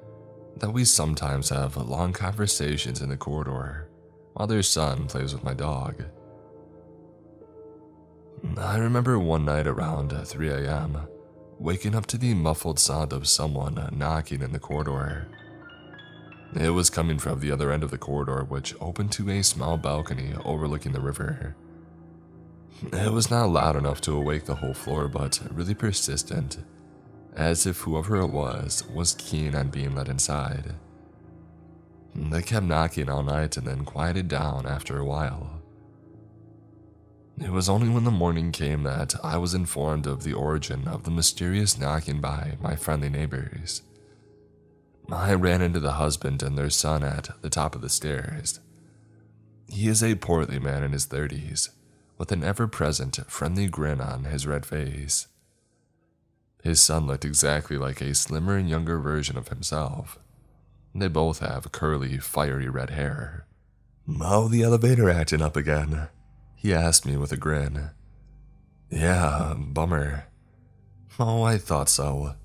that we sometimes have long conversations in the corridor while their son plays with my dog. I remember one night around 3 a.m. waking up to the muffled sound of someone knocking in the corridor. It was coming from the other end of the corridor, which opened to a small balcony overlooking the river. It was not loud enough to awake the whole floor, but really persistent, as if whoever it was keen on being let inside. They kept knocking all night and then quieted down after a while. It was only when the morning came that I was informed of the origin of the mysterious knocking by my friendly neighbors. I ran into the husband and their son at the top of the stairs. He is a portly man in his 30s, with an ever-present friendly grin on his red face. His son looked exactly like a slimmer and younger version of himself. They both have curly, fiery red hair. "Oh, the elevator acting up again?" he asked me with a grin. "Yeah, bummer." "Oh, I thought so.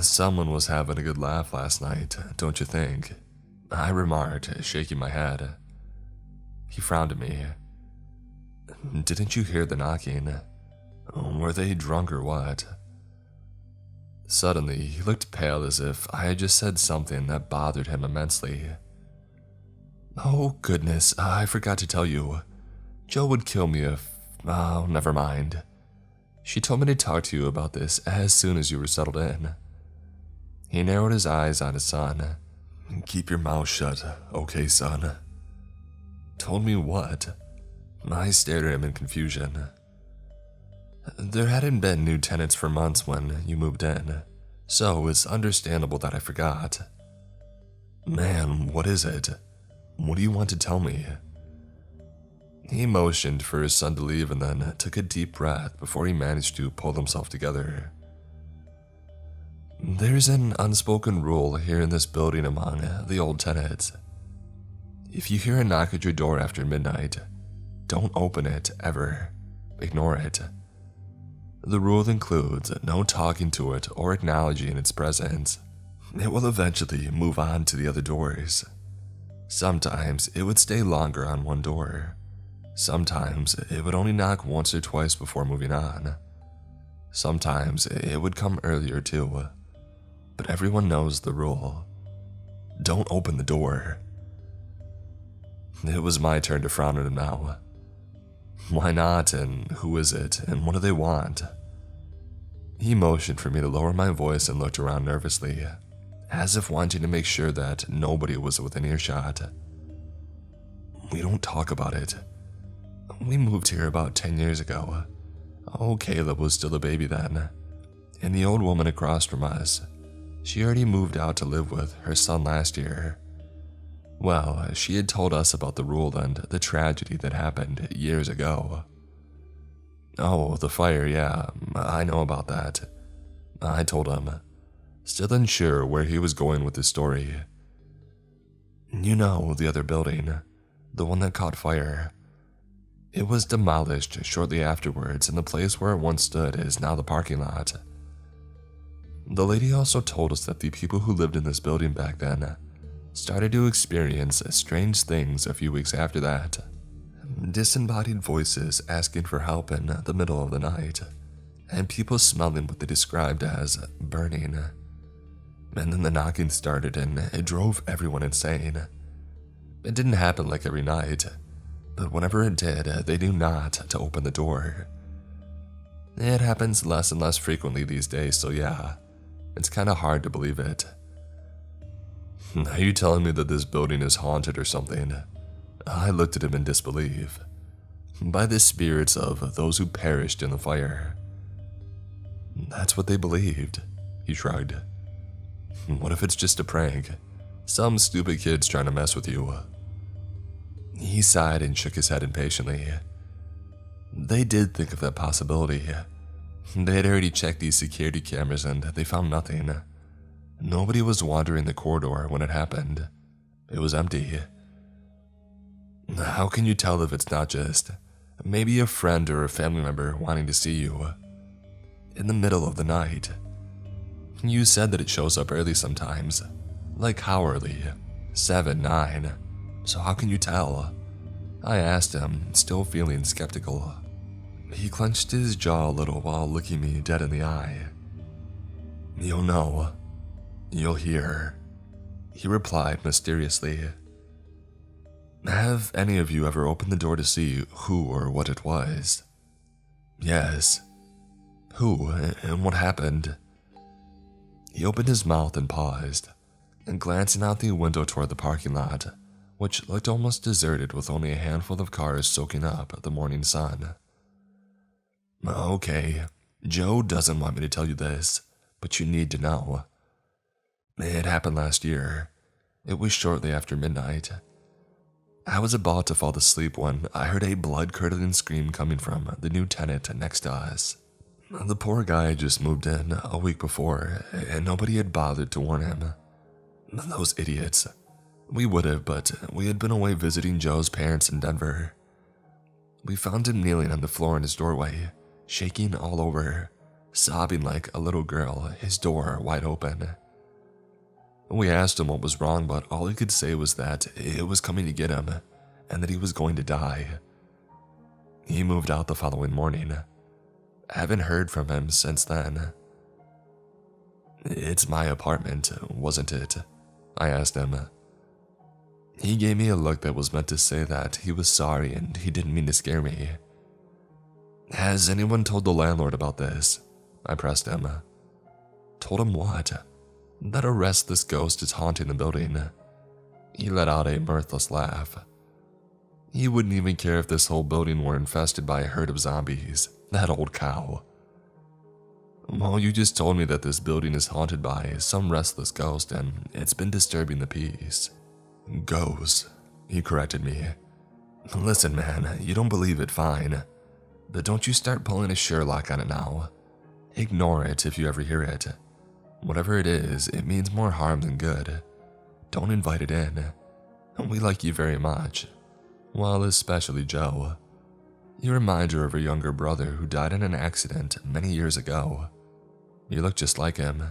Someone was having a good laugh last night, don't you think?" I remarked, shaking my head. He frowned at me. "Didn't you hear the knocking? Were they drunk or what?" Suddenly, he looked pale as if I had just said something that bothered him immensely. "Oh, goodness, I forgot to tell you. Joe would kill me if... Oh, never mind. She told me to talk to you about this as soon as you were settled in." He narrowed his eyes on his son. "Keep your mouth shut, okay, son?" "Told me what?" I stared at him in confusion. "There hadn't been new tenants for months when you moved in, so it's understandable that I forgot." "Man, what is it? What do you want to tell me?" He motioned for his son to leave and then took a deep breath before he managed to pull himself together. "There's an unspoken rule here in this building among the old tenants. If you hear a knock at your door after midnight, don't open it ever. Ignore it. The rule includes no talking to it or acknowledging its presence. It will eventually move on to the other doors. Sometimes it would stay longer on one door. Sometimes it would only knock once or twice before moving on. Sometimes it would come earlier too. But everyone knows the rule. Don't open the door." It was my turn to frown at him now. "Why not, and who is it, and what do they want?" He motioned for me to lower my voice and looked around nervously, as if wanting to make sure that nobody was within earshot. "We don't talk about it. We moved here about 10 years ago. Oh, Caleb was still a baby then, and the old woman across from us, she already moved out to live with her son last year. Well, she had told us about the rule and the tragedy that happened years ago." "Oh, the fire, yeah, I know about that," I told him, still unsure where he was going with his story. "You know the other building, the one that caught fire. It was demolished shortly afterwards, and the place where it once stood is now the parking lot. The lady also told us that the people who lived in this building back then started to experience strange things a few weeks after that. Disembodied voices asking for help in the middle of the night, and people smelling what they described as burning. And then the knocking started and it drove everyone insane. It didn't happen like every night, but whenever it did, they knew not to open the door. It happens less and less frequently these days, so yeah, it's kinda hard to believe it." "Are you telling me that this building is haunted or something?" I looked at him in disbelief. "By the spirits of those who perished in the fire." "That's what they believed," he shrugged. "What if it's just a prank? Some stupid kid's trying to mess with you?" He sighed and shook his head impatiently. They did think of that possibility. They had already checked these security cameras and they found nothing. Nobody was wandering the corridor when it happened. It was empty. "How can you tell if it's not just maybe a friend or a family member wanting to see you in the middle of the night? You said that it shows up early sometimes. Like how early? 7, 9. So how can you tell?" I asked him, still feeling skeptical. He clenched his jaw a little while looking me dead in the eye. "You'll know. You'll hear," he replied mysteriously. "Have any of you ever opened the door to see who or what it was?" "Yes." "Who, and what happened?" He opened his mouth and paused, and glancing out the window toward the parking lot, which looked almost deserted with only a handful of cars soaking up the morning sun. Okay, Joe doesn't want me to tell you this, but you need to know. It happened last year. It was shortly after midnight. I was about to fall asleep when I heard a blood-curdling scream coming from the new tenant next to us. The poor guy had just moved in a week before, and nobody had bothered to warn him. Those idiots. We would have, but we had been away visiting Joe's parents in Denver. We found him kneeling on the floor in his doorway, shaking all over, sobbing like a little girl, his door wide open. We asked him what was wrong, but all he could say was that it was coming to get him, and that he was going to die. He moved out the following morning. I haven't heard from him since then. It's my apartment, wasn't it? I asked him. He gave me a look that was meant to say that he was sorry and he didn't mean to scare me. Has anyone told the landlord about this? I pressed him. Told him what? That a restless ghost is haunting the building. He let out a mirthless laugh. He wouldn't even care if this whole building were infested by a herd of zombies. That old cow. Well, you just told me that this building is haunted by some restless ghost and it's been disturbing the peace. Ghost, he corrected me. Listen, man, you don't believe it, fine. But don't you start pulling a Sherlock on it now. Ignore it if you ever hear it. Whatever it is, it means more harm than good. Don't invite it in. We like you very much. Well, especially Joe. You remind her of her younger brother who died in an accident many years ago. You look just like him.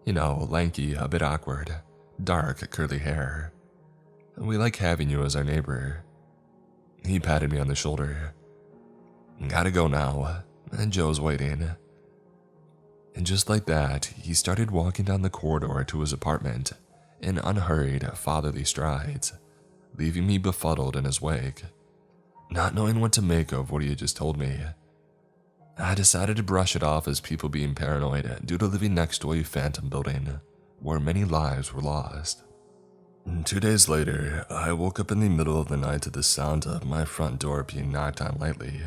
You know, lanky, a bit awkward, dark, curly hair. We like having you as our neighbor. He patted me on the shoulder. Gotta go now, and Joe's waiting. And just like that, he started walking down the corridor to his apartment in unhurried, fatherly strides, leaving me befuddled in his wake. Not knowing what to make of what he had just told me, I decided to brush it off as people being paranoid due to living next to a phantom building where many lives were lost. 2 days later, I woke up in the middle of the night to the sound of my front door being knocked on lightly.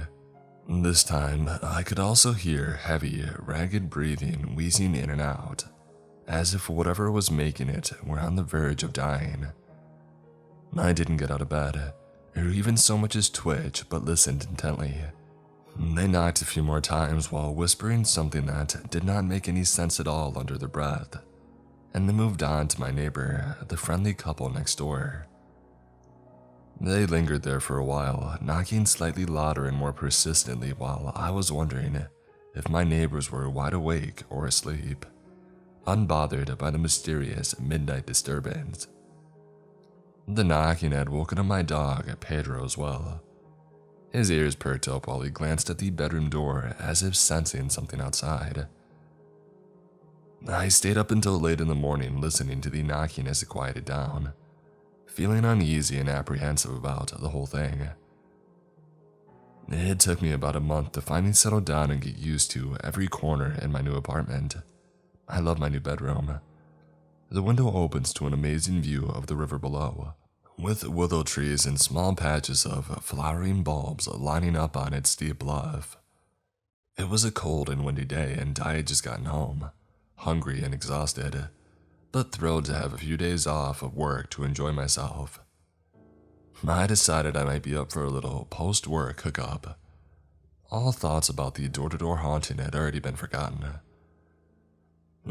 This time, I could also hear heavy, ragged breathing wheezing in and out, as if whatever was making it were on the verge of dying. I didn't get out of bed, or even so much as twitch, but listened intently. They knocked a few more times while whispering something that did not make any sense at all under their breath, and then moved on to my neighbor, the friendly couple next door. They lingered there for a while, knocking slightly louder and more persistently while I was wondering if my neighbors were wide awake or asleep, unbothered by the mysterious midnight disturbance. The knocking had woken up my dog, Pedro, as well. His ears perked up while he glanced at the bedroom door as if sensing something outside. I stayed up until late in the morning listening to the knocking as it quieted down, feeling uneasy and apprehensive about the whole thing. It took me about a month to finally settle down and get used to every corner in my new apartment. I love my new bedroom. The window opens to an amazing view of the river below, with willow trees and small patches of flowering bulbs lining up on its steep bluff. It was a cold and windy day and I had just gotten home, hungry and exhausted, but thrilled to have a few days off of work to enjoy myself. I decided I might be up for a little post-work hookup. All thoughts about the door-to-door haunting had already been forgotten.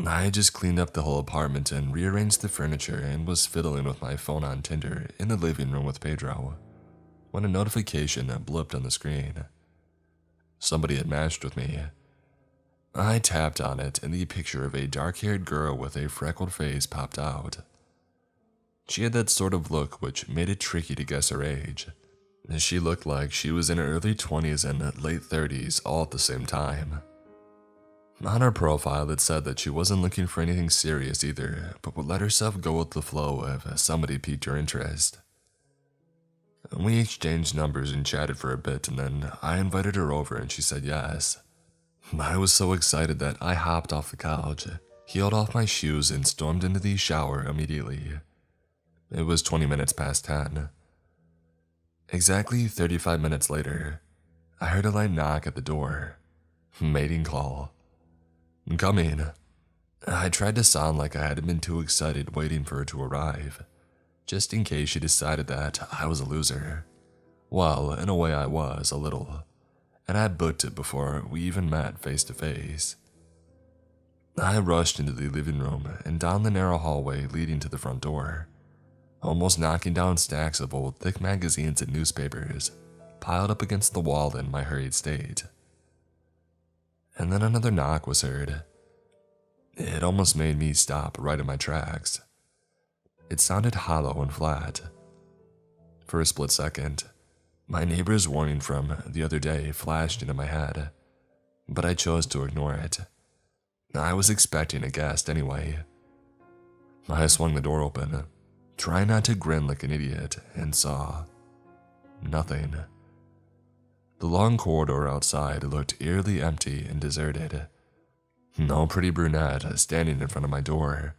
I had just cleaned up the whole apartment and rearranged the furniture and was fiddling with my phone on Tinder in the living room with Pedro, when a notification blipped on the screen. Somebody had matched with me. I tapped on it and the picture of a dark-haired girl with a freckled face popped out. She had that sort of look which made it tricky to guess her age. She looked like she was in her early 20s and late 30s all at the same time. On her profile it said that she wasn't looking for anything serious either, but would let herself go with the flow if somebody piqued her interest. We exchanged numbers and chatted for a bit, and then I invited her over and she said yes. I was so excited that I hopped off the couch, heeled off my shoes, and stormed into the shower immediately. It was 20 minutes past 10. Exactly 35 minutes later, I heard a light knock at the door, Mating call. Coming. I tried to sound like I hadn't been too excited waiting for her to arrive, just in case she decided that I was a loser. Well, in a way I was, a little, and I booked it before we even met face to face. I rushed into the living room and down the narrow hallway leading to the front door, almost knocking down stacks of old thick magazines and newspapers piled up against the wall in my hurried state. And then another knock was heard. It almost made me stop right in my tracks. It sounded hollow and flat. For a split second, my neighbor's warning from the other day flashed into my head, but I chose to ignore it. I was expecting a guest anyway. I swung the door open, trying not to grin like an idiot, and saw nothing. The long corridor outside looked eerily empty and deserted. No pretty brunette standing in front of my door,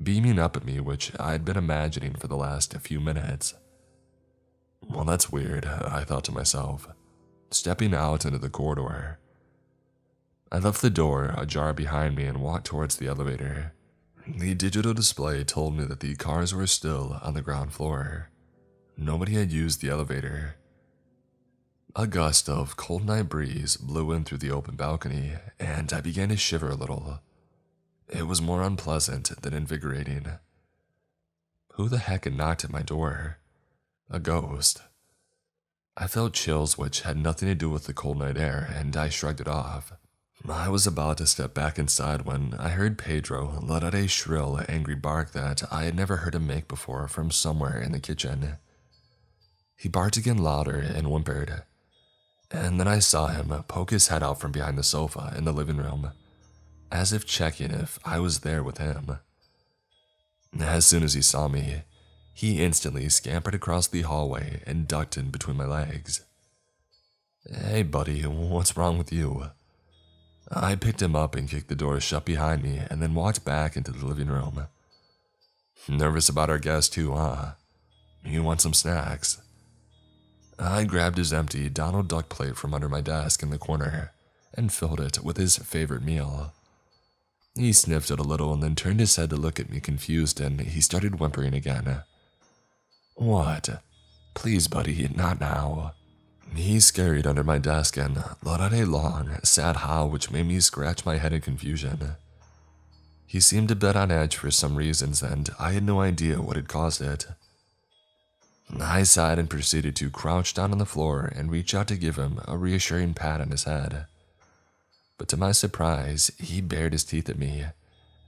beaming up at me, which I'd been imagining for the last few minutes. Well, that's weird, I thought to myself, stepping out into the corridor. I left the door ajar behind me and walked towards the elevator. The digital display told me that the cars were still on the ground floor. Nobody had used the elevator. A gust of cold night breeze blew in through the open balcony, and I began to shiver a little. It was more unpleasant than invigorating. Who the heck had knocked at my door? A ghost. I felt chills which had nothing to do with the cold night air, and I shrugged it off. I was about to step back inside when I heard Pedro let out a shrill, angry bark that I had never heard him make before from somewhere in the kitchen. He barked again louder and whimpered, and then I saw him poke his head out from behind the sofa in the living room, as if checking if I was there with him. As soon as he saw me, he instantly scampered across the hallway and ducked in between my legs. "Hey buddy, what's wrong with you?" I picked him up and kicked the door shut behind me and then walked back into the living room. "Nervous about our guest too, huh? You want some snacks?" I grabbed his empty Donald Duck plate from under my desk in the corner and filled it with his favorite meal. He sniffed it a little and then turned his head to look at me confused, and he started whimpering again. "What? Please, buddy, not now." He scurried under my desk and let out a long, sad howl which made me scratch my head in confusion. He seemed a bit on edge for some reasons, and I had no idea what had caused it. I sighed and proceeded to crouch down on the floor and reach out to give him a reassuring pat on his head. But to my surprise, he bared his teeth at me,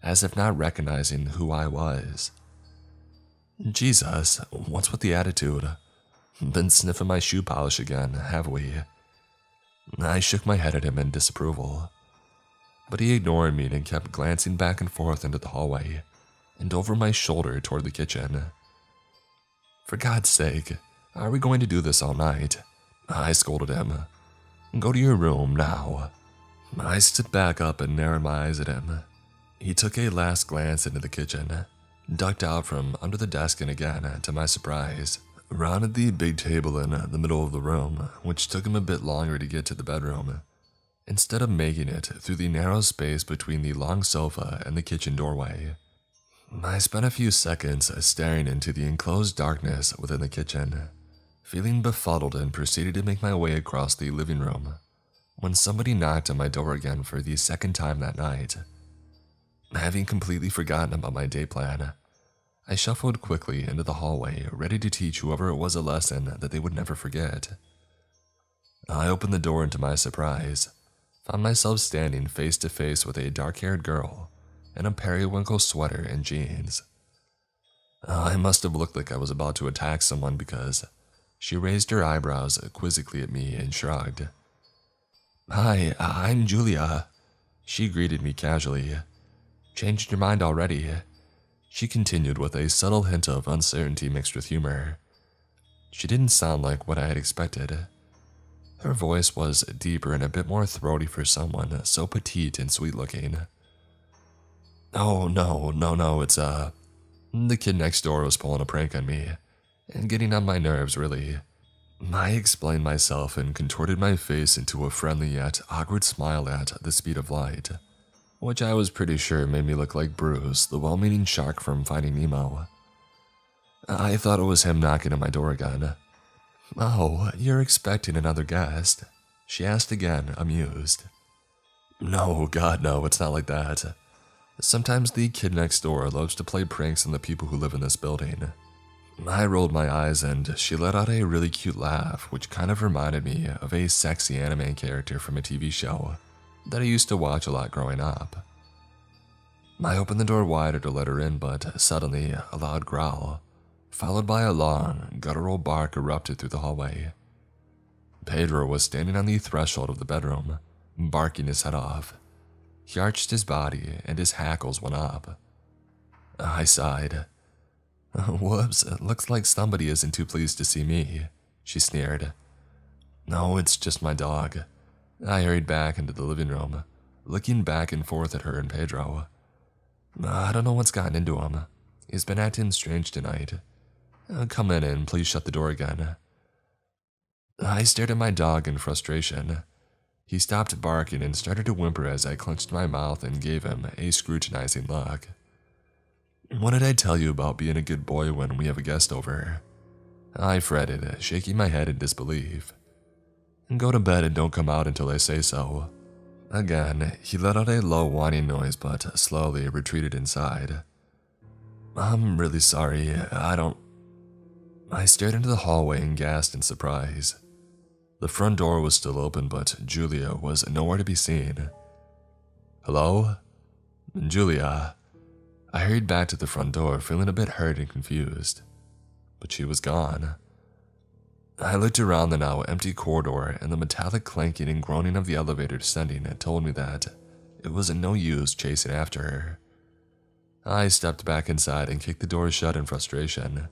as if not recognizing who I was. Jesus, what's with the attitude? Been sniffing my shoe polish again, have we? I shook my head at him in disapproval, but he ignored me and kept glancing back and forth into the hallway and over my shoulder toward the kitchen. "For God's sake, are we going to do this all night?" I scolded him. "Go to your room now." I stood back up and narrowed my eyes at him. He took a last glance into the kitchen, ducked out from under the desk, and again, to my surprise, rounded the big table in the middle of the room, which took him a bit longer to get to the bedroom, instead of making it through the narrow space between the long sofa and the kitchen doorway. I spent a few seconds staring into the enclosed darkness within the kitchen, feeling befuddled, and proceeded to make my way across the living room, when somebody knocked on my door again for the second time that night. Having completely forgotten about my day plan, I shuffled quickly into the hallway, ready to teach whoever it was a lesson that they would never forget. I opened the door, and to my surprise, found myself standing face to face with a dark-haired girl in a periwinkle sweater and jeans. I must have looked like I was about to attack someone because she raised her eyebrows quizzically at me and shrugged. "Hi, I'm Julia," she greeted me casually. "Changed your mind already?" She continued with a subtle hint of uncertainty mixed with humor. She didn't sound like what I had expected. Her voice was deeper and a bit more throaty for someone so petite and sweet-looking. "Oh, no, it's the kid next door was pulling a prank on me, and getting on my nerves, really. I explained myself and contorted my face into a friendly yet awkward smile at the speed of light, which I was pretty sure made me look like Bruce, the well-meaning shark from Finding Nemo. I thought it was him knocking at my door again. "Oh, you're expecting another guest?" she asked again, amused. "No, God, no, it's not like that. Sometimes the kid next door loves to play pranks on the people who live in this building." I rolled my eyes and she let out a really cute laugh, which kind of reminded me of a sexy anime character from a TV show that I used to watch a lot growing up. I opened the door wider to let her in, but suddenly a loud growl, followed by a long, guttural bark, erupted through the hallway. Pedro was standing on the threshold of the bedroom, barking his head off. He arched his body and his hackles went up. I sighed. "Whoops, it looks like somebody isn't too pleased to see me," she sneered. "No, it's just my dog." I hurried back into the living room, looking back and forth at her and Pedro. "I don't know what's gotten into him. He's been acting strange tonight. Come in and please shut the door again." I stared at my dog in frustration. He stopped barking and started to whimper as I clenched my mouth and gave him a scrutinizing look. "What did I tell you about being a good boy when we have a guest over?" I fretted, shaking my head in disbelief. "Go to bed and don't come out until I say so." Again, he let out a low whining noise but slowly retreated inside. "I'm really sorry, I stared into the hallway and gasped in surprise. The front door was still open, but Julia was nowhere to be seen. "Hello? Julia?" I hurried back to the front door, feeling a bit hurt and confused. But she was gone. I looked around the now empty corridor, and the metallic clanking and groaning of the elevator descending told me that it was no use chasing after her. I stepped back inside and kicked the door shut in frustration.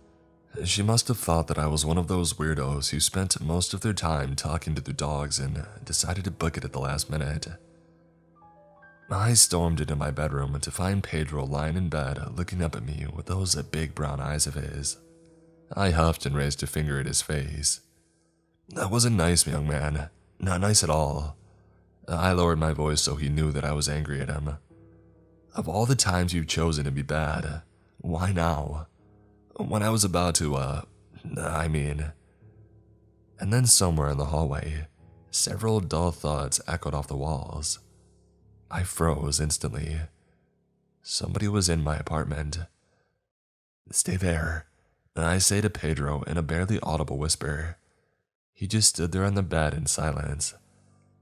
She must have thought that I was one of those weirdos who spent most of their time talking to their dogs and decided to book it at the last minute. I stormed into my bedroom to find Pedro lying in bed looking up at me with those big brown eyes of his. I huffed and raised a finger at his face. "That wasn't nice, young man. Not nice at all." I lowered my voice so he knew that I was angry at him. "Of all the times you've chosen to be bad, why now? When I was about to, And then somewhere in the hallway, several dull thuds echoed off the walls. I froze instantly. Somebody was in my apartment. "Stay there," I say to Pedro in a barely audible whisper. He just stood there on the bed in silence,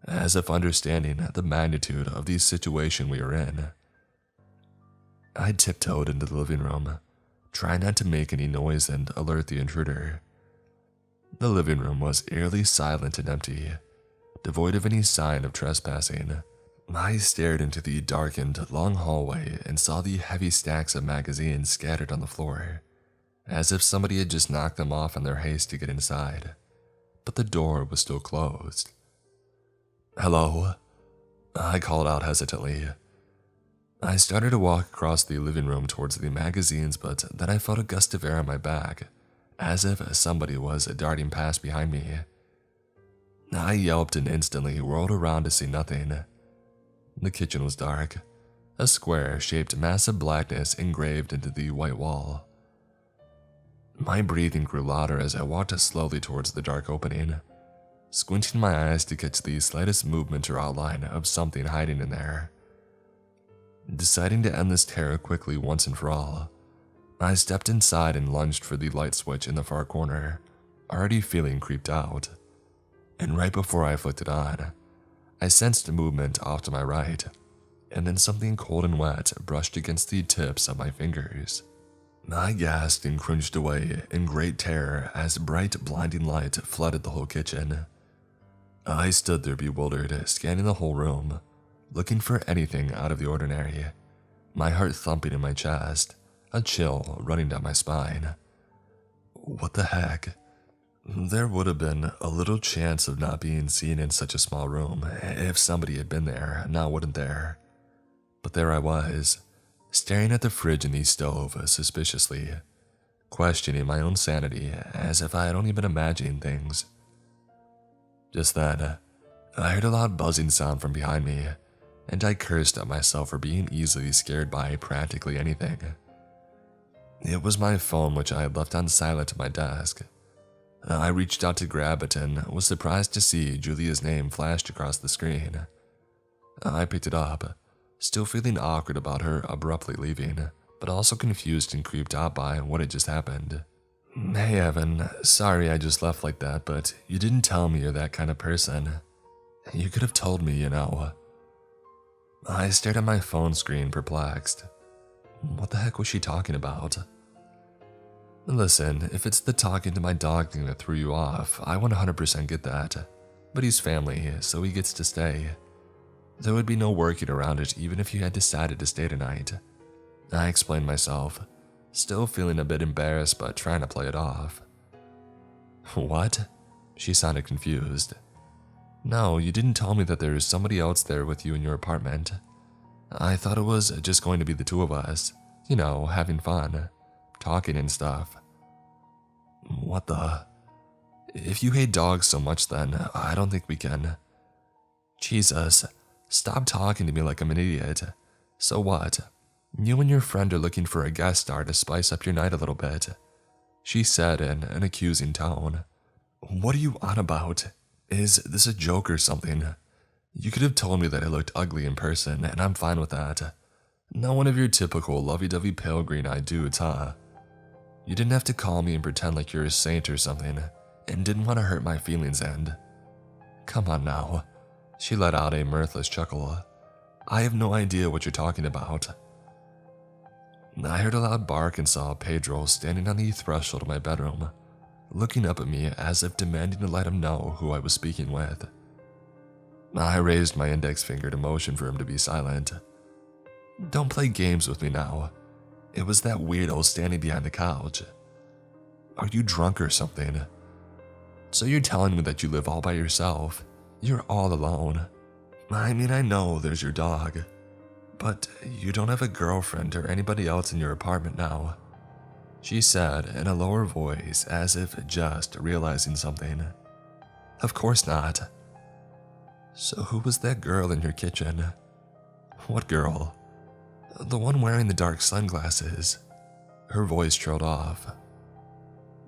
as if understanding the magnitude of the situation we were in. I tiptoed into the living room, trying not to make any noise and alert the intruder. The living room was eerily silent and empty, devoid of any sign of trespassing. I stared into the darkened, long hallway and saw the heavy stacks of magazines scattered on the floor, as if somebody had just knocked them off in their haste to get inside. But the door was still closed. "Hello?" I called out hesitantly. I started to walk across the living room towards the magazines, but then I felt a gust of air on my back, as if somebody was darting past behind me. I yelped and instantly whirled around to see nothing. The kitchen was dark, a square-shaped mass of blackness engraved into the white wall. My breathing grew louder as I walked slowly towards the dark opening, squinting my eyes to catch the slightest movement or outline of something hiding in there. Deciding to end this terror quickly once and for all, I stepped inside and lunged for the light switch in the far corner, already feeling creeped out. And right before I flicked it on, I sensed movement off to my right, and then something cold and wet brushed against the tips of my fingers. I gasped and cringed away in great terror as bright, blinding light flooded the whole kitchen. I stood there bewildered, scanning the whole room, looking for anything out of the ordinary, my heart thumping in my chest, a chill running down my spine. What the heck? There would have been a little chance of not being seen in such a small room if somebody had been there, now wouldn't there? But there I was, staring at the fridge and the stove suspiciously, questioning my own sanity as if I had only been imagining things Just then, I heard a loud buzzing sound from behind me, and I cursed at myself for being easily scared by practically anything. It was my phone, which I had left on silent at my desk. I reached out to grab it and was surprised to see Julia's name flashed across the screen. I picked it up, still feeling awkward about her abruptly leaving, but also confused and creeped out by what had just happened. Hey Evan, sorry I just left like that, but you didn't tell me you're that kind of person. You could have told me, you know. I stared at my phone screen, perplexed. What the heck was she talking about? Listen, if it's the talking to my dog thing that threw you off, I 100% get that. But he's family, so he gets to stay. There would be no working around it even if you had decided to stay tonight. I explained myself, still feeling a bit embarrassed but trying to play it off. What? She sounded confused. No, you didn't tell me that there's somebody else there with you in your apartment. I thought it was just going to be the two of us, you know, having fun, talking and stuff. What the? If you hate dogs so much then, I don't think we can. Jesus, stop talking to me like I'm an idiot. So what? You and your friend are looking for a guest star to spice up your night a little bit, she said in an accusing tone. What are you on about? Is this a joke or something? You could have told me that I looked ugly in person, and I'm fine with that. Not one of your typical lovey-dovey pale green-eyed dudes, huh? You didn't have to call me and pretend like you're a saint or something, and didn't want to hurt my feelings and… Come on now. She let out a mirthless chuckle. I have no idea what you're talking about. I heard a loud bark and saw Pedro standing on the threshold of my bedroom, looking up at me as if demanding to let him know who I was speaking with. I raised my index finger to motion for him to be silent. Don't play games with me now. It was that weirdo standing behind the couch. Are you drunk or something? So you're telling me that you live all by yourself? You're all alone. I mean, I know there's your dog, but you don't have a girlfriend or anybody else in your apartment now, she said in a lower voice as if just realizing something. Of course not. So who was that girl in your kitchen? What girl? The one wearing the dark sunglasses. Her voice trailed off.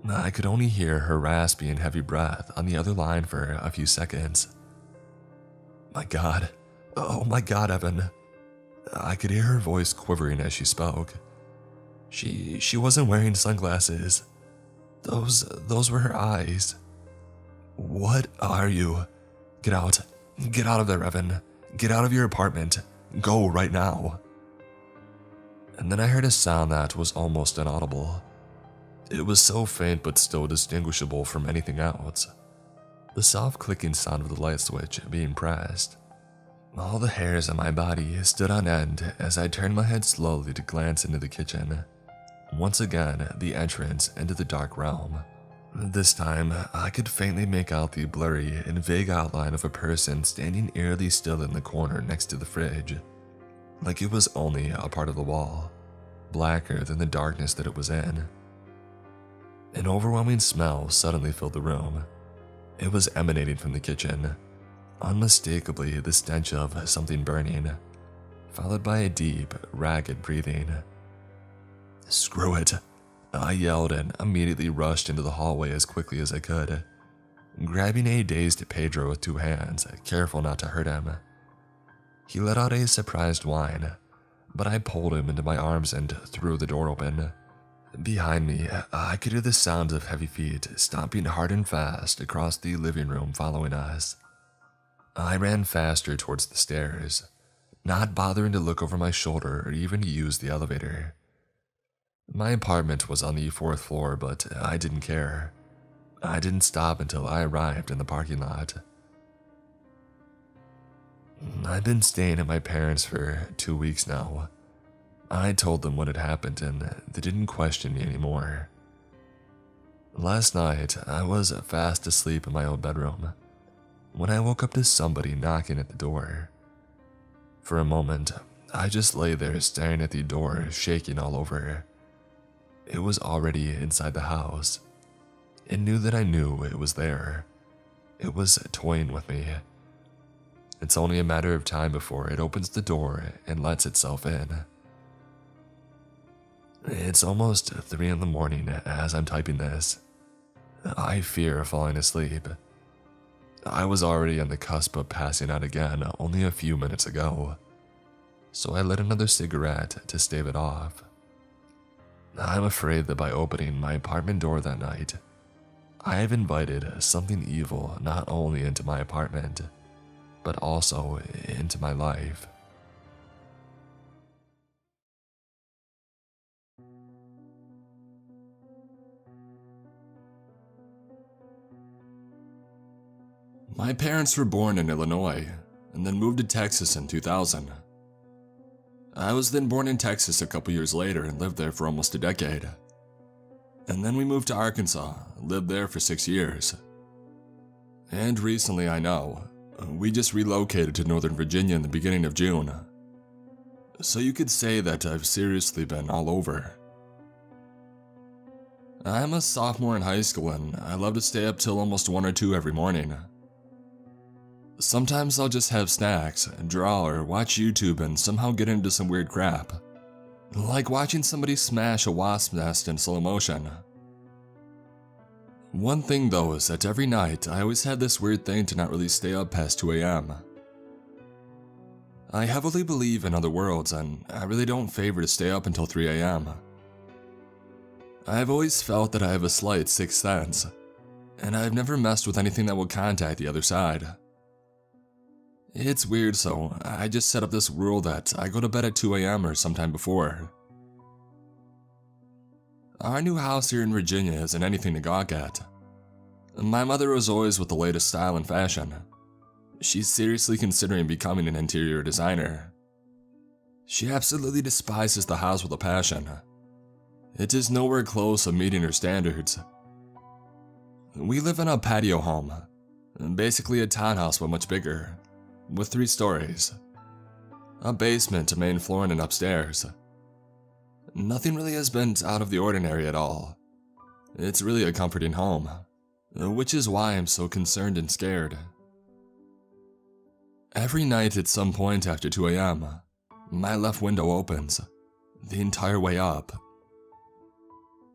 I could only hear her raspy and heavy breath on the other line for a few seconds. My God. Oh my God, Evan. I could hear her voice quivering as she spoke. She wasn't wearing sunglasses. Those were her eyes. What are you? Get out. Get out of there, Evan. Get out of your apartment. Go right now. And then I heard a sound that was almost inaudible. It was so faint but still distinguishable from anything else. The soft clicking sound of the light switch being pressed. All the hairs on my body stood on end as I turned my head slowly to glance into the kitchen. Once again, the entrance into the dark realm. This time, I could faintly make out the blurry and vague outline of a person standing eerily still in the corner next to the fridge, like it was only a part of the wall, blacker than the darkness that it was in. An overwhelming smell suddenly filled the room. It was emanating from the kitchen, unmistakably the stench of something burning, followed by a deep, ragged breathing. Screw it, I yelled and immediately rushed into the hallway as quickly as I could, grabbing a dazed Pedro with two hands, careful not to hurt him. He let out a surprised whine, but I pulled him into my arms and threw the door open. Behind me, I could hear the sounds of heavy feet stomping hard and fast across the living room following us. I ran faster towards the stairs, not bothering to look over my shoulder or even to use the elevator. My apartment was on the 4th floor, but I didn't care. I didn't stop until I arrived in the parking lot. I've been staying at my parents' for 2 weeks now. I told them what had happened and they didn't question me anymore. Last night, I was fast asleep in my own bedroom when I woke up to somebody knocking at the door. For a moment, I just lay there staring at the door, shaking all over. It was already inside the house. It knew that I knew it was there. It was toying with me. It's only a matter of time before it opens the door and lets itself in. It's almost 3 in the morning as I'm typing this. I fear falling asleep. I was already on the cusp of passing out again only a few minutes ago, so I lit another cigarette to stave it off. I'm afraid that by opening my apartment door that night, I have invited something evil not only into my apartment, but also into my life. My parents were born in Illinois and then moved to Texas in 2000. I was then born in Texas a couple years later and lived there for almost a decade. And then we moved to Arkansas, lived there for 6 years. And recently, I know, we just relocated to Northern Virginia in the beginning of June. So you could say that I've seriously been all over. I'm a sophomore in high school and I love to stay up till almost 1 or 2 every morning. Sometimes I'll just have snacks, draw, or watch YouTube and somehow get into some weird crap. Like watching somebody smash a wasp nest in slow motion. One thing though is that every night I always had this weird thing to not really stay up past 2 a.m. I heavily believe in other worlds and I really don't favor to stay up until 3 a.m. I've always felt that I have a slight sixth sense, and I've never messed with anything that will contact the other side. It's weird, so I just set up this rule that I go to bed at 2 a.m. or sometime before. Our new house here in Virginia isn't anything to gawk at. My mother was always with the latest style and fashion. She's seriously considering becoming an interior designer. She absolutely despises the house with a passion. It is nowhere close to meeting her standards. We live in a patio home, basically a townhouse but much bigger, with 3 stories, a basement, a main floor, and an upstairs. Nothing really has been out of the ordinary at all. It's really a comforting home, which is why I'm so concerned and scared. Every night at some point after 2 a.m., my left window opens, the entire way up.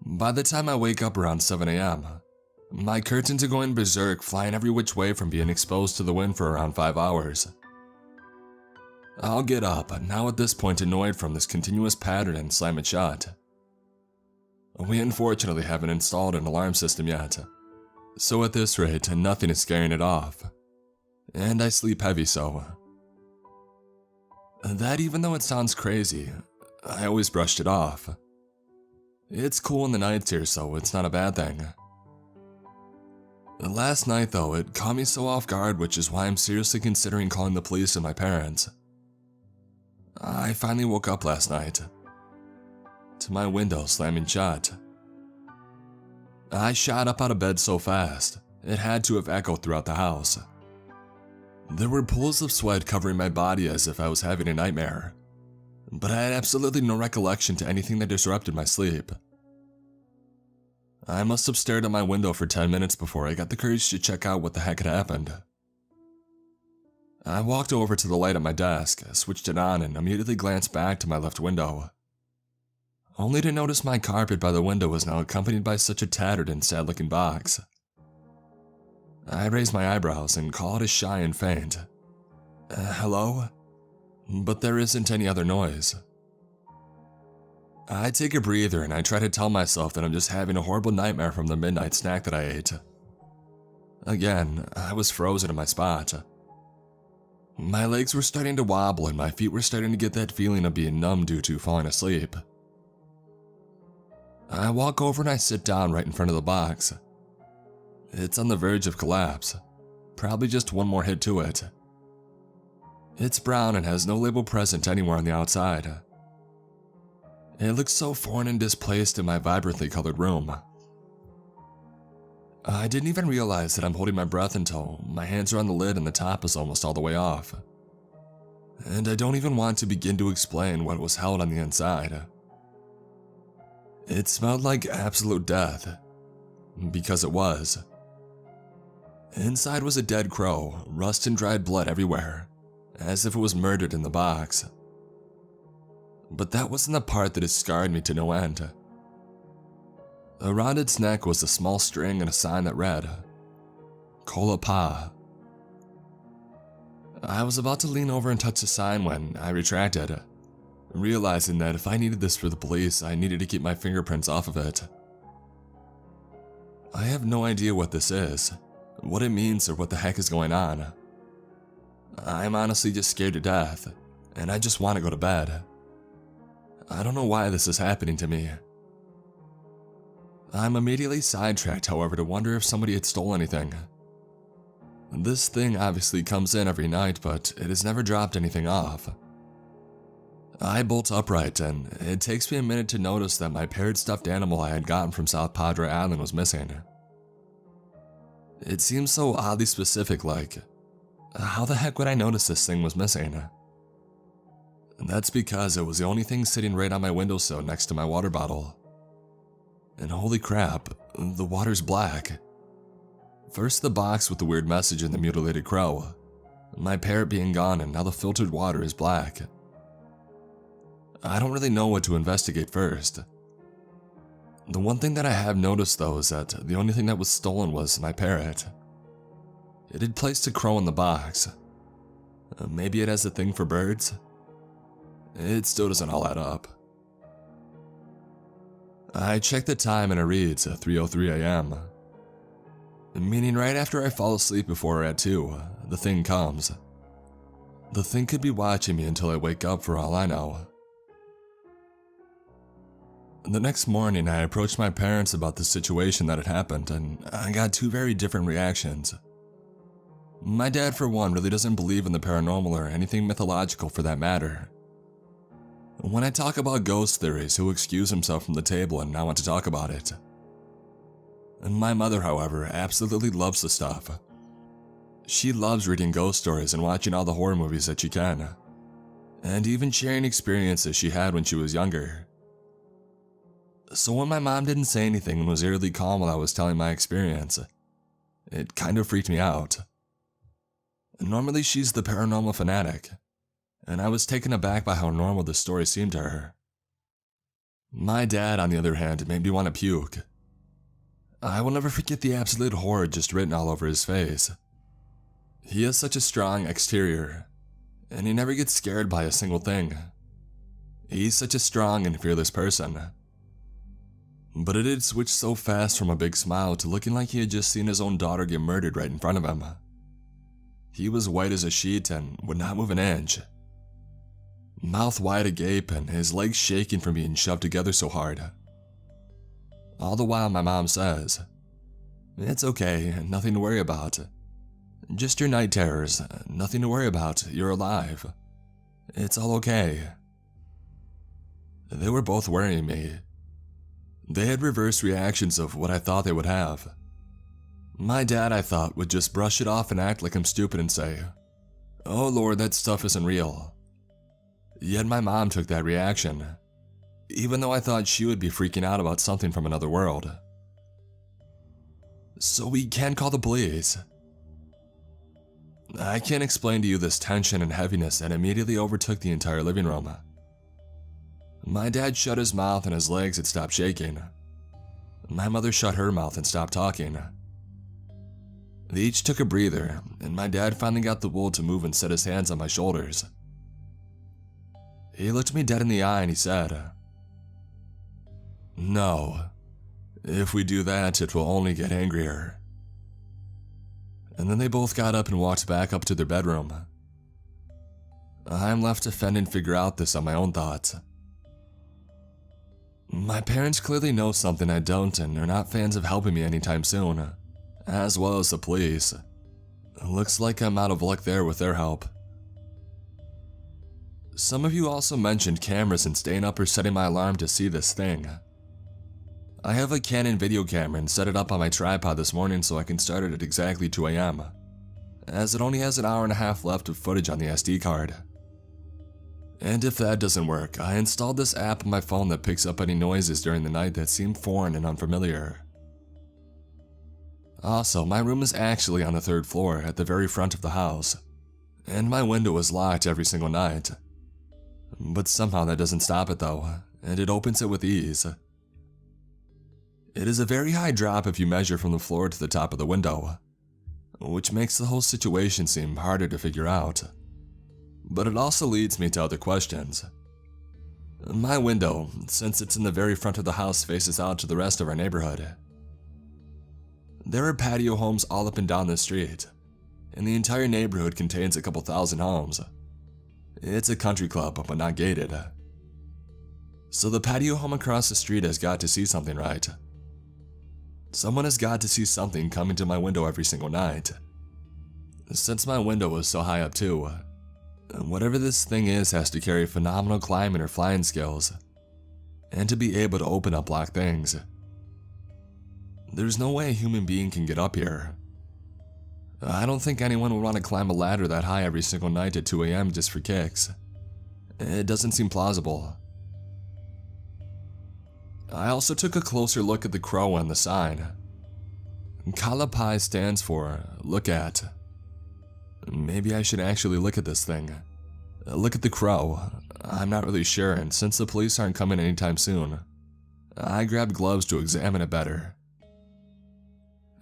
By the time I wake up around 7 a.m., my curtains are going berserk, flying every which way from being exposed to the wind for around 5 hours. I'll get up, now at this point annoyed from this continuous pattern, and slam it shut. We unfortunately haven't installed an alarm system yet, so at this rate, nothing is scaring it off. And I sleep heavy, so. That, even though it sounds crazy, I always brushed it off. It's cool in the nights here, so it's not a bad thing. Last night though, it caught me so off guard, which is why I'm seriously considering calling the police and my parents. I finally woke up last night to my window slamming shut. I shot up out of bed so fast, it had to have echoed throughout the house. There were pools of sweat covering my body as if I was having a nightmare, but I had absolutely no recollection to anything that disrupted my sleep. I must have stared at my window for 10 minutes before I got the courage to check out what the heck had happened. I walked over to the light at my desk, switched it on, and immediately glanced back to my left window, only to notice my carpet by the window was now accompanied by such a tattered and sad-looking box. I raised my eyebrows and called as shy and faint. Hello? But there isn't any other noise. I take a breather and I try to tell myself that I'm just having a horrible nightmare from the midnight snack that I ate. Again, I was frozen in my spot. My legs were starting to wobble and my feet were starting to get that feeling of being numb due to falling asleep. I walk over and I sit down right in front of the box. It's on the verge of collapse, probably just one more hit to it. It's brown and has no label present anywhere on the outside. It looks so foreign and displaced in my vibrantly colored room. I didn't even realize that I'm holding my breath until my hands are on the lid and the top is almost all the way off. And I don't even want to begin to explain what was held on the inside. It smelled like absolute death, because it was. Inside was a dead crow, rust and dried blood everywhere, as if it was murdered in the box. But that wasn't the part that had scarred me to no end. Around its neck was a small string and a sign that read, Kola Pa. I was about to lean over and touch the sign when I retracted, realizing that if I needed this for the police, I needed to keep my fingerprints off of it. I have no idea what this is, what it means, or what the heck is going on. I'm honestly just scared to death, and I just want to go to bed. I don't know why this is happening to me. I'm immediately sidetracked, however, to wonder if somebody had stolen anything. This thing obviously comes in every night, but it has never dropped anything off. I bolt upright, and it takes me a minute to notice that my paired stuffed animal I had gotten from South Padre Island was missing. It seems so oddly specific, like, how the heck would I notice this thing was missing? That's because it was the only thing sitting right on my windowsill next to my water bottle. And holy crap, the water's black. First the box with the weird message and the mutilated crow, my parrot being gone, and now the filtered water is black. I don't really know what to investigate first. The one thing that I have noticed though is that the only thing that was stolen was my parrot. It had placed a crow in the box. Maybe it has a thing for birds? It still doesn't all add up. I check the time and it reads 3:03 a.m. Meaning right after I fall asleep before at 2, the thing comes. The thing could be watching me until I wake up for all I know. The next morning I approached my parents about the situation that had happened, and I got 2 very different reactions. My dad, for one, really doesn't believe in the paranormal or anything mythological for that matter. When I talk about ghost theories, he'll excuse himself from the table and not want to talk about it. And my mother, however, absolutely loves the stuff. She loves reading ghost stories and watching all the horror movies that she can, and even sharing experiences she had when she was younger. So when my mom didn't say anything and was eerily calm while I was telling my experience, it kind of freaked me out. Normally she's the paranormal fanatic, and I was taken aback by how normal this story seemed to her. My dad, on the other hand, made me want to puke. I will never forget the absolute horror just written all over his face. He has such a strong exterior, and he never gets scared by a single thing. He's such a strong and fearless person. But it had switched so fast from a big smile to looking like he had just seen his own daughter get murdered right in front of him. He was white as a sheet and would not move an inch. Mouth wide agape and his legs shaking from being shoved together so hard. All the while my mom says, "It's okay, nothing to worry about. Just your night terrors, nothing to worry about, you're alive. It's all okay." They were both worrying me. They had reverse reactions of what I thought they would have. My dad, I thought, would just brush it off and act like I'm stupid and say, "Oh Lord, that stuff isn't real." Yet my mom took that reaction, even though I thought she would be freaking out about something from another world. "So we can call the police." I can't explain to you this tension and heaviness that immediately overtook the entire living room. My dad shut his mouth and his legs had stopped shaking. My mother shut her mouth and stopped talking. They each took a breather, and my dad finally got the wool to move and set his hands on my shoulders. He looked me dead in the eye and he said, "No, if we do that, it will only get angrier." And then they both got up and walked back up to their bedroom. I'm left to fend and figure out this on my own thoughts. My parents clearly know something I don't and are not fans of helping me anytime soon, as well as the police. Looks like I'm out of luck there with their help. Some of you also mentioned cameras and staying up or setting my alarm to see this thing. I have a Canon video camera and set it up on my tripod this morning so I can start it at exactly 2 a.m., as it only has an hour and a half left of footage on the SD card. And if that doesn't work, I installed this app on my phone that picks up any noises during the night that seem foreign and unfamiliar. Also, my room is actually on the 3rd floor at the very front of the house, and my window is locked every single night. But somehow that doesn't stop it though, and it opens it with ease. It is a very high drop if you measure from the floor to the top of the window, which makes the whole situation seem harder to figure out. But it also leads me to other questions. My window, since it's in the very front of the house, faces out to the rest of our neighborhood. There are patio homes all up and down the street, and the entire neighborhood contains a couple thousand homes. It's a country club, but not gated. So the patio home across the street has got to see something, right? Someone has got to see something coming to my window every single night. Since my window is so high up too, whatever this thing is has to carry phenomenal climbing or flying skills, and to be able to open up locked things. There's no way a human being can get up here. I don't think anyone would want to climb a ladder that high every single night at 2 AM just for kicks. It doesn't seem plausible. I also took a closer look at the crow on the sign. Kalapai stands for look at. Maybe I should actually look at this thing. Look at the crow. I'm not really sure, and since the police aren't coming anytime soon, I grabbed gloves to examine it better.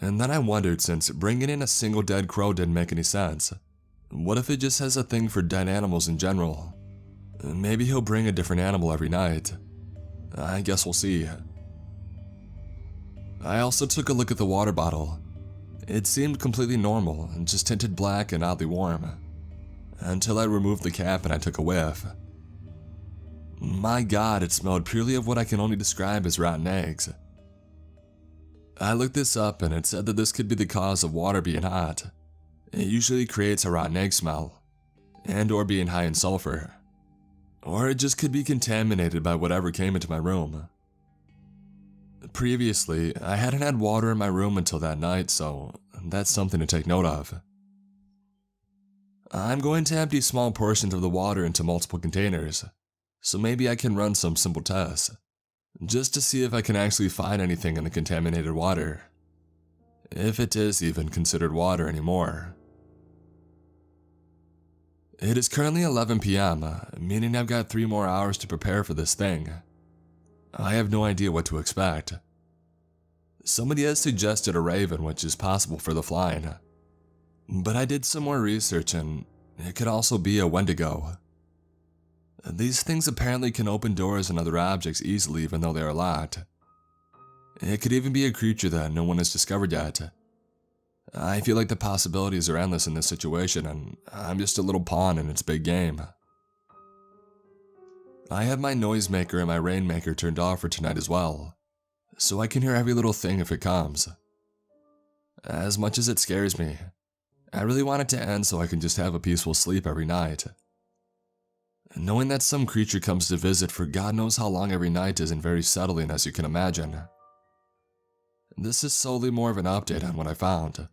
And then I wondered, since bringing in a single dead crow didn't make any sense, what if it just has a thing for dead animals in general? Maybe he'll bring a different animal every night. I guess we'll see. I also took a look at the water bottle. It seemed completely normal, and just tinted black and oddly warm, until I removed the cap and I took a whiff. My God, it smelled purely of what I can only describe as rotten eggs. I looked this up and it said that this could be the cause of water being hot. It usually creates a rotten egg smell, and or being high in sulfur. Or it just could be contaminated by whatever came into my room. Previously, I hadn't had water in my room until that night, so that's something to take note of. I'm going to empty small portions of the water into multiple containers, so maybe I can run some simple tests, just to see if I can actually find anything in the contaminated water, if it is even considered water anymore. It is currently 11 PM, meaning I've got 3 more hours to prepare for this thing. I have no idea what to expect. Somebody has suggested a raven, which is possible for the flying, but I did some more research and it could also be a wendigo. These things apparently can open doors and other objects easily even though they are locked. It could even be a creature that no one has discovered yet. I feel like the possibilities are endless in this situation, and I'm just a little pawn in its big game. I have my noisemaker and my rainmaker turned off for tonight as well, so I can hear every little thing if it comes. As much as it scares me, I really want it to end so I can just have a peaceful sleep every night. Knowing that some creature comes to visit for God knows how long every night isn't very settling, as you can imagine. This is solely more of an update on what I found,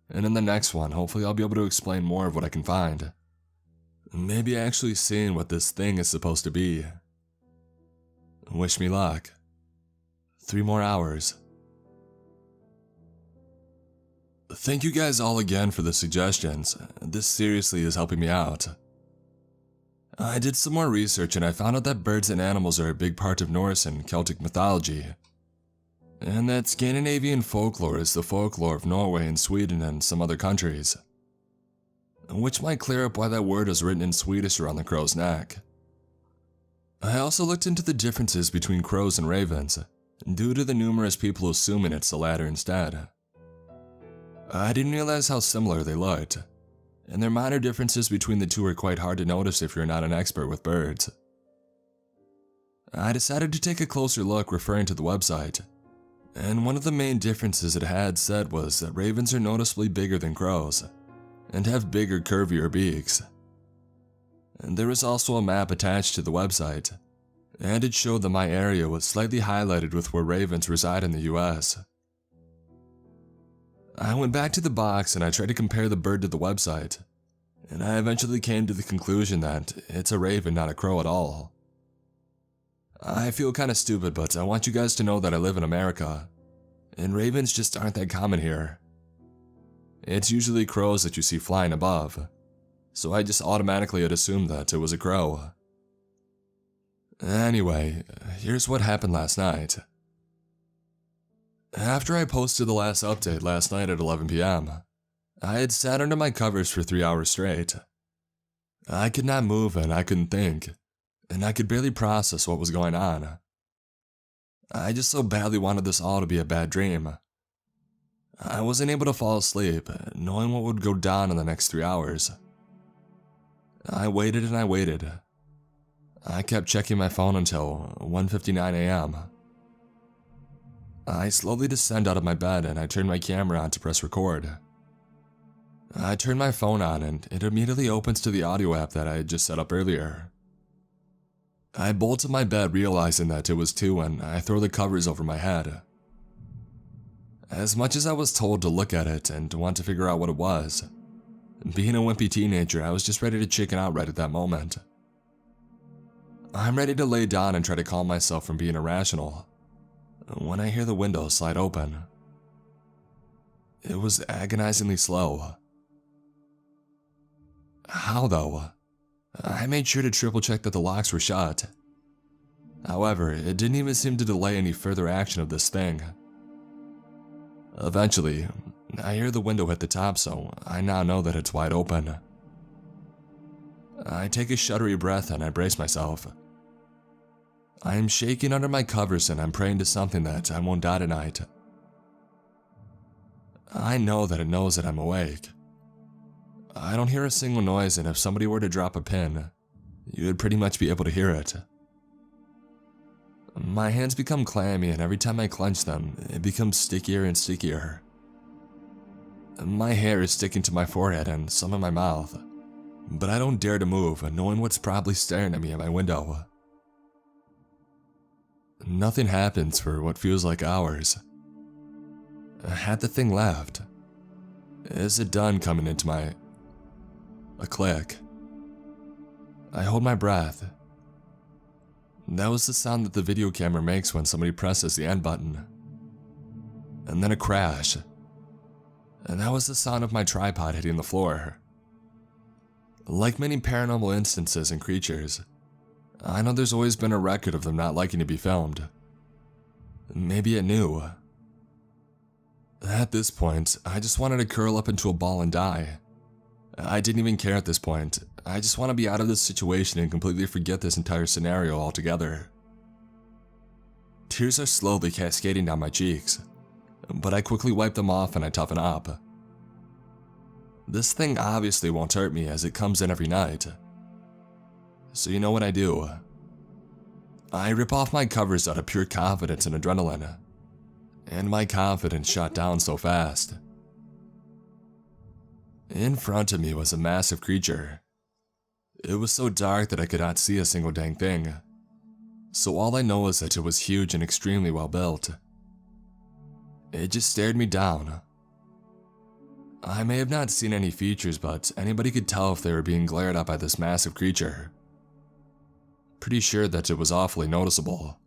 and in the next one, hopefully I'll be able to explain more of what I can find. Maybe actually seeing what this thing is supposed to be. Wish me luck. 3 more hours. Thank you guys all again for the suggestions. This seriously is helping me out. I did some more research and I found out that birds and animals are a big part of Norse and Celtic mythology, and that Scandinavian folklore is the folklore of Norway and Sweden and some other countries, which might clear up why that word is written in Swedish around the crow's neck. I also looked into the differences between crows and ravens, due to the numerous people assuming it's the latter instead. I didn't realize how similar they looked, and their minor differences between the two are quite hard to notice if you're not an expert with birds. I decided to take a closer look referring to the website, and one of the main differences it had said was that ravens are noticeably bigger than crows, and have bigger, curvier beaks. And there was also a map attached to the website, and it showed that my area was slightly highlighted with where ravens reside in the US. I went back to the box and I tried to compare the bird to the website, and I eventually came to the conclusion that it's a raven, not a crow at all. I feel kinda stupid, but I want you guys to know that I live in America, and ravens just aren't that common here. It's usually crows that you see flying above, so I just automatically had assumed that it was a crow. Anyway, here's what happened last night. After I posted the last update last night at 11 p.m., I had sat under my covers for 3 hours straight. I could not move and I couldn't think, and I could barely process what was going on. I just so badly wanted this all to be a bad dream. I wasn't able to fall asleep, knowing what would go down in the next 3 hours. I waited and I waited. I kept checking my phone until 1:59 a.m. I slowly descend out of my bed and I turn my camera on to press record. I turn my phone on and it immediately opens to the audio app that I had just set up earlier. I bolt to my bed realizing that it was 2 and I throw the covers over my head. As much as I was told to look at it and to want to figure out what it was, being a wimpy teenager, I was just ready to chicken out right at that moment. I'm ready to lay down and try to calm myself from being irrational, when I hear the window slide open. It was agonizingly slow. How though? I made sure to triple check that the locks were shut. However, it didn't even seem to delay any further action of this thing. Eventually, I hear the window hit the top, so I now know that it's wide open. I take a shuddery breath and I brace myself. I am shaking under my covers and I'm praying to something that I won't die tonight. I know that it knows that I'm awake. I don't hear a single noise, and if somebody were to drop a pin, you would pretty much be able to hear it. My hands become clammy, and every time I clench them, it becomes stickier and stickier. My hair is sticking to my forehead and some in my mouth, but I don't dare to move, knowing what's probably staring at me at my window. Nothing happens for what feels like hours. Had the thing left? Is it done coming into my... A click. I hold my breath. That was the sound that the video camera makes when somebody presses the end button. And then a crash. And that was the sound of my tripod hitting the floor. Like many paranormal instances and creatures, I know there's always been a record of them not liking to be filmed. Maybe it knew. At this point, I just wanted to curl up into a ball and die. I didn't even care at this point. I just want to be out of this situation and completely forget this entire scenario altogether. Tears are slowly cascading down my cheeks, but I quickly wipe them off and I toughen up. This thing obviously won't hurt me as it comes in every night. So you know what I do? I rip off my covers out of pure confidence and adrenaline, and my confidence shot down so fast. In front of me was a massive creature. It was so dark that I could not see a single dang thing, so all I know is that it was huge and extremely well built. It just stared me down. I may have not seen any features, but anybody could tell if they were being glared at by this massive creature. Pretty sure that it was awfully noticeable.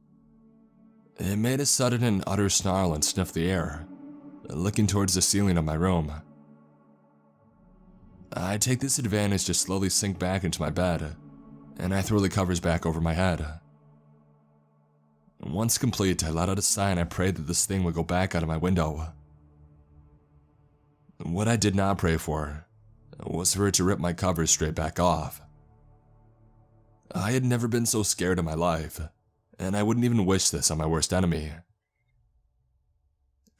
It made a sudden and utter snarl and sniffed the air, looking towards the ceiling of my room. I take this advantage to slowly sink back into my bed, and I throw the covers back over my head. Once complete, I let out a sigh and I prayed that this thing would go back out of my window. What I did not pray for was for it to rip my covers straight back off. I had never been so scared in my life, and I wouldn't even wish this on my worst enemy.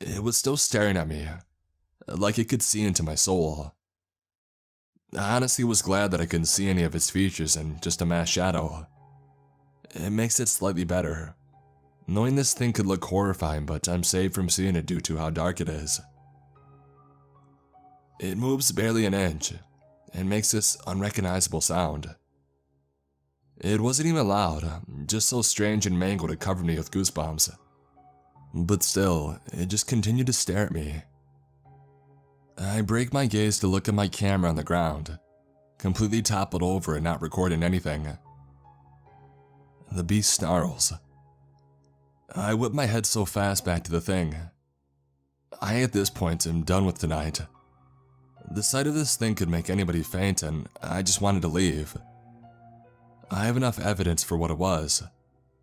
It was still staring at me, like it could see into my soul. I honestly was glad that I couldn't see any of its features and just a mass shadow. It makes it slightly better, knowing this thing could look horrifying, but I'm saved from seeing it due to how dark it is. It moves barely an inch, and makes this unrecognizable sound. It wasn't even loud, just so strange and mangled it covered me with goosebumps. But still, it just continued to stare at me. I break my gaze to look at my camera on the ground, completely toppled over and not recording anything. The beast snarls. I whip my head so fast back to the thing, I at this point am done with tonight. The sight of this thing could make anybody faint, and I just wanted to leave. I have enough evidence for what it was.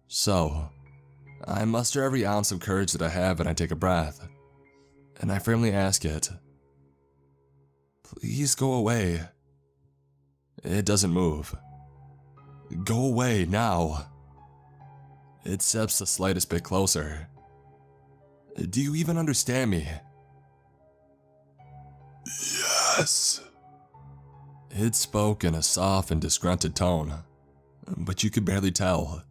So, I muster every ounce of courage that I have and I take a breath. And I firmly ask it, "Please go away." It doesn't move. "Go away, now." It steps the slightest bit closer. "Do you even understand me?" "Yes." It spoke in a soft and disgruntled tone, but you could barely tell.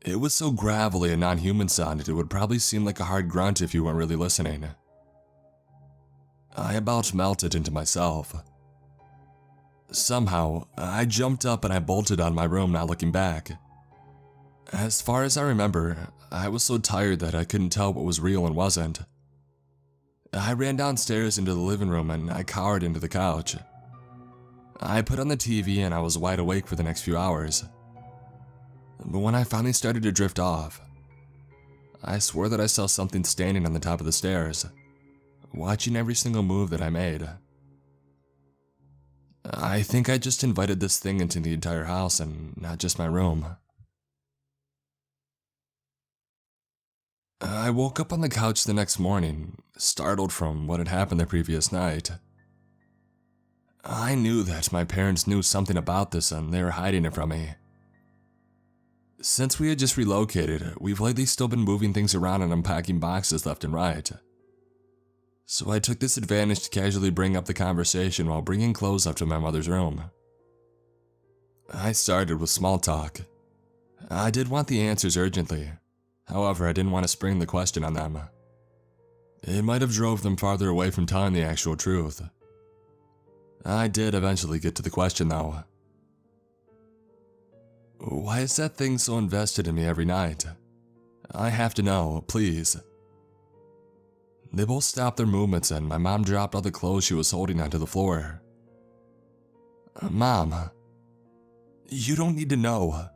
It was so gravelly and non-human sounded it would probably seem like a hard grunt if you weren't really listening. I about melted into myself. Somehow, I jumped up and I bolted out of my room, not looking back. As far as I remember, I was so tired that I couldn't tell what was real and wasn't. I ran downstairs into the living room and I cowered into the couch. I put on the TV and I was wide awake for the next few hours. But when I finally started to drift off, I swore that I saw something standing on the top of the stairs, watching every single move that I made. I think I just invited this thing into the entire house and not just my room. I woke up on the couch the next morning, startled from what had happened the previous night. I knew that my parents knew something about this and they were hiding it from me. Since we had just relocated, we've lately still been moving things around and unpacking boxes left and right. So I took this advantage to casually bring up the conversation while bringing clothes up to my mother's room. I started with small talk. I did want the answers urgently. However, I didn't want to spring the question on them. It might have drove them farther away from telling the actual truth. I did eventually get to the question though. Why is that thing so invested in me every night? I have to know, please. They both stopped their movements and my mom dropped all the clothes she was holding onto the floor. "Mom, you don't need to know."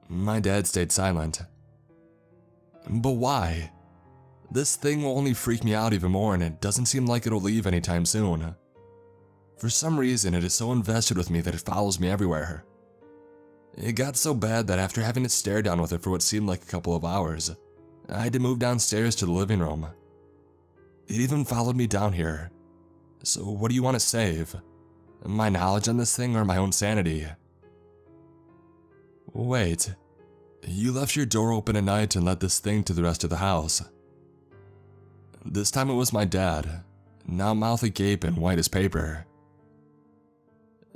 My dad stayed silent. "But why? This thing will only freak me out even more and it doesn't seem like it'll leave anytime soon. For some reason, it is so invested with me that it follows me everywhere. It got so bad that after having to stare down with it for what seemed like a couple of hours, I had to move downstairs to the living room. It even followed me down here. So what do you want to save? My knowledge on this thing or my own sanity?" "Wait, you left your door open at night and let this thing to the rest of the house." This time it was my dad, now mouth agape and white as paper.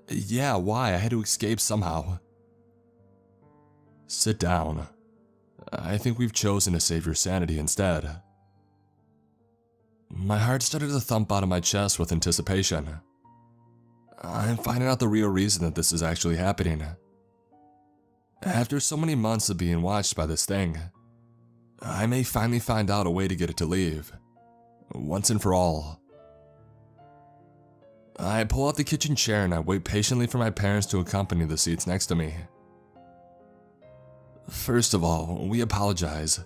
"Yeah, why? I had to escape somehow." "Sit down. I think we've chosen to save your sanity instead." My heart started to thump out of my chest with anticipation. I'm finding out the real reason that this is actually happening. After so many months of being watched by this thing, I may finally find out a way to get it to leave, once and for all. I pull out the kitchen chair and I wait patiently for my parents to accompany the seats next to me. "First of all, we apologize.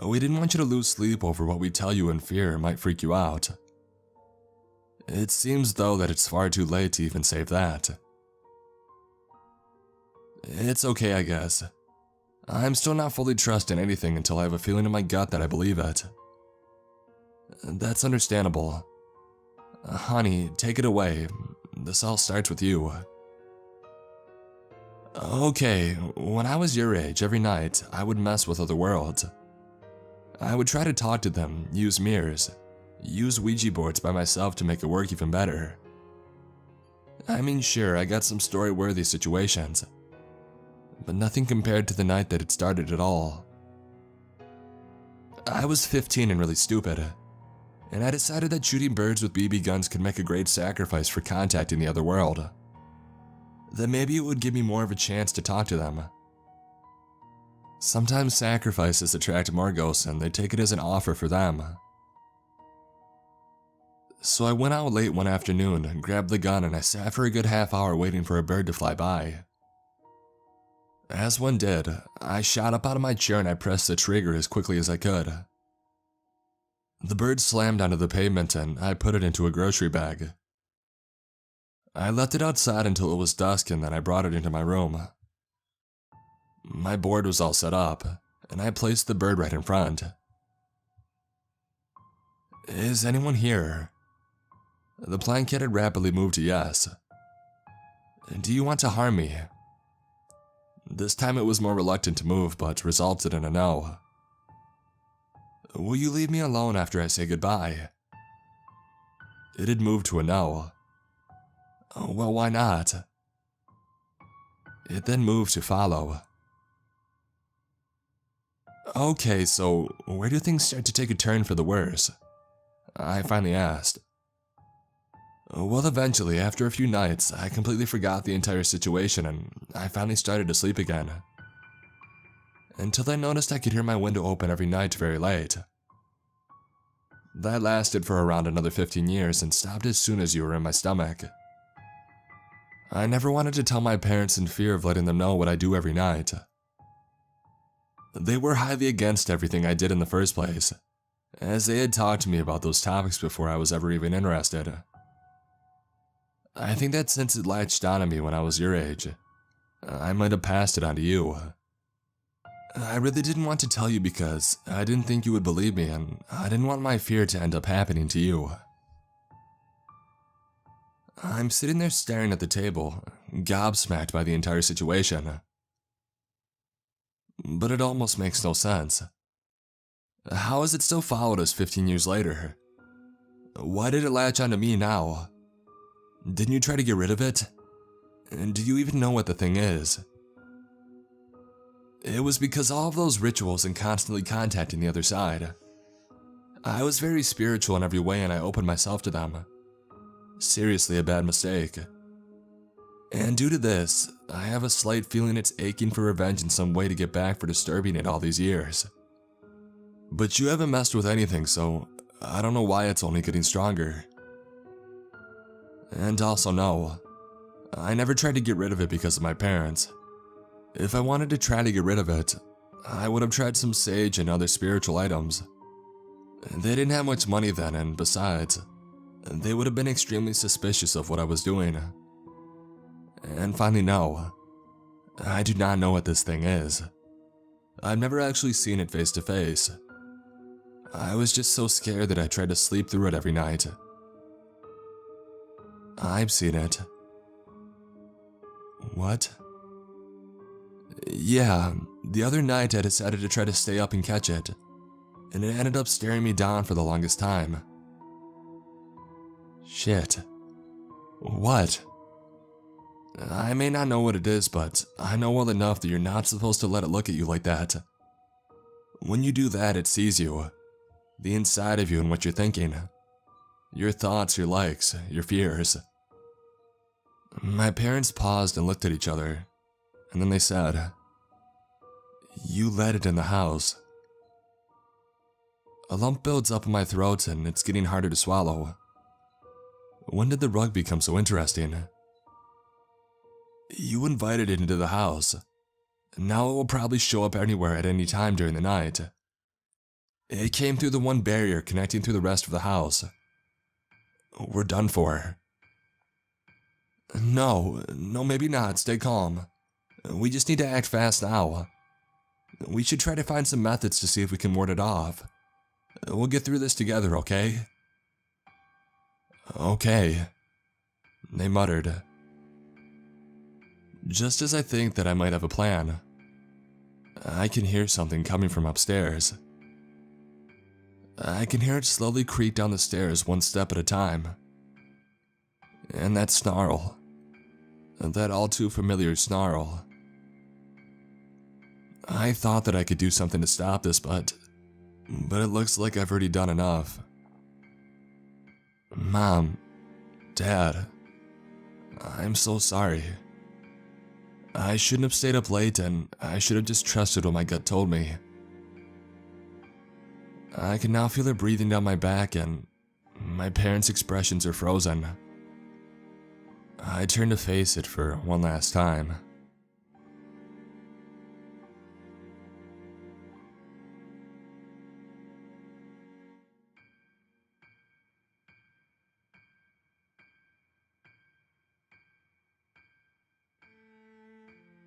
We didn't want you to lose sleep over what we tell you in fear might freak you out. It seems though that it's far too late to even save that." "It's okay, I guess. I'm still not fully trusting anything until I have a feeling in my gut that I believe it." "That's understandable. Honey, take it away. This all starts with you." "Okay, when I was your age, every night, I would mess with other worlds. I would try to talk to them, use mirrors, use Ouija boards by myself to make it work even better. I mean, sure, I got some story-worthy situations, but nothing compared to the night that it started at all. I was 15 and really stupid, and I decided that shooting birds with BB guns could make a great sacrifice for contacting the other world. That maybe it would give me more of a chance to talk to them. Sometimes sacrifices attract more ghosts and they take it as an offer for them. So I went out late one afternoon, grabbed the gun, and I sat for a good half hour waiting for a bird to fly by. As one did, I shot up out of my chair and I pressed the trigger as quickly as I could. The bird slammed onto the pavement and I put it into a grocery bag. I left it outside until it was dusk and then I brought it into my room. My board was all set up, and I placed the bird right in front. Is anyone here? The plankhead had rapidly moved to yes. Do you want to harm me? This time it was more reluctant to move, but resulted in a no. Will you leave me alone after I say goodbye? It had moved to a no. Well, why not? It then moved to follow. Okay, so where do things start to take a turn for the worse? I finally asked. Well, eventually, after a few nights, I completely forgot the entire situation and I finally started to sleep again. Until I noticed I could hear my window open every night very late. That lasted for around another 15 years and stopped as soon as you were in my stomach. I never wanted to tell my parents in fear of letting them know what I do every night. They were highly against everything I did in the first place, as they had talked to me about those topics before I was ever even interested. I think that since it latched onto me when I was your age, I might have passed it on to you. I really didn't want to tell you because I didn't think you would believe me and I didn't want my fear to end up happening to you. I'm sitting there staring at the table, gobsmacked by the entire situation. But it almost makes no sense. How has it still followed us 15 years later? Why did it latch onto me now? Didn't you try to get rid of it? And do you even know what the thing is? It was because all of those rituals and constantly contacting the other side. I was very spiritual in every way and I opened myself to them. Seriously a bad mistake. And due to this, I have a slight feeling it's aching for revenge in some way to get back for disturbing it all these years. But you haven't messed with anything, so I don't know why it's only getting stronger. And also no, I never tried to get rid of it because of my parents. If I wanted to try to get rid of it, I would have tried some sage and other spiritual items. They didn't have much money then, and besides, they would have been extremely suspicious of what I was doing. And finally, no, I do not know what this thing is. I've never actually seen it face to face. I was just so scared that I tried to sleep through it every night. I've seen it. What? Yeah, the other night I decided to try to stay up and catch it, and it ended up staring me down for the longest time. Shit. What? I may not know what it is, but I know well enough that you're not supposed to let it look at you like that. When you do that, it sees you. The inside of you and what you're thinking. Your thoughts, your likes, your fears. My parents paused and looked at each other, and then they said, "You let it in the house." A lump builds up in my throat and it's getting harder to swallow. When did the rug become so interesting? You invited it into the house. Now it will probably show up anywhere at any time during the night. It came through the one barrier connecting through the rest of the house. We're done for. No, maybe not. Stay calm. We just need to act fast now. We should try to find some methods to see if we can ward it off. We'll get through this together, okay? Okay, they muttered. Just as I think that I might have a plan, I can hear something coming from upstairs. I can hear it slowly creak down the stairs one step at a time. And that snarl, that all too familiar snarl. I thought that I could do something to stop this, but it looks like I've already done enough. Mom, Dad, I'm so sorry. I shouldn't have stayed up late and I should have just trusted what my gut told me. I can now feel it breathing down my back and my parents' expressions are frozen. I turn to face it for one last time.